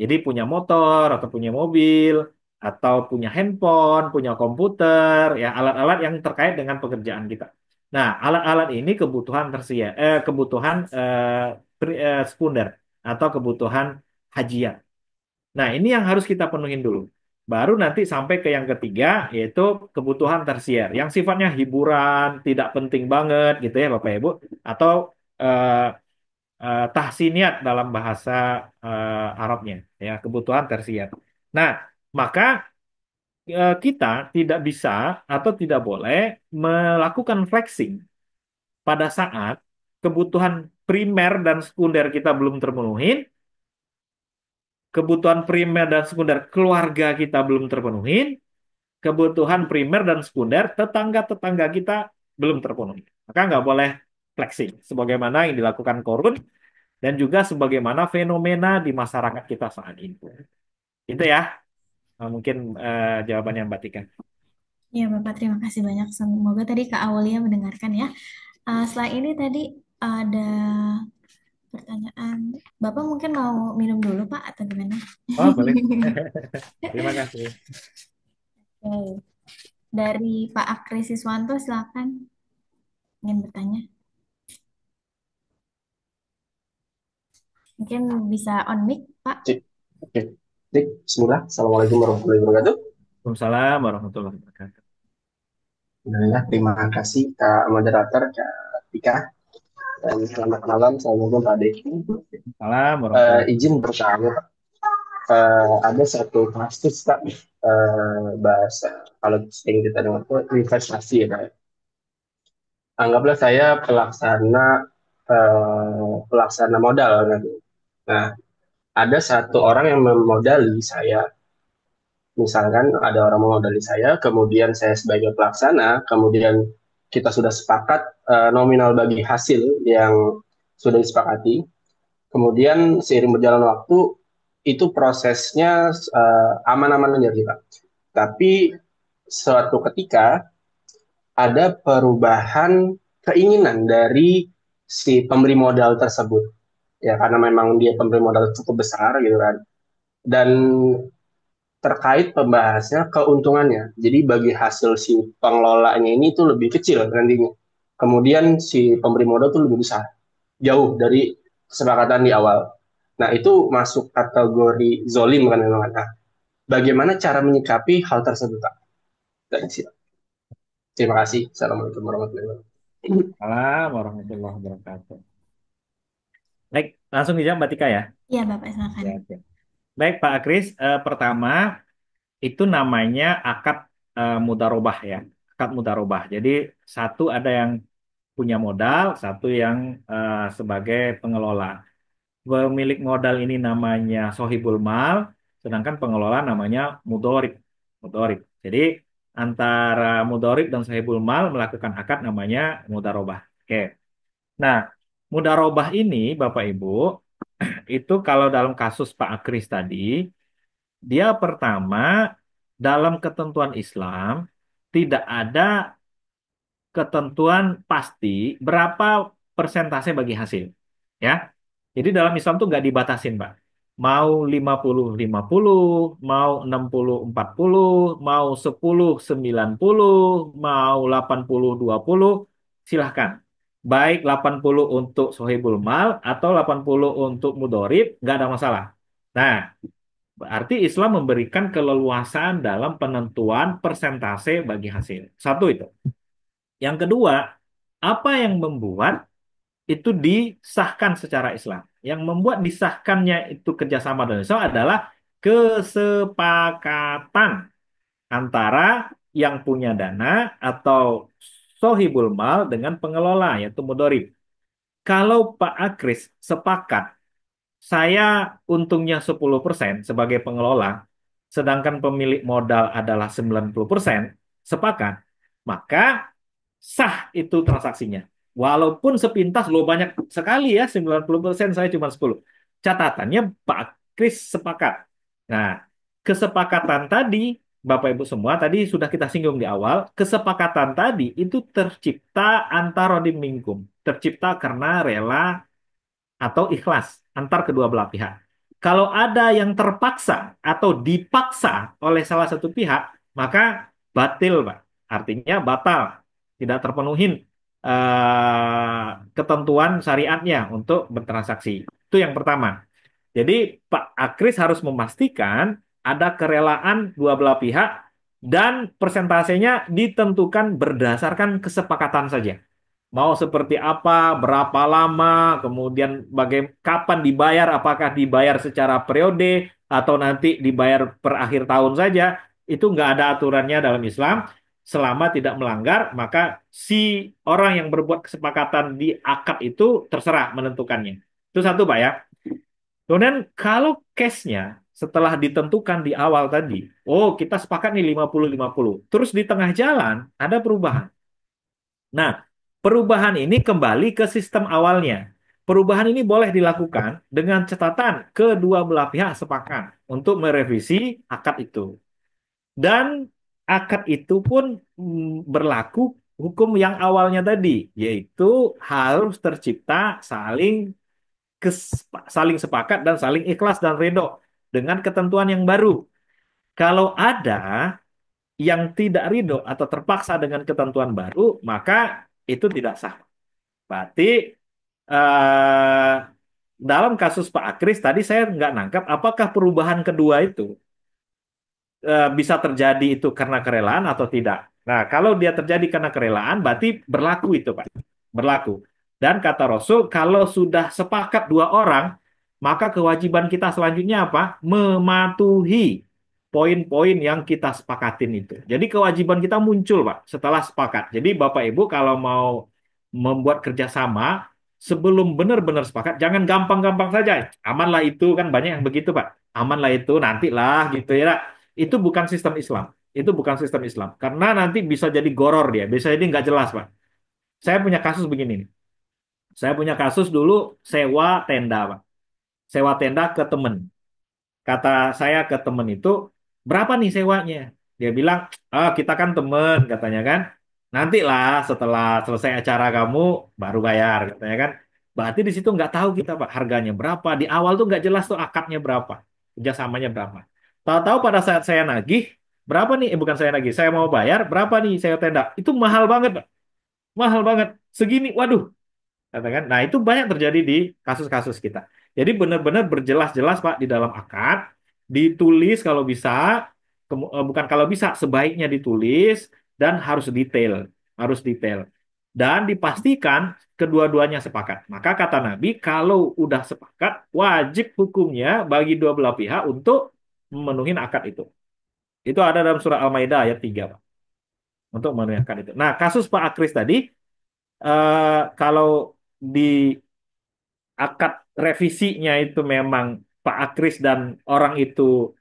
Jadi punya motor atau punya mobil atau punya handphone, punya komputer, ya alat-alat yang terkait dengan pekerjaan kita. Nah, alat-alat ini kebutuhan kebutuhan sekunder atau kebutuhan hajiat. Nah, ini yang harus kita penuhin dulu. Baru nanti sampai ke yang ketiga, yaitu kebutuhan tersier, yang sifatnya hiburan, tidak penting banget gitu ya Bapak Ibu, atau eh, tahsiniat dalam bahasa Arabnya, ya kebutuhan tersier. Nah, maka kita tidak bisa atau tidak boleh melakukan flexing pada saat kebutuhan primer dan sekunder kita belum terpenuhi, kebutuhan primer dan sekunder keluarga kita belum terpenuhi, kebutuhan primer dan sekunder tetangga-tetangga kita belum terpenuhi. Maka nggak boleh flexing, sebagaimana yang dilakukan Korun dan juga sebagaimana fenomena di masyarakat kita saat ini. Itu ya, mungkin jawabannya Mbak Tika. Ya, Bapak, terima kasih banyak. Semoga tadi Kak Aulia mendengarkan ya. Setelah ini tadi ada pertanyaan. Bapak mungkin mau minum dulu, Pak, atau gimana? Oh, boleh. Terima kasih. Oke. Dari Pak Akri Siswanto, silakan ingin bertanya. Mungkin bisa on mic, Pak. Cik. Oke. Cik. Bismillah. Assalamualaikum warahmatullahi wabarakatuh. Waalaikumsalam warahmatullahi wabarakatuh. Alhamdulillah, terima kasih Kak Moderator, Kak Tika. Dan selamat malam, assalamualaikum Pak Deki. Salam warahmatullahi Izin wabarakatuh. bertanya, ada satu kasus Kak, bahasa kalau sering kita dengar itu investasi ya Kak. Anggaplah saya pelaksana modal nanti. Nah, ada satu orang yang memodali saya. Misalkan ada orang memodali saya, kemudian saya sebagai pelaksana, kemudian kita sudah sepakat nominal bagi hasil yang sudah disepakati. Kemudian seiring berjalan waktu, itu prosesnya aman-aman aja kita. Tapi suatu ketika ada perubahan keinginan dari si pemberi modal tersebut. Ya, karena memang dia pemberi modal cukup besar gitu kan. Dan terkait pembahasnya keuntungannya. Jadi bagi hasil si pengelolanya ini tuh lebih kecil nantinya. Kemudian si pemberi modal tuh lebih besar, jauh dari kesepakatan di awal. Nah itu masuk kategori zolim kan memang. Nah, bagaimana cara menyikapi hal tersebut, Pak? Dari situ. Terima kasih. Assalamualaikum warahmatullahi wabarakatuh. Salam warahmatullahi wabarakatuh. Baik, langsung dijawab Mbak Tika ya. Iya, Bapak, silakan. Ya, oke. Baik, Pak Kris. Pertama, itu namanya akad mudarobah ya. Akad mudarobah. Jadi satu ada yang punya modal, satu yang sebagai pengelola. Pemilik modal ini namanya sohibul mal, sedangkan pengelola namanya mudorib. Mudorib. Jadi antara mudorib dan sohibul mal melakukan akad namanya mudarobah. Oke. Nah, mudarobah ini Bapak Ibu itu kalau dalam kasus Pak Akris tadi, dia pertama dalam ketentuan Islam tidak ada ketentuan pasti berapa persentase bagi hasil. Ya. Jadi dalam Islam tuh nggak dibatasin, Pak. Mau 50-50, mau 60-40, mau 10-90, mau 80-20, silahkan. Baik 80 untuk sohibul mal atau 80 untuk mudorib, nggak ada masalah. Nah, berarti Islam memberikan keleluasaan dalam penentuan persentase bagi hasil. Satu itu. Yang kedua, apa yang membuat itu disahkan secara Islam? Yang membuat disahkannya itu kerjasama dan Islam adalah kesepakatan antara yang punya dana atau sohibul mal dengan pengelola, yaitu mudorib. Kalau Pak Akris sepakat saya untungnya 10% sebagai pengelola, sedangkan pemilik modal adalah 90%, sepakat, maka sah itu transaksinya. Walaupun sepintas lo banyak sekali ya, 90% saya cuma 10. Catatannya Pak Kris sepakat. Nah, kesepakatan tadi, Bapak Ibu semua, tadi sudah kita singgung di awal, kesepakatan tadi itu tercipta antara dimingkum. Tercipta karena rela atau ikhlas antar kedua belah pihak. Kalau ada yang terpaksa atau dipaksa oleh salah satu pihak, maka batil, Pak. Artinya batal, tidak terpenuhi ketentuan syariatnya untuk bertransaksi. Itu yang pertama. Jadi Pak Akris harus memastikan ada kerelaan dua belah pihak dan persentasenya ditentukan berdasarkan kesepakatan saja. Mau seperti apa, berapa lama, kemudian kapan dibayar, apakah dibayar secara periode atau nanti dibayar per akhir tahun saja, itu nggak ada aturannya dalam Islam. Selama tidak melanggar, maka si orang yang berbuat kesepakatan di akad itu terserah menentukannya. Itu satu, Pak ya. Kemudian kalau case-nya setelah ditentukan di awal tadi, oh kita sepakat nih 50-50. Terus di tengah jalan ada perubahan. Nah, perubahan ini kembali ke sistem awalnya. Perubahan ini boleh dilakukan dengan catatan kedua belah pihak sepakat untuk merevisi akad itu. Dan akad itu pun berlaku hukum yang awalnya tadi, yaitu harus tercipta saling sepakat dan saling ikhlas dan ridho dengan ketentuan yang baru. Kalau ada yang tidak ridho atau terpaksa dengan ketentuan baru, maka itu tidak sah. Berarti eh, dalam kasus Pak Akris tadi saya nggak nangkap apakah perubahan kedua itu bisa terjadi itu karena kerelaan atau tidak. Nah, kalau dia terjadi karena kerelaan, berarti berlaku itu, Pak. Berlaku. Dan kata Rasul, kalau sudah sepakat dua orang, maka kewajiban kita selanjutnya apa? Mematuhi poin-poin yang kita sepakatin itu. Jadi kewajiban kita muncul, Pak, setelah sepakat. Jadi Bapak Ibu kalau mau membuat kerjasama, sebelum benar-benar sepakat, jangan gampang-gampang saja. Amanlah itu, kan banyak yang begitu, Pak. Amanlah itu, nantilah gitu ya. Itu bukan sistem Islam. Itu bukan sistem Islam. Karena nanti bisa jadi goror dia. Bisa jadi nggak jelas, Pak. Saya punya kasus begini nih. Saya punya kasus dulu sewa tenda, Pak. Sewa tenda ke temen. Kata saya ke temen itu, berapa nih sewanya? Dia bilang, ah kita kan temen, katanya kan. Nantilah setelah selesai acara kamu baru bayar, katanya kan. Berarti di situ nggak tahu kita, Pak, harganya berapa. Di awal tuh nggak jelas tuh akadnya berapa, kerjasamanya berapa. Tahu-tahu pada saat saya nagih, berapa nih? Bukan saya nagih, saya mau bayar, berapa nih sewa tenda? Itu mahal banget, Pak. Mahal banget. Segini, waduh, katakan. Nah, itu banyak terjadi di kasus-kasus kita. Jadi benar-benar berjelas-jelas Pak di dalam akad, ditulis kalau bisa, bukan kalau bisa, sebaiknya ditulis dan harus detail, harus detail. dan dipastikan kedua-duanya sepakat. Maka kata Nabi, kalau udah sepakat, wajib hukumnya bagi dua belah pihak untuk memenuhi akad itu. Itu ada dalam surah Al-Maidah ayat 3, Pak, untuk memenuhi akad itu. Nah, kasus Pak Akris tadi, kalau di akad revisinya itu memang Pak Akris dan orang itu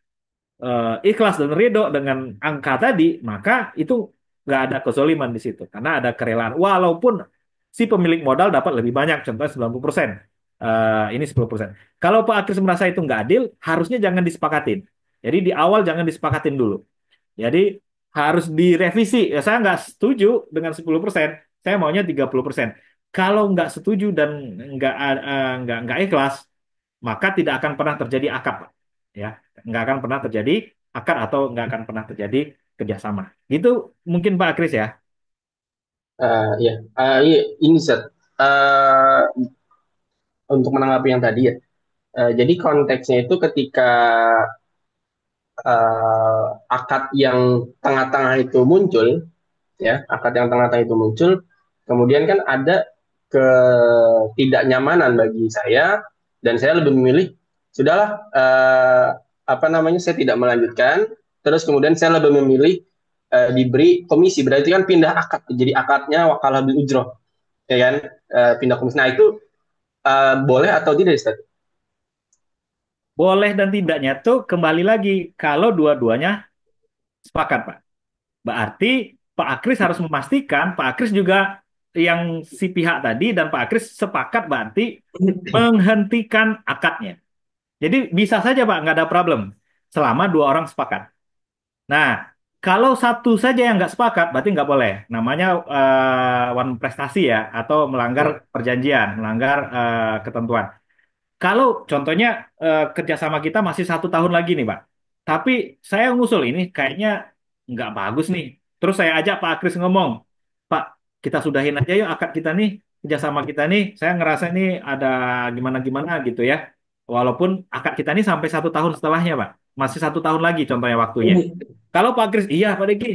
ikhlas dan ridho dengan angka tadi, maka itu nggak ada kezoliman di situ. Karena ada kerelaan. Walaupun si pemilik modal dapat lebih banyak, contohnya 90%. Ini 10%. Kalau Pak Akris merasa itu nggak adil, harusnya jangan disepakatin. Jadi di awal jangan disepakatin dulu. Jadi harus direvisi. Ya, saya nggak setuju dengan 10%. Saya maunya 30%. Kalau nggak setuju dan nggak ikhlas, maka tidak akan pernah terjadi akad, Pak. Ya, nggak akan pernah terjadi akad atau nggak akan pernah terjadi kerjasama. Gitu mungkin Pak Kris ya. Ya, iya, ini Zat. Eh, untuk menanggapi yang tadi ya. Jadi konteksnya itu ketika eh, akad yang tengah-tengah itu muncul, ya, akad yang tengah-tengah itu muncul, kemudian kan ada ketidaknyamanan bagi saya, dan saya lebih memilih, sudahlah, apa namanya, saya tidak melanjutkan, terus kemudian saya lebih memilih diberi komisi, berarti kan pindah akad, jadi akadnya wakalah bil ujroh, ya kan. Pindah komisi. Nah itu boleh atau tidak, Ustaz? Boleh dan tidaknya tuh kembali lagi kalau dua-duanya sepakat, Pak. Berarti Pak Akris harus memastikan Pak Akris juga yang si pihak tadi dan Pak Akris sepakat berarti menghentikan akadnya. Jadi bisa saja Pak, nggak ada problem selama dua orang sepakat. Nah, kalau satu saja yang nggak sepakat, berarti nggak boleh. Namanya one prestasi ya, atau melanggar perjanjian, melanggar ketentuan. Kalau contohnya kerjasama kita masih 1 tahun lagi nih, Pak. Tapi saya ngusul ini kayaknya nggak bagus nih. Terus saya ajak Pak Kris ngomong, Pak, kita sudahin aja yuk akad kita nih, kerjasama kita nih. Saya ngerasa ini ada gimana-gimana gitu ya. Walaupun akad kita ini sampai 1 tahun setelahnya, Pak. Masih 1 tahun lagi contohnya waktunya. Kalau Pak Kris, iya Pak Deki,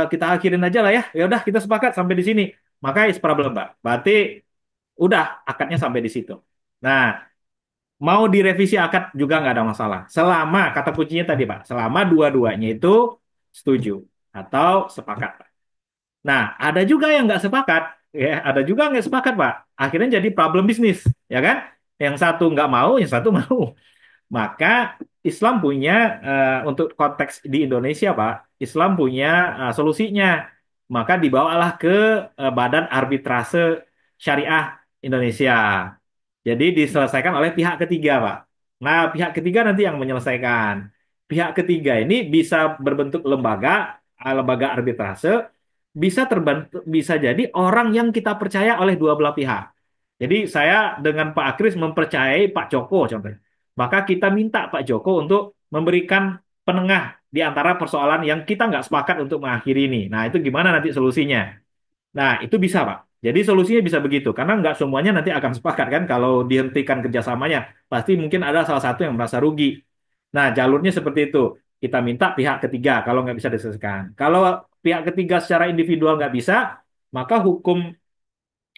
kita akhirin aja lah ya. Ya udah kita sepakat sampai di sini. Maka is problem, Pak. Berarti udah akadnya sampai di situ. Nah, mau direvisi akad juga nggak ada masalah. Selama, kata kuncinya tadi Pak, selama dua-duanya itu setuju atau sepakat, Pak. Nah, ada juga yang nggak sepakat, ya, ada juga nggak sepakat, Pak. Akhirnya jadi problem bisnis, ya kan? Yang satu nggak mau, yang satu mau. Maka Islam punya untuk konteks di Indonesia, Pak, Islam punya solusinya. Maka dibawalah ke Badan Arbitrase Syariah Indonesia. Jadi diselesaikan oleh pihak ketiga, Pak. Nah, pihak ketiga nanti yang menyelesaikan. Pihak ketiga ini bisa berbentuk lembaga, lembaga arbitrase, bisa terbentuk, bisa jadi orang yang kita percaya oleh dua belah pihak. Jadi saya dengan Pak Akris mempercayai Pak Joko contohnya. Maka kita minta Pak Joko untuk memberikan penengah di antara persoalan yang kita nggak sepakat untuk mengakhiri ini. Nah, itu gimana nanti solusinya? Nah, itu bisa, Pak. Jadi solusinya bisa begitu, karena nggak semuanya nanti akan sepakat kan kalau dihentikan kerjasamanya. Pasti mungkin ada salah satu yang merasa rugi. Nah, jalurnya seperti itu. Kita minta pihak ketiga kalau nggak bisa diselesaikan. Kalau pihak ketiga secara individual nggak bisa, maka hukum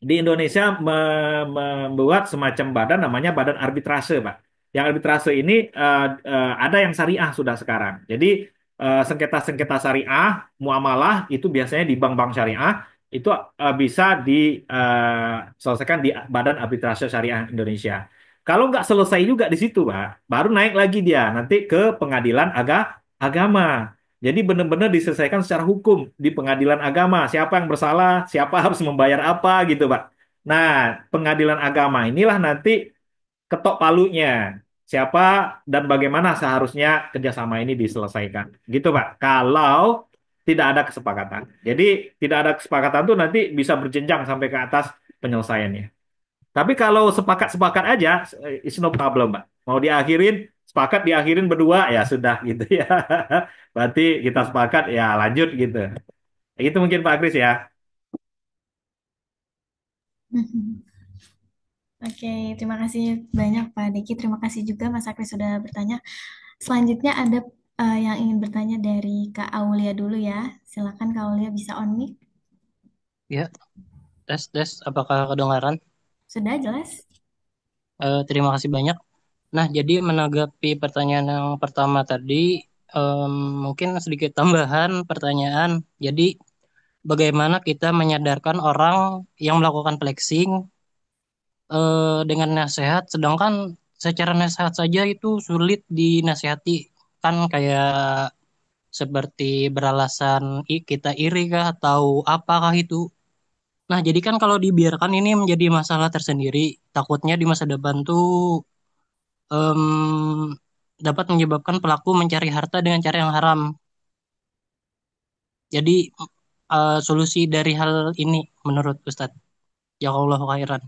di Indonesia membuat semacam badan namanya Badan Arbitrase, Pak. Yang arbitrase ini ada yang syariah sudah sekarang. Jadi sengketa-sengketa syariah, muamalah itu biasanya di bank-bank syariah itu bisa diselesaikan di Badan Arbitrase Syariah Indonesia. Kalau nggak selesai juga di situ, Pak, baru naik lagi dia nanti ke pengadilan agama. Jadi benar-benar diselesaikan secara hukum di pengadilan agama. Siapa yang bersalah, siapa harus membayar apa gitu, Pak. Nah, pengadilan agama inilah nanti ketok palunya. Siapa dan bagaimana seharusnya kerjasama ini diselesaikan. Gitu, Pak. Kalau tidak ada kesepakatan. Jadi tidak ada kesepakatan tuh nanti bisa berjenjang sampai ke atas penyelesaiannya. Tapi kalau sepakat-sepakat aja, it's no problem, Pak. Mau diakhirin, sepakat diakhirin berdua, ya sudah gitu ya. Berarti kita sepakat, ya lanjut gitu. Itu mungkin Pak Kris ya. Oke, terima kasih banyak Pak Deki. Terima kasih juga Mas Akri sudah bertanya. Selanjutnya ada yang ingin bertanya dari Kak Aulia dulu ya. Silakan Kak Aulia bisa on mic. Ya, Tes, tes, apakah kedengaran? Sudah jelas? Terima kasih banyak. Nah, jadi menanggapi pertanyaan yang pertama tadi, em, mungkin sedikit tambahan pertanyaan. Jadi, bagaimana kita menyadarkan orang yang melakukan flexing dengan nasihat, sedangkan secara nasihat saja itu sulit dinasihati. Kan kayak seperti beralasan kita iri kah atau apakah itu. Nah, jadi kan kalau dibiarkan ini menjadi masalah tersendiri, takutnya di masa depan tuh em, dapat menyebabkan pelaku mencari harta dengan cara yang haram. Jadi solusi dari hal ini menurut Ustadz. Jazakallahu khairan.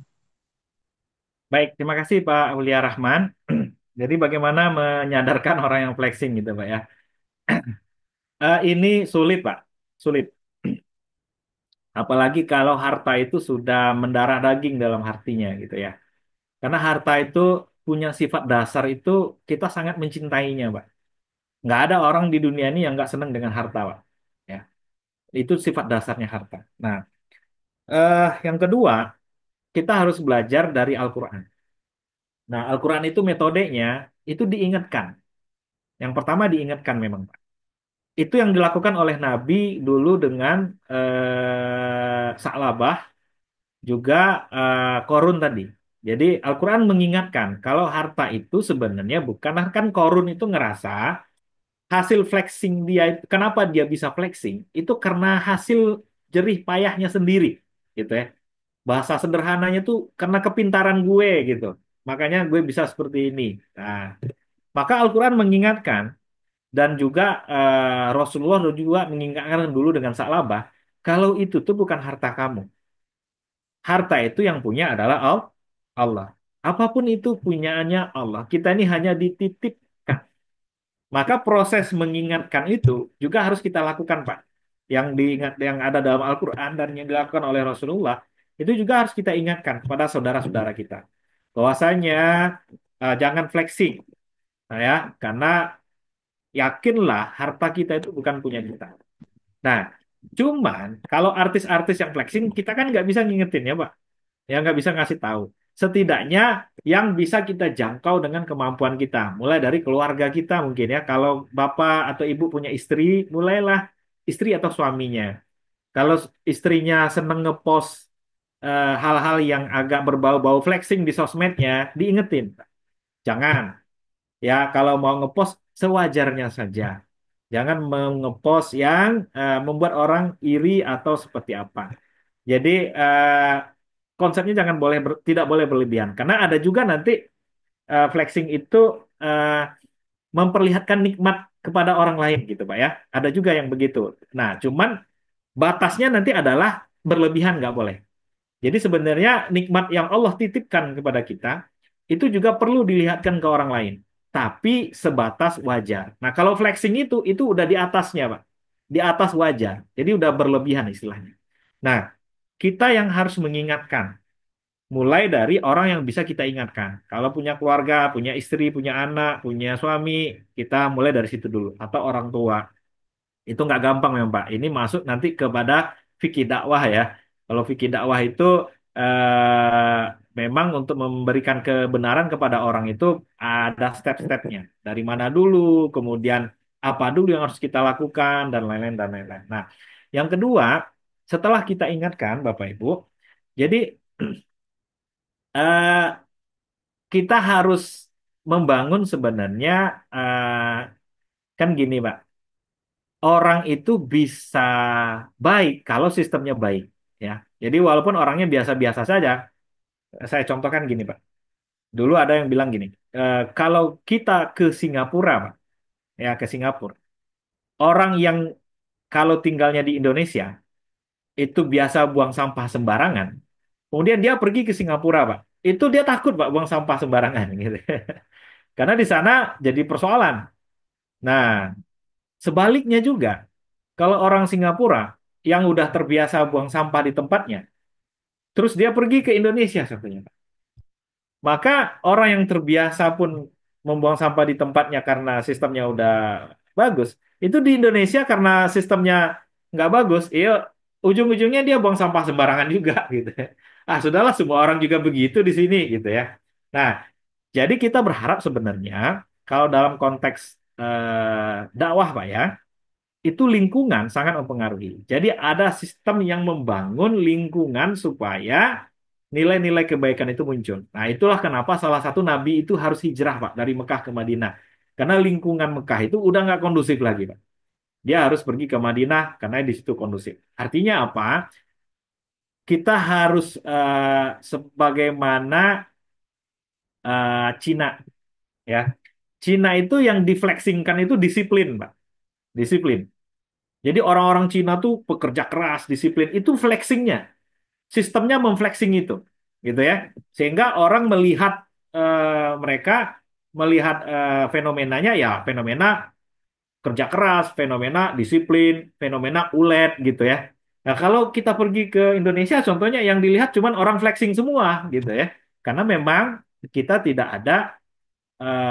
Baik, terima kasih Pak Aulia Rahman. Jadi bagaimana menyadarkan orang yang flexing gitu Pak ya. Ini sulit Pak, sulit. Apalagi kalau harta itu sudah mendarah daging dalam hatinya gitu ya. Karena harta itu punya sifat dasar itu kita sangat mencintainya Pak. Nggak ada orang di dunia ini yang nggak senang dengan harta Pak. Ya, itu sifat dasarnya harta. Nah, yang kedua kita harus belajar dari Al-Quran. Nah, Al-Quran itu metodenya itu diingatkan. Yang pertama diingatkan memang Pak. Itu yang dilakukan oleh Nabi dulu dengan Sa'labah juga Korun tadi. Jadi Al-Quran mengingatkan kalau harta itu sebenarnya bukan kan Korun itu ngerasa hasil flexing dia kenapa dia bisa flexing itu karena hasil jerih payahnya sendiri gitu ya. Bahasa sederhananya tuh karena kepintaran gue gitu. Makanya gue bisa seperti ini. Nah, maka Al-Quran mengingatkan dan juga Rasulullah juga mengingatkan dulu dengan Sa'labah kalau itu tuh bukan harta kamu. Harta itu yang punya adalah Allah. Apapun itu punyaannya Allah. Kita ini hanya dititipkan. Maka proses mengingatkan itu juga harus kita lakukan, Pak. Yang diingat yang ada dalam Al-Quran dan yang dilakukan oleh Rasulullah itu juga harus kita ingatkan kepada saudara-saudara kita. Bahwasanya jangan flexing, nah, ya, karena yakinlah harta kita itu bukan punya kita. Nah, cuman kalau artis-artis yang flexing kita kan nggak bisa ngingetin ya, Pak. Ya nggak bisa ngasih tahu. Setidaknya yang bisa kita jangkau dengan kemampuan kita. Mulai dari keluarga kita mungkin ya. Kalau bapak atau ibu punya istri, mulailah istri atau suaminya. Kalau istrinya seneng ngepost hal-hal yang agak berbau-bau flexing di sosmednya, diingetin. Jangan. Ya, kalau mau ngepost sewajarnya saja. Jangan ngepost yang membuat orang iri atau seperti apa. Jadi konsepnya jangan tidak boleh berlebihan karena ada juga nanti flexing itu eh, memperlihatkan nikmat kepada orang lain gitu Pak ya. Ada juga yang begitu. Nah, cuman batasnya nanti adalah berlebihan nggak boleh. Jadi sebenarnya nikmat yang Allah titipkan kepada kita itu juga perlu dilihatkan ke orang lain, tapi sebatas wajar. Nah, kalau flexing itu udah di atasnya, Pak. Di atas wajar. Jadi udah berlebihan istilahnya. Nah, kita yang harus mengingatkan, mulai dari orang yang bisa kita ingatkan. Kalau punya keluarga, punya istri, punya anak, punya suami, kita mulai dari situ dulu. Atau orang tua. Itu nggak gampang memang Pak. Ini masuk nanti kepada fikih dakwah ya. Kalau fikih dakwah itu memang untuk memberikan kebenaran kepada orang itu ada step-stepnya. Dari mana dulu, kemudian apa dulu yang harus kita lakukan dan lain-lain dan lain-lain. Nah, yang kedua, setelah kita ingatkan Bapak Ibu, jadi eh, kita harus membangun sebenarnya kan gini Pak. Orang itu bisa baik kalau sistemnya baik ya. Jadi walaupun orangnya biasa-biasa saja, saya contohkan gini Pak. Dulu ada yang bilang gini, kalau kita ke Singapura Pak, ya ke Singapura, orang yang kalau tinggalnya di Indonesia itu biasa buang sampah sembarangan, kemudian dia pergi ke Singapura Pak, itu dia takut Pak buang sampah sembarangan gitu. Karena di sana jadi persoalan. Nah, sebaliknya juga, kalau orang Singapura yang udah terbiasa buang sampah di tempatnya, terus dia pergi ke Indonesia satunya. Maka orang yang terbiasa pun membuang sampah di tempatnya karena sistemnya udah bagus, itu di Indonesia karena sistemnya nggak bagus, iya ujung-ujungnya dia buang sampah sembarangan juga gitu ya. Ah, sudahlah semua orang juga begitu di sini gitu ya. Nah, jadi kita berharap sebenarnya kalau dalam konteks dakwah Pak ya, itu lingkungan sangat mempengaruhi. Jadi ada sistem yang membangun lingkungan supaya nilai-nilai kebaikan itu muncul. Nah, itulah kenapa salah satu nabi itu harus hijrah Pak dari Mekah ke Madinah. Karena lingkungan Mekah itu udah nggak kondusif lagi Pak. Dia harus pergi ke Madinah karena di situ kondusif. Artinya apa? Kita harus sebagaimana Cina ya. Cina itu yang difleksingkan itu disiplin, Pak. Disiplin. Jadi orang-orang Cina tuh pekerja keras, disiplin. Itu flexingnya. Sistemnya memflexing itu. Gitu ya. Sehingga orang melihat mereka melihat fenomenanya ya fenomena kerja keras, fenomena disiplin, fenomena ulet gitu ya. Nah, kalau kita pergi ke Indonesia contohnya yang dilihat cuman orang flexing semua gitu ya. Karena memang kita tidak ada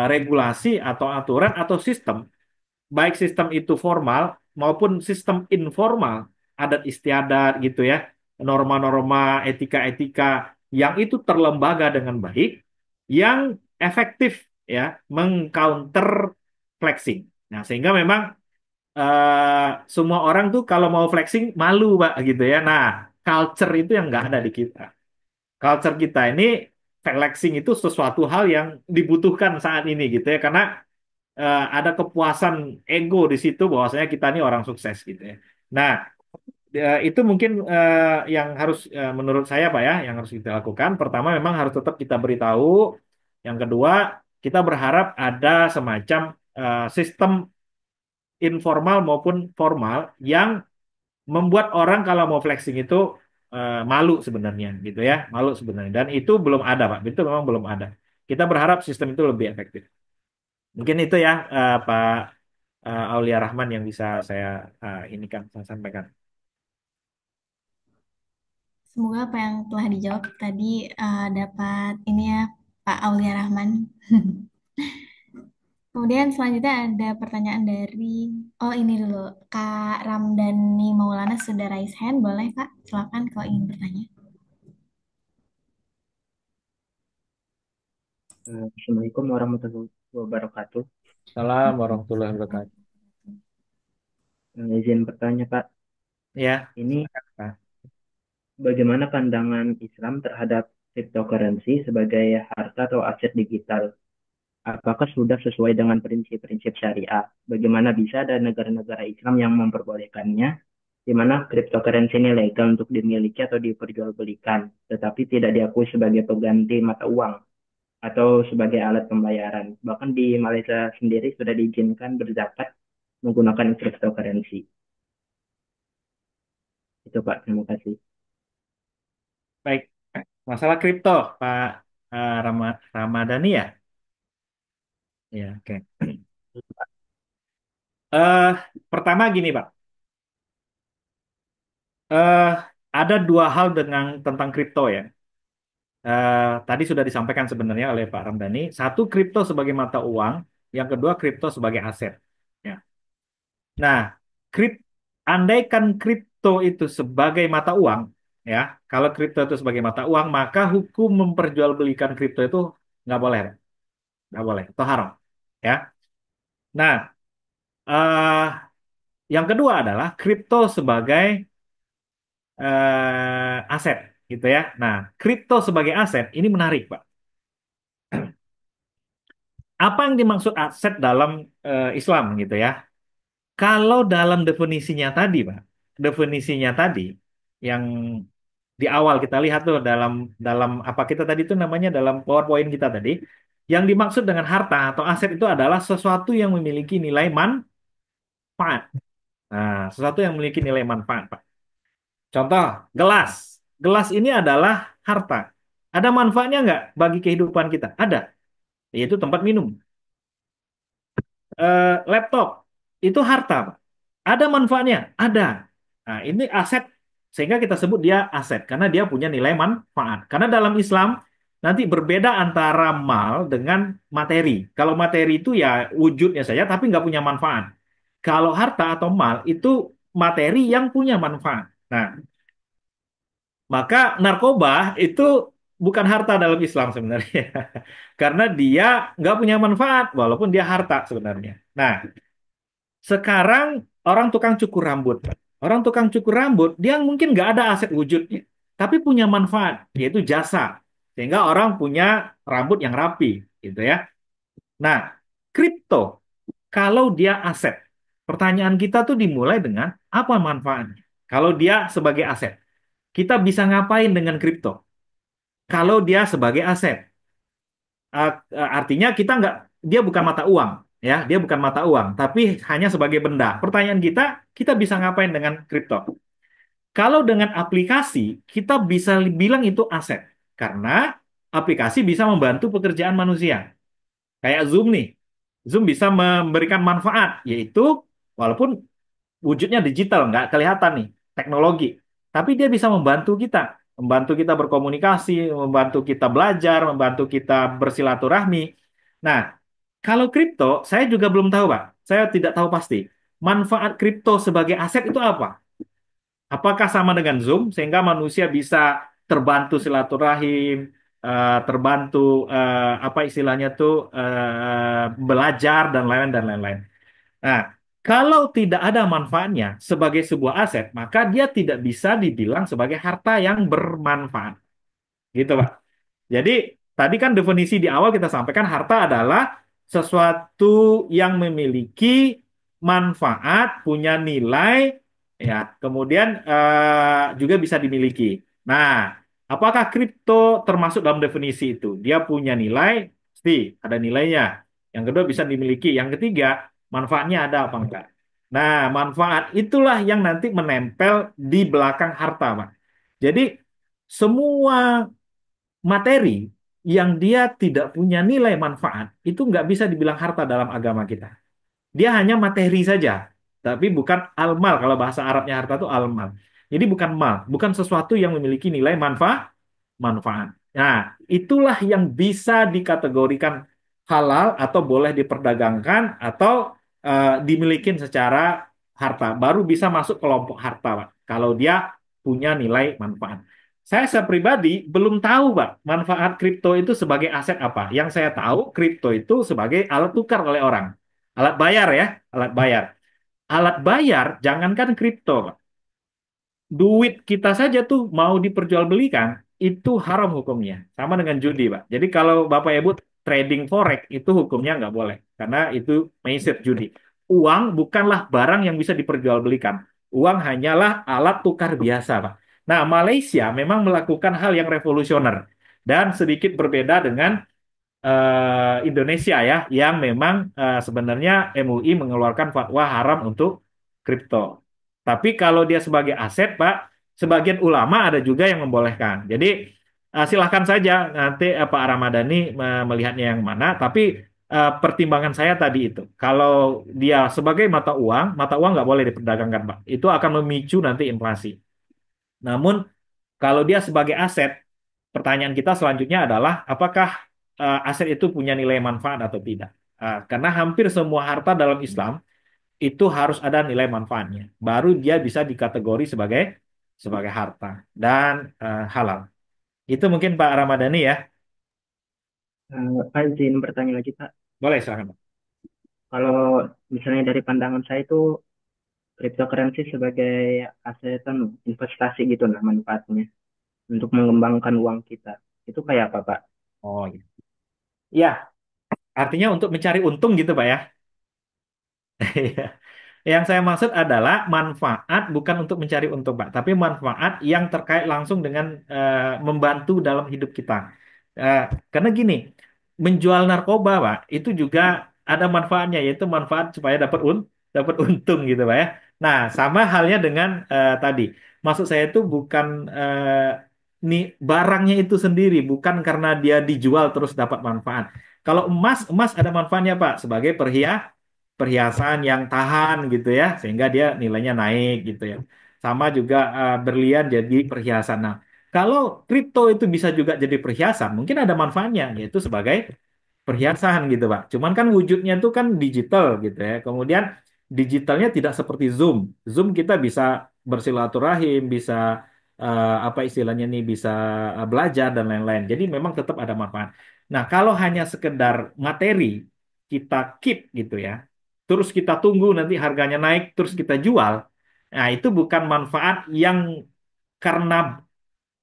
regulasi atau aturan atau sistem, baik sistem itu formal maupun sistem informal, adat istiadat gitu ya, norma-norma etika-etika yang itu terlembaga dengan baik, yang efektif ya mengcounter flexing. Nah, sehingga memang semua orang tuh kalau mau flexing malu, Pak, gitu ya. Nah, culture itu yang nggak ada di kita. Culture kita ini flexing itu sesuatu hal yang dibutuhkan saat ini gitu ya, karena ada kepuasan ego di situ bahwasanya kita ini orang sukses gitu ya. Nah, itu mungkin yang harus menurut saya Pak ya, yang harus kita lakukan. Pertama memang harus tetap kita beritahu. Yang kedua, kita berharap ada semacam sistem informal maupun formal yang membuat orang kalau mau flexing itu malu sebenarnya gitu ya, malu sebenarnya. Dan itu belum ada Pak, itu memang belum ada. Kita berharap sistem itu lebih efektif. Mungkin itu ya Pak Aulia Rahman yang bisa saya ini kan saya sampaikan. Semoga apa yang telah dijawab tadi dapat ini ya Pak Aulia Rahman. Kemudian selanjutnya ada pertanyaan dari, oh ini dulu, Kak Ramdhani Maulana sudah raise hand, boleh Kak? Silakan kalau ingin bertanya. Assalamualaikum warahmatullahi wabarakatuh. Salam warahmatullahi wabarakatuh. Izin bertanya, Pak. Ya, Ini silakan, Pak. bagaimana pandangan Islam terhadap cryptocurrency sebagai harta atau aset digital? Apakah sudah sesuai dengan prinsip-prinsip syariah? Bagaimana bisa ada negara-negara Islam yang memperbolehkannya, di mana cryptocurrency ini legal untuk dimiliki atau diperjualbelikan, tetapi tidak diakui sebagai pengganti mata uang atau sebagai alat pembayaran. Bahkan di Malaysia sendiri sudah diizinkan berzakat menggunakan cryptocurrency. Itu Pak, terima kasih. Baik, masalah kripto, Pak Ramadhani ya? Ya, oke. Eh, Pertama gini, Pak. Eh, ada dua hal dengan tentang kripto ya. Tadi sudah disampaikan sebenarnya oleh Pak Ramdhani. Satu, kripto sebagai mata uang. Yang kedua, kripto sebagai aset. Ya. Nah, krip, andaikan kripto itu sebagai mata uang, ya, kalau kripto itu sebagai mata uang, maka hukum memperjualbelikan kripto itu nggak boleh, Pak. Nggak boleh, itu haram. Ya. Nah, eh, yang kedua adalah kripto sebagai aset, gitu ya. Nah, kripto sebagai aset ini menarik, Pak. Apa yang dimaksud aset dalam Islam, gitu ya? Kalau dalam definisinya tadi, Pak, definisinya tadi yang di awal kita lihat tuh dalam dalam apa kita tadi itu namanya dalam PowerPoint kita tadi, yang dimaksud dengan harta atau aset itu adalah sesuatu yang memiliki nilai manfaat. Nah, sesuatu yang memiliki nilai manfaat, Pak. Contoh, gelas. Gelas ini adalah harta. Ada manfaatnya nggak bagi kehidupan kita? Ada, yaitu tempat minum. Laptop itu harta, Pak. Ada manfaatnya? Ada. Nah, ini aset sehingga kita sebut dia aset karena dia punya nilai manfaat. Karena dalam Islam nanti berbeda antara mal dengan materi. Kalau materi itu ya wujudnya saja tapi nggak punya manfaat. Kalau harta atau mal itu materi yang punya manfaat. Nah, maka narkoba itu bukan harta dalam Islam sebenarnya. Karena dia nggak punya manfaat, walaupun dia harta sebenarnya. Nah, sekarang orang tukang cukur rambut. Orang tukang cukur rambut, dia mungkin nggak ada aset wujudnya, tapi punya manfaat, yaitu jasa. Sehingga orang punya rambut yang rapi, gitu ya. Nah, kripto, kalau dia aset, pertanyaan kita tuh dimulai dengan apa manfaatnya? Kalau dia sebagai aset, kita bisa ngapain dengan kripto? Kalau dia sebagai aset, artinya kita nggak, dia bukan mata uang, ya, dia bukan mata uang, tapi hanya sebagai benda. Pertanyaan kita bisa ngapain dengan kripto? Kalau dengan aplikasi, kita bisa bilang itu aset, karena aplikasi bisa membantu pekerjaan manusia. Kayak Zoom nih, Zoom bisa memberikan manfaat, yaitu walaupun wujudnya digital, nggak kelihatan nih, teknologi. Tapi dia bisa membantu kita berkomunikasi, membantu kita belajar, membantu kita bersilaturahmi. Nah, kalau kripto, saya juga belum tahu, Pak. Saya tidak tahu pasti. Manfaat kripto sebagai aset itu apa? Apakah sama dengan Zoom, sehingga manusia bisa terbantu silaturahim, terbantu apa istilahnya tuh belajar dan lain-lain dan lain-lain. Nah, kalau tidak ada manfaatnya sebagai sebuah aset, maka dia tidak bisa dibilang sebagai harta yang bermanfaat. Gitu, Pak. Jadi, tadi kan definisi di awal kita sampaikan harta adalah sesuatu yang memiliki manfaat, punya nilai, ya, kemudian juga bisa dimiliki. Nah, apakah kripto termasuk dalam definisi itu? Dia punya nilai, pasti ada nilainya. Yang kedua bisa dimiliki. Yang ketiga, manfaatnya ada apa enggak? Nah, manfaat itulah yang nanti menempel di belakang harta, Pak. Jadi, semua materi yang dia tidak punya nilai manfaat itu nggak bisa dibilang harta dalam agama kita. Dia hanya materi saja, tapi bukan almal. Kalau bahasa Arabnya harta itu almal. Jadi bukan mal, bukan sesuatu yang memiliki nilai manfaat. Nah, itulah yang bisa dikategorikan halal atau boleh diperdagangkan atau dimiliki secara harta. Baru bisa masuk kelompok harta, Pak. Kalau dia punya nilai manfaat. Saya pribadi belum tahu, Pak, manfaat kripto itu sebagai aset apa. Yang saya tahu, kripto itu sebagai alat tukar oleh orang. Alat bayar ya, alat bayar. Alat bayar, jangankan kripto, Pak, duit kita saja tuh mau diperjualbelikan itu haram hukumnya, sama dengan judi, Pak. Jadi kalau Bapak Ibu trading forex itu hukumnya nggak boleh karena itu menyisir judi. Uang bukanlah barang yang bisa diperjualbelikan. Uang hanyalah alat tukar biasa, Pak. Nah, Malaysia memang melakukan hal yang revolusioner dan sedikit berbeda dengan Indonesia ya, yang memang sebenarnya MUI mengeluarkan fatwa haram untuk kripto. Tapi kalau dia sebagai aset, Pak, sebagian ulama ada juga yang membolehkan. Jadi silahkan saja nanti Pak Ramadhani melihatnya yang mana. Tapi pertimbangan saya tadi itu, kalau dia sebagai mata uang nggak boleh diperdagangkan, Pak. Itu akan memicu nanti inflasi. Namun kalau dia sebagai aset, pertanyaan kita selanjutnya adalah apakah aset itu punya nilai manfaat atau tidak? Karena hampir semua harta dalam Islam itu harus ada nilai manfaatnya. Baru dia bisa dikategori sebagai harta dan halal. Itu mungkin Pak Ramadhani ya. Pak izin bertanya lagi Pak. Boleh silakan, Pak. Kalau misalnya dari pandangan saya itu cryptocurrency sebagai aset investasi gitu nah manfaatnya untuk mengembangkan uang kita. Itu kayak apa Pak? Oh iya. Ya, artinya untuk mencari untung gitu Pak ya. Yang saya maksud adalah manfaat bukan untuk mencari untung, Pak, tapi manfaat yang terkait langsung dengan membantu dalam hidup kita. Eh, karena gini, menjual narkoba, Pak, itu juga ada manfaatnya, yaitu manfaat supaya dapat untung gitu, Pak ya. Nah, sama halnya dengan tadi. Maksud saya itu bukan nih barangnya itu sendiri, bukan karena dia dijual terus dapat manfaat. Kalau emas ada manfaatnya, Pak, sebagai perhiasan yang tahan gitu ya, sehingga dia nilainya naik gitu ya. Sama juga berlian jadi perhiasan. Nah, kalau kripto itu bisa juga jadi perhiasan, mungkin ada manfaatnya, yaitu sebagai perhiasan gitu, Pak. Cuman kan wujudnya itu kan digital gitu ya. Kemudian digitalnya tidak seperti Zoom. Zoom kita bisa bersilaturahim, bisa apa istilahnya nih, bisa belajar dan lain-lain. Jadi memang tetap ada manfaat. Nah, kalau hanya sekedar materi kita keep gitu ya, terus kita tunggu nanti harganya naik, terus kita jual. Nah, itu bukan manfaat yang karena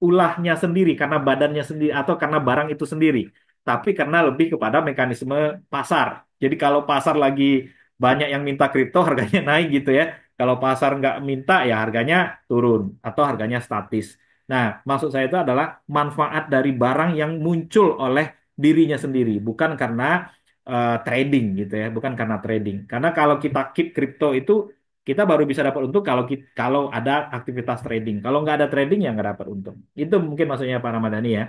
ulahnya sendiri, karena badannya sendiri, atau karena barang itu sendiri, tapi karena lebih kepada mekanisme pasar. Jadi kalau pasar lagi banyak yang minta kripto, harganya naik gitu ya. Kalau pasar nggak minta, ya harganya turun atau harganya statis. Nah, maksud saya itu adalah manfaat dari barang yang muncul oleh dirinya sendiri, bukan karena trading gitu ya, bukan karena trading. Karena kalau kita keep kripto itu kita baru bisa dapat untung kalau ada aktivitas trading. Kalau nggak ada trading ya nggak dapat untung. Itu mungkin maksudnya Pak Ramadhani ya.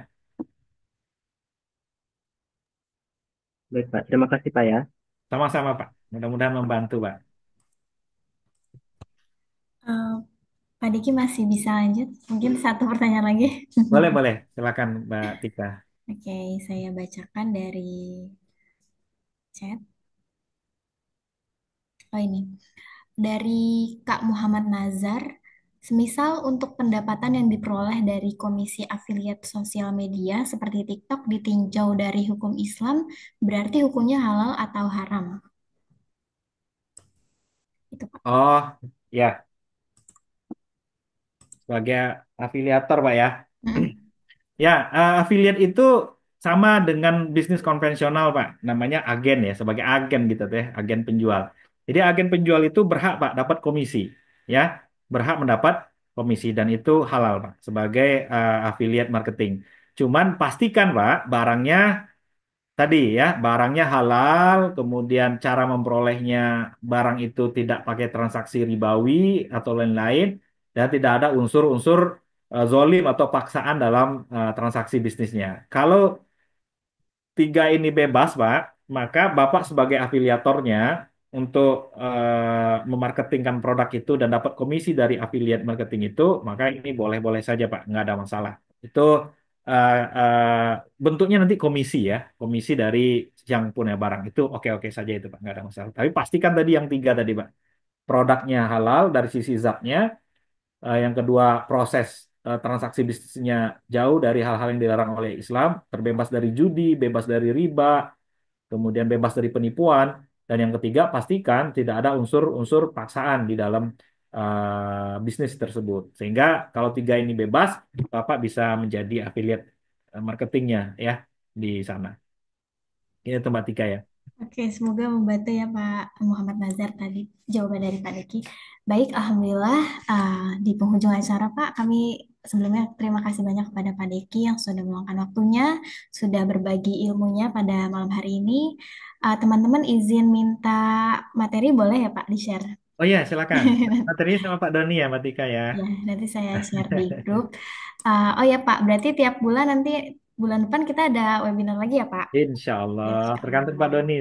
Baik, Pak. Terima kasih, Pak ya. Sama-sama Pak. Mudah-mudahan membantu Pak. Eh, Pak Diki masih bisa lanjut? Mungkin satu pertanyaan lagi. Boleh, boleh. Silakan Mbak Tika. Oke, saya bacakan dari chat. Oh ini, dari Kak Muhammad Nazar. Semisal untuk pendapatan yang diperoleh dari komisi afiliat sosial media seperti TikTok ditinjau dari hukum Islam, berarti hukumnya halal atau haram? Itu Pak. Oh, ya. Sebagai afiliator Pak ya. Mm-mm. Ya, affiliate itu sama dengan bisnis konvensional, Pak. Namanya agen ya, sebagai agen gitu teh, agen penjual. Jadi agen penjual itu berhak, Pak, dapat komisi, ya, berhak mendapat komisi dan itu halal, Pak, sebagai affiliate marketing. Cuman pastikan, Pak, barangnya tadi ya, barangnya halal, kemudian cara memperolehnya barang itu tidak pakai transaksi ribawi atau lain-lain, dan tidak ada unsur-unsur zolim atau paksaan dalam transaksi bisnisnya. Kalau tiga ini bebas, Pak, maka Bapak sebagai afiliatornya untuk memarketingkan produk itu dan dapat komisi dari affiliate marketing itu, maka ini boleh-boleh saja, Pak, nggak ada masalah. Itu bentuknya nanti komisi ya, komisi dari yang punya barang itu oke-oke saja itu, Pak, nggak ada masalah. Tapi pastikan tadi yang tiga tadi, Pak, produknya halal dari sisi zatnya, yang kedua proses transaksi bisnisnya jauh dari hal-hal yang dilarang oleh Islam, terbebas dari judi, bebas dari riba, kemudian bebas dari penipuan, dan yang ketiga pastikan tidak ada unsur-unsur paksaan di dalam bisnis tersebut. Sehingga kalau tiga ini bebas, Bapak bisa menjadi affiliate marketingnya ya di sana. Ini tempat tiga ya. Oke, semoga membantu ya Pak Muhammad Nazar tadi jawaban dari Pak Diki. Baik, Alhamdulillah di penghujung acara Pak, kami sebelumnya terima kasih banyak kepada Pak Diki yang sudah meluangkan waktunya, sudah berbagi ilmunya pada malam hari ini. Teman-teman izin minta materi boleh ya Pak di-share? Oh iya, silakan. Materinya sama Pak Doni ya, Mbak Tika ya. Ya, nanti saya share di grup. Oh ya Pak, berarti tiap bulan nanti bulan depan kita ada webinar lagi ya Pak? Insya Allah. Insya Tergantung Pak Allah. Doni.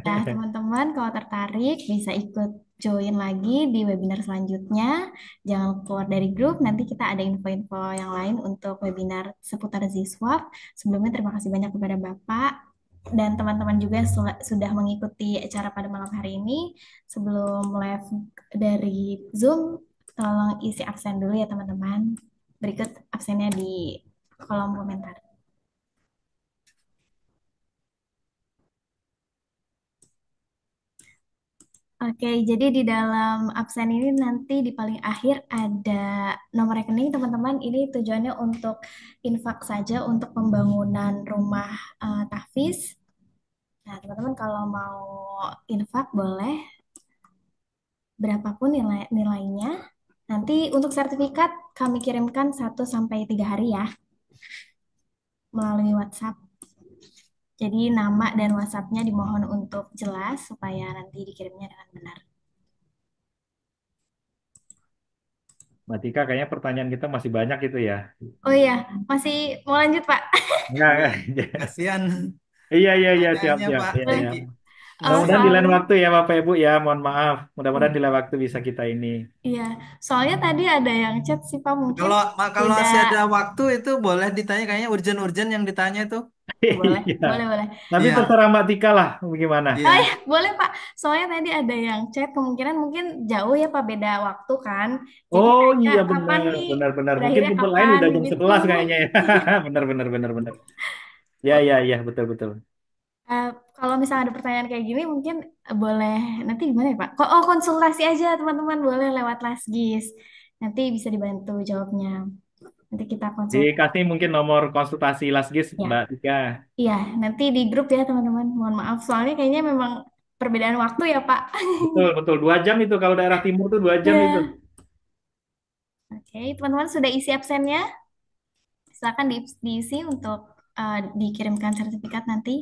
Nah, teman-teman kalau tertarik bisa ikut join lagi di webinar selanjutnya. Jangan keluar dari grup, nanti kita ada info-info yang lain untuk webinar seputar Ziswap. Sebelumnya terima kasih banyak kepada Bapak dan teman-teman juga sudah mengikuti acara pada malam hari ini. Sebelum live dari Zoom, tolong isi absen dulu ya teman-teman. Berikut absennya di kolom komentar. Oke, jadi di dalam absen ini nanti di paling akhir ada nomor rekening teman-teman. Ini tujuannya untuk infak saja untuk pembangunan rumah tahfiz. Nah, teman-teman kalau mau infak boleh berapapun nilainya. Nanti untuk sertifikat kami kirimkan 1 sampai 3 hari ya melalui WhatsApp. Jadi nama dan WhatsApp-nya dimohon untuk jelas supaya nanti dikirimnya dengan benar. Mbak Tika, kayaknya pertanyaan kita masih banyak itu ya. Oh iya, masih mau lanjut Pak? Enggak. Kasihan Iya, iya, iya, siap, pertanyaannya siap. Pak Iya, iya. Diki. Mudah-mudahan di lain Soalnya, waktu ya Bapak Ibu ya. Mohon maaf. Mudah-mudahan hmm, di lain waktu bisa kita ini. iya, soalnya tadi ada yang chat sih Pak, mungkin Kalau kalau tidak. masih ada waktu itu boleh ditanya, kayaknya urgent-urgent yang ditanya itu. Boleh, Iya. boleh, boleh. Tapi Iya, terserah Mbak Tika lah gimana. Oh ya, iya, boleh Pak. Soalnya tadi ada yang chat kemungkinan mungkin jauh ya Pak, beda waktu kan. Jadi Oh kayaknya iya kapan benar, nih benar, benar. Mungkin berakhirnya tempat lain kapan udah jam gitu. 11 kayaknya ya. Benar, benar, benar, benar. Ya, ya, ya, betul, betul. Eh, Kalau misalnya ada pertanyaan kayak gini mungkin boleh nanti gimana ya Pak? Oh, konsultasi aja teman-teman boleh lewat Lasgis. Nanti bisa dibantu jawabnya. Nanti kita konsultasi. Dikasih mungkin nomor konsultasi Lasgis Mbak Ya, Tika. iya, nanti di grup ya teman-teman. Mohon maaf soalnya kayaknya memang perbedaan waktu ya Pak. Betul, betul. 2 jam itu kalau daerah timur tuh 2 jam itu. Ya, oke, teman-teman sudah isi absennya? Silakan diisi untuk dikirimkan sertifikat nanti.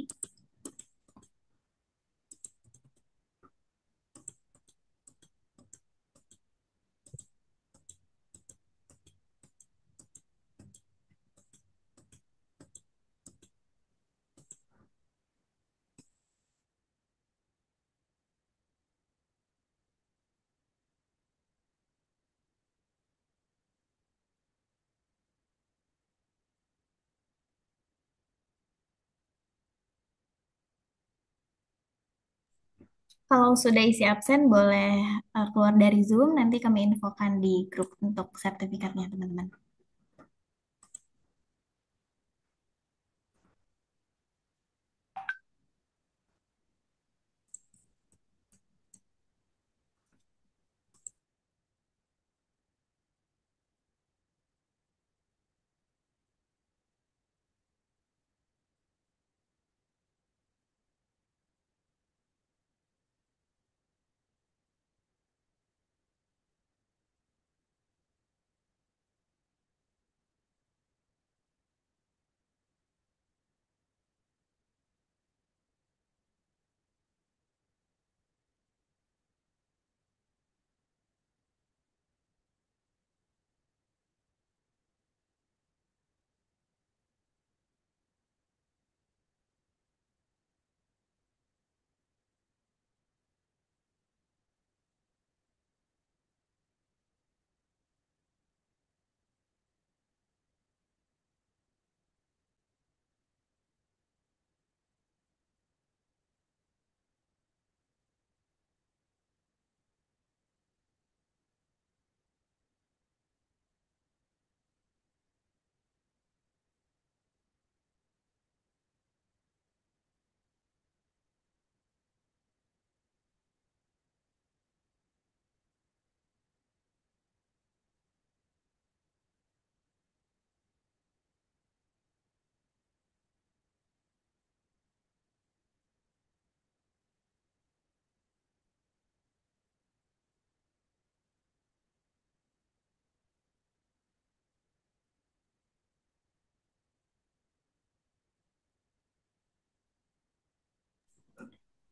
Kalau sudah isi absen, boleh keluar dari Zoom. Nanti kami infokan di grup untuk sertifikatnya, teman-teman.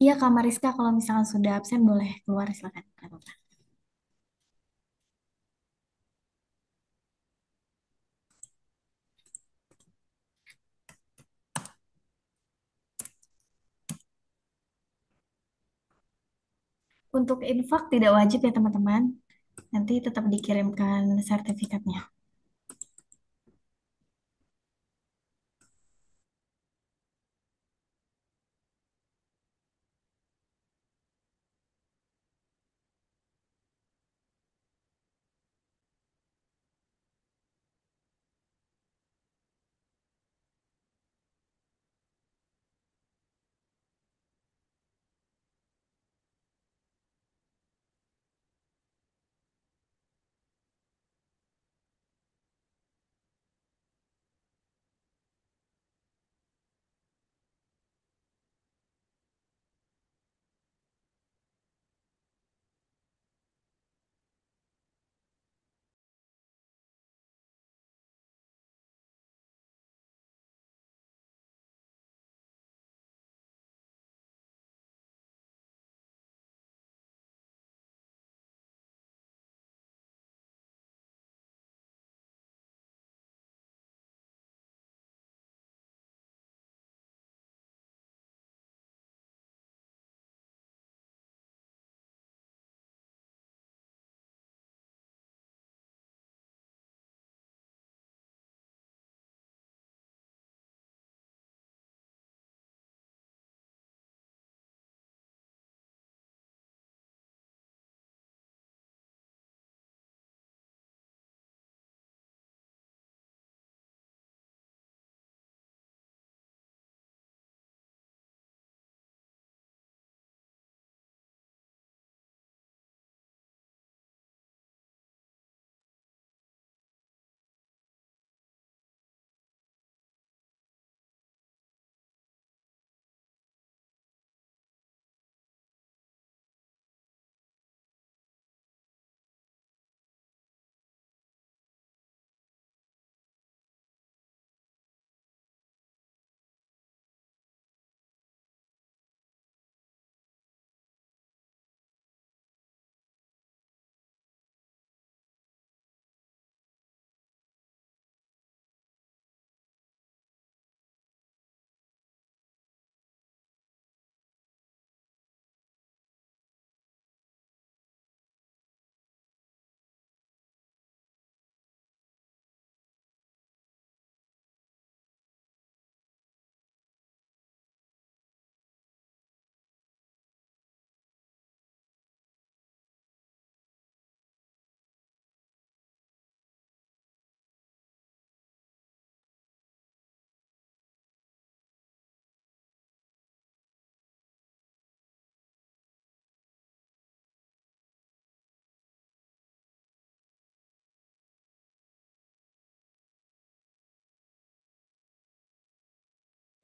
Iya, Kak Mariska, kalau misalkan sudah absen, boleh keluar, silakan. Nggak apa-apa. Untuk infak tidak wajib ya, teman-teman. Nanti tetap dikirimkan sertifikatnya.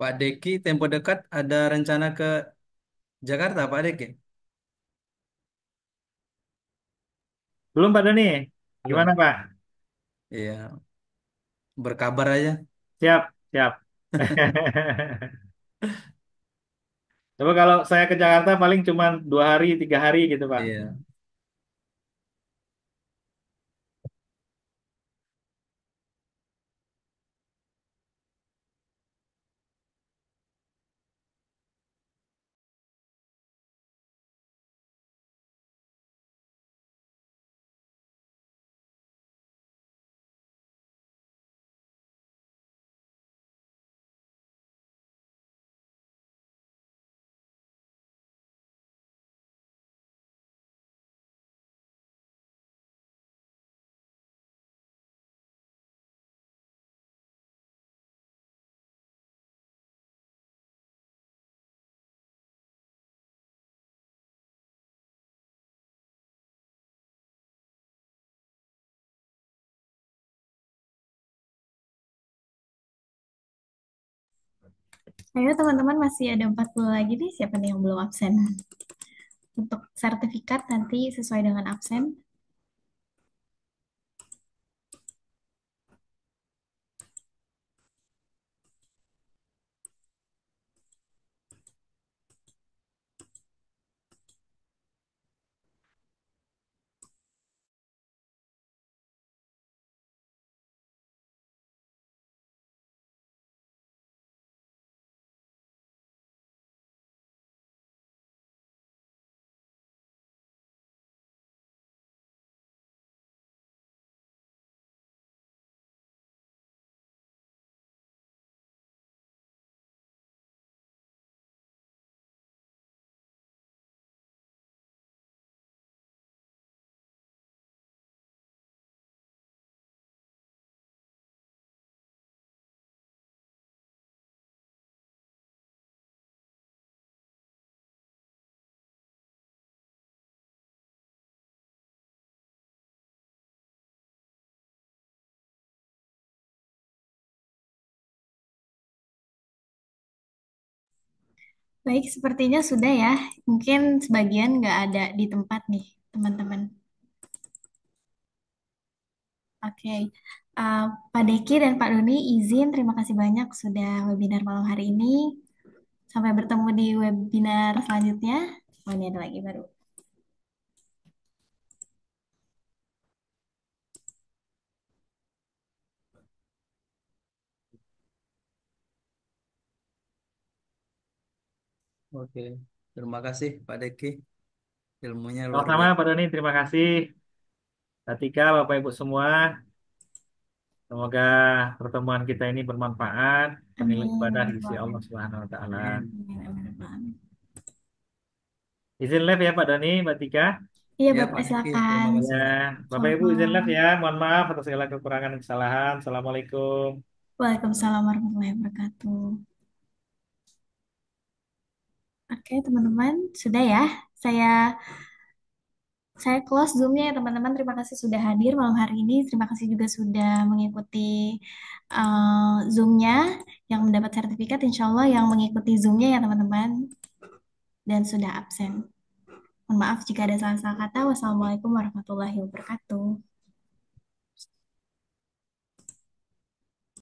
Pak Deki tempo dekat ada rencana ke Jakarta, Pak Deki? Belum Pak Doni? Gimana Belum. Pak? Iya, berkabar aja. Siap, siap. Coba kalau saya ke Jakarta paling cuma 2 hari, 3 hari gitu Pak. Iya. Ayo teman-teman masih ada 40 lagi nih. Siapa nih yang belum absen? Untuk sertifikat nanti sesuai dengan absen. Baik, sepertinya sudah ya. Mungkin sebagian nggak ada di tempat nih, teman-teman. Oke, Eh, Pak Deki dan Pak Doni izin terima kasih banyak sudah webinar malam hari ini. Sampai bertemu di webinar selanjutnya. Oh, ini ada lagi baru. Oke. Terima kasih, Pak Deki. Ilmunya luar Sama-sama biasa. Pak Doni, terima kasih. Ketika Bapak Ibu semua, semoga pertemuan kita ini bermanfaat, bernilai Amin. ibadah Ya di sisi Rabbal Allah Alamin. Subhanahu wa taala. Amin. Amin. Amin. Izin live ya Pak Doni, Mbak Tika. Iya, Ya, Bapak Pak Deki, silakan. terima Ya, kasih. Bapak Selamat Ibu izin malam. live ya. Mohon maaf atas segala kekurangan dan kesalahan. Assalamualaikum. Waalaikumsalam warahmatullahi wabarakatuh. Oke, teman-teman, sudah ya. Saya saya close Zoom-nya ya, teman-teman. Terima kasih sudah hadir malam hari ini. Terima kasih juga sudah mengikuti Zoom-nya yang mendapat sertifikat. Insya Allah yang mengikuti Zoom-nya ya, teman-teman. Dan sudah absen. Mohon maaf jika ada salah-salah kata. Wassalamualaikum warahmatullahi wabarakatuh.